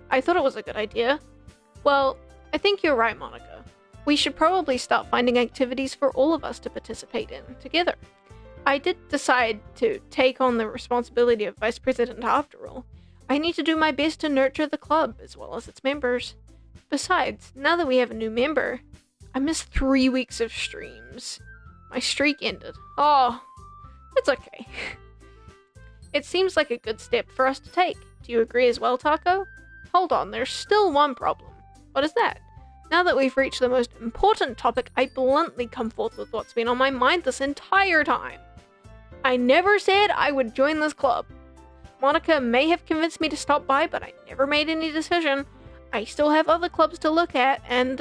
Speaker 1: I thought it was a good idea. Well, I think you're right, Monika. We should probably start finding activities for all of us to participate in together. I did decide to take on the responsibility of vice president after all. I need to do my best to nurture the club as well as its members. Besides, now that we have a new member, I missed 3 weeks of streams. My streak ended. Oh, it's okay. It seems like a good step for us to take. Do you agree as well, Taco? Hold on, there's still one problem. What is that? Now that we've reached the most important topic, I bluntly come forth with what's been on my mind this entire time. I never said I would join this club. Monica may have convinced me to stop by, but I never made any decision. I still have other clubs to look at, and,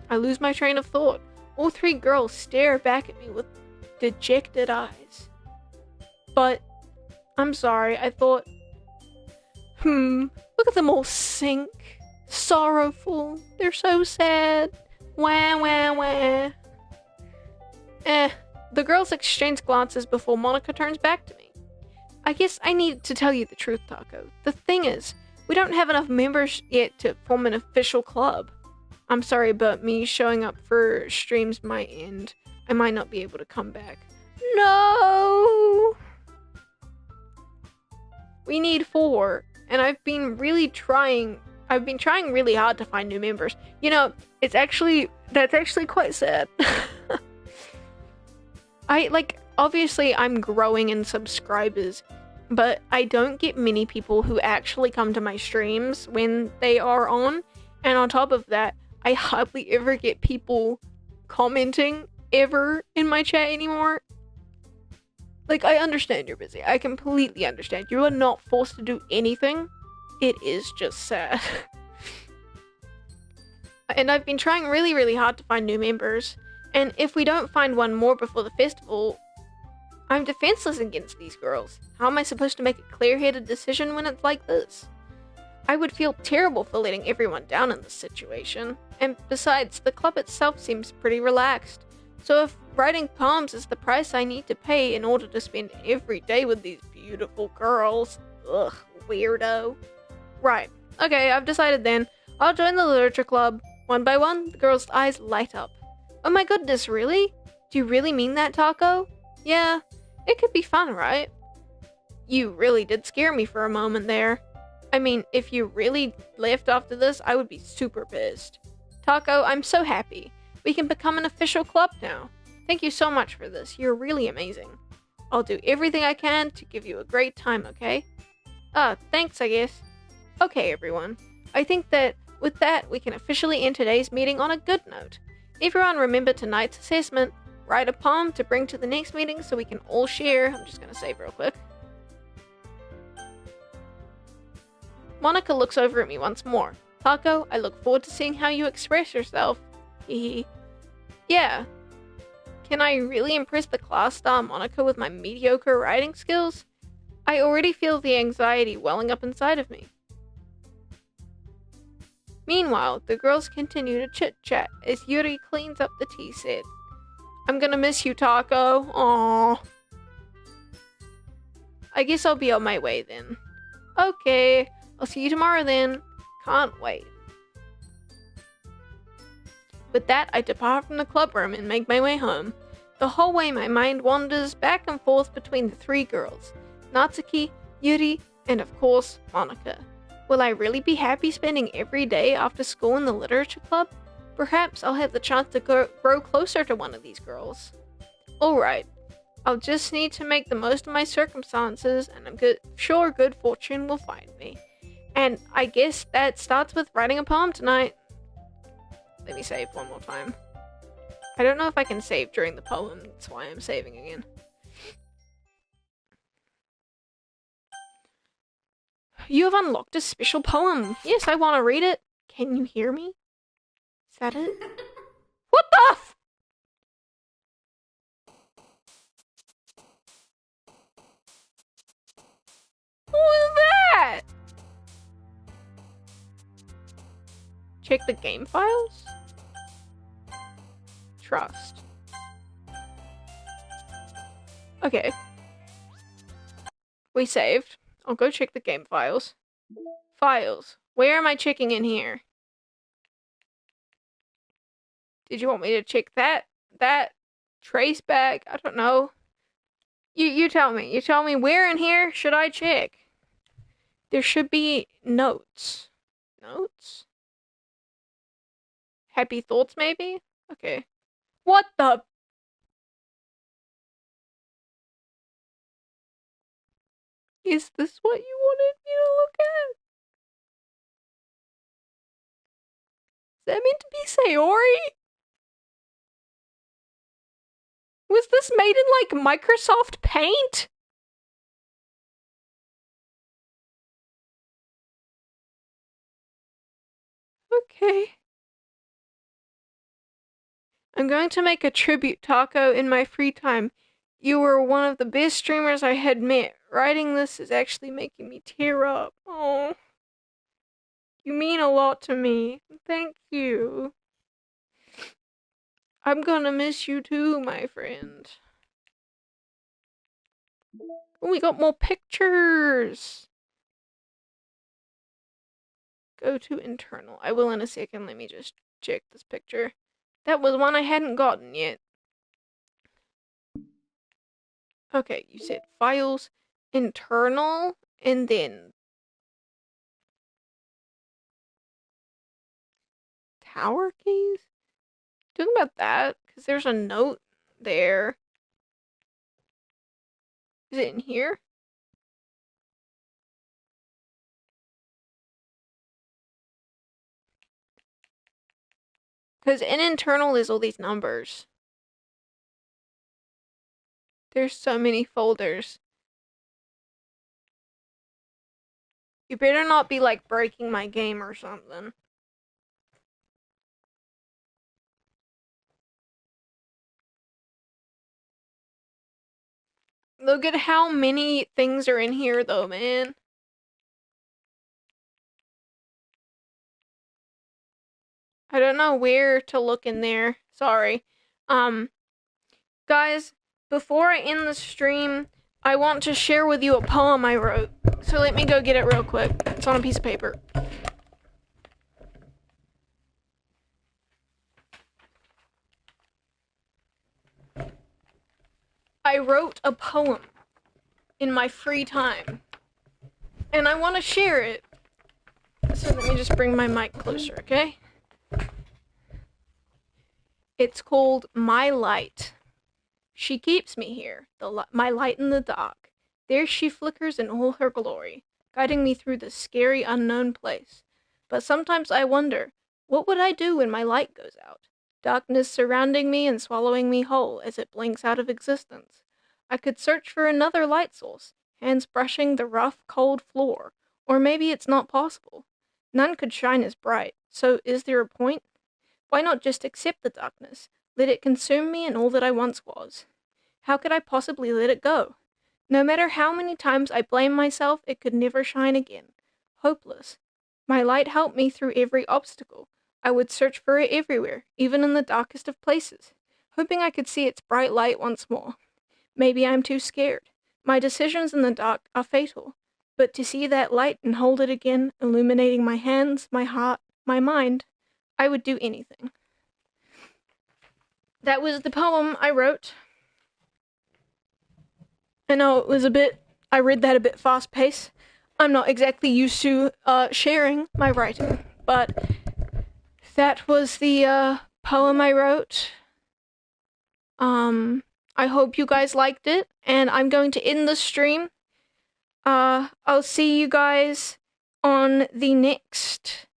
Speaker 1: I lose my train of thought. All 3 girls stare back at me with dejected eyes. But, I'm sorry, I thought, look at them all sink. Sorrowful. They're so sad. Wah, wah, wah. The girls exchange glances before Monica turns back to me. I guess I need to tell you the truth, Taco. The thing is, we don't have enough members yet to form an official club. I'm sorry, but me showing up for streams might end. I might not be able to come back. No! We need 4, and I've been trying really hard to find new members. You know, that's actually quite sad. Obviously I'm growing in subscribers, but I don't get many people who actually come to my streams when they are on, and on top of that, I hardly ever get people commenting ever in my chat anymore. Like, I understand you're busy. I completely understand. You are not forced to do anything. It is just sad. And I've been trying really, really hard to find new members. And if we don't find one more before the festival, I'm defenseless against these girls. How am I supposed to make a clear-headed decision when it's like this? I would feel terrible for letting everyone down in this situation. And besides, the club itself seems pretty relaxed. So if writing poems is the price I need to pay in order to spend every day with these beautiful girls, ugh, weirdo. Right, okay, I've decided then. I'll join the literature club. One by one, the girls' eyes light up. Oh my goodness, really? Do you really mean that, Taco? Yeah, it could be fun, right? You really did scare me for a moment there. I mean, if you really left after this, I would be super pissed. Taco, I'm so happy. We can become an official club now. Thank you so much for this. You're really amazing. I'll do everything I can to give you a great time, okay? Thanks, I guess. Okay, everyone. I think that with that, we can officially end today's meeting on a good note. Everyone remember tonight's assessment. Write a poem to bring to the next meeting so we can all share. I'm just gonna save real quick. Monica looks over at me once more. Taco, I look forward to seeing how you express yourself. Hehe. Yeah. Can I really impress the class star Monica with my mediocre writing skills? I already feel the anxiety welling up inside of me. Meanwhile, the girls continue to chit-chat as Yuri cleans up the tea set. I'm gonna miss you, Taco. Aww. I guess I'll be on my way then. Okay, I'll see you tomorrow then. Can't wait. With that, I depart from the club room and make my way home. The whole way my mind wanders back and forth between the 3 girls. Natsuki, Yuri, and of course, Monica. Will I really be happy spending every day after school in the literature club? Perhaps I'll have the chance to grow closer to one of these girls. Alright, I'll just need to make the most of my circumstances, and I'm sure good fortune will find me. And I guess that starts with writing a poem tonight. Let me save one more time. I don't know if I can save during the poem, that's why I'm saving again. You have unlocked a special poem. Yes, I want to read it. Can you hear me? Is that it? What the f- Who is that? Check the game files? Trust. Okay. We saved. I'll go check the game files. Files. Where am I checking in here? Did you want me to check that? Trace back? I don't know. You tell me. You tell me where in here should I check? There should be notes. Notes? Happy thoughts, maybe? Okay. What the? Is this what you wanted me to look at? Is that meant to be Sayori? Was this made in, like, Microsoft Paint? Okay. I'm going to make a tribute taco in my free time. You were one of the best streamers I had met. Writing this is actually making me tear up. Oh, you mean a lot to me. Thank you. I'm gonna miss you too, my friend. Oh, we got more pictures. Go to internal. I will in a second. Let me just check this picture. That was one I hadn't gotten yet. Okay, you said files, internal, and then tower keys? Talking about that? Because there's a note there. Is it in here? Because in internal is all these numbers. There's so many folders. You better not be, like, breaking my game or something. Look at how many things are in here, though, man. I don't know where to look in there. Sorry. Guys, before I end the stream, I want to share with you a poem I wrote. So let me go get it real quick. It's on a piece of paper. I wrote a poem in my free time, and I want to share it. So let me just bring my mic closer, okay? It's called My Light. She keeps me here, my light in the dark. There she flickers in all her glory, guiding me through this scary unknown place. But sometimes I wonder, what would I do when my light goes out? Darkness surrounding me and swallowing me whole as it blinks out of existence. I could search for another light source, hands brushing the rough, cold floor. Or maybe it's not possible. None could shine as bright, so is there a point? Why not just accept the darkness? Let it consume me and all that I once was. How could I possibly let it go? No matter how many times I blame myself, it could never shine again. Hopeless. My light helped me through every obstacle. I would search for it everywhere, even in the darkest of places, hoping I could see its bright light once more. Maybe I'm too scared. My decisions in the dark are fatal. But to see that light and hold it again, illuminating my hands, my heart, my mind, I would do anything. That was the poem I wrote. I know it was I read that a bit fast paced. I'm not exactly used to sharing my writing, but that was the poem I wrote. I hope you guys liked it, and I'm going to end the stream. I'll see you guys on the next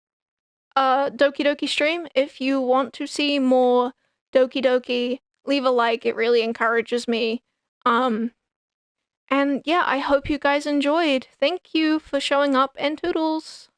Speaker 1: Doki Doki stream. If you want to see more Doki Doki, leave a like. It really encourages me. And yeah, I hope you guys enjoyed. Thank you for showing up, and toodles!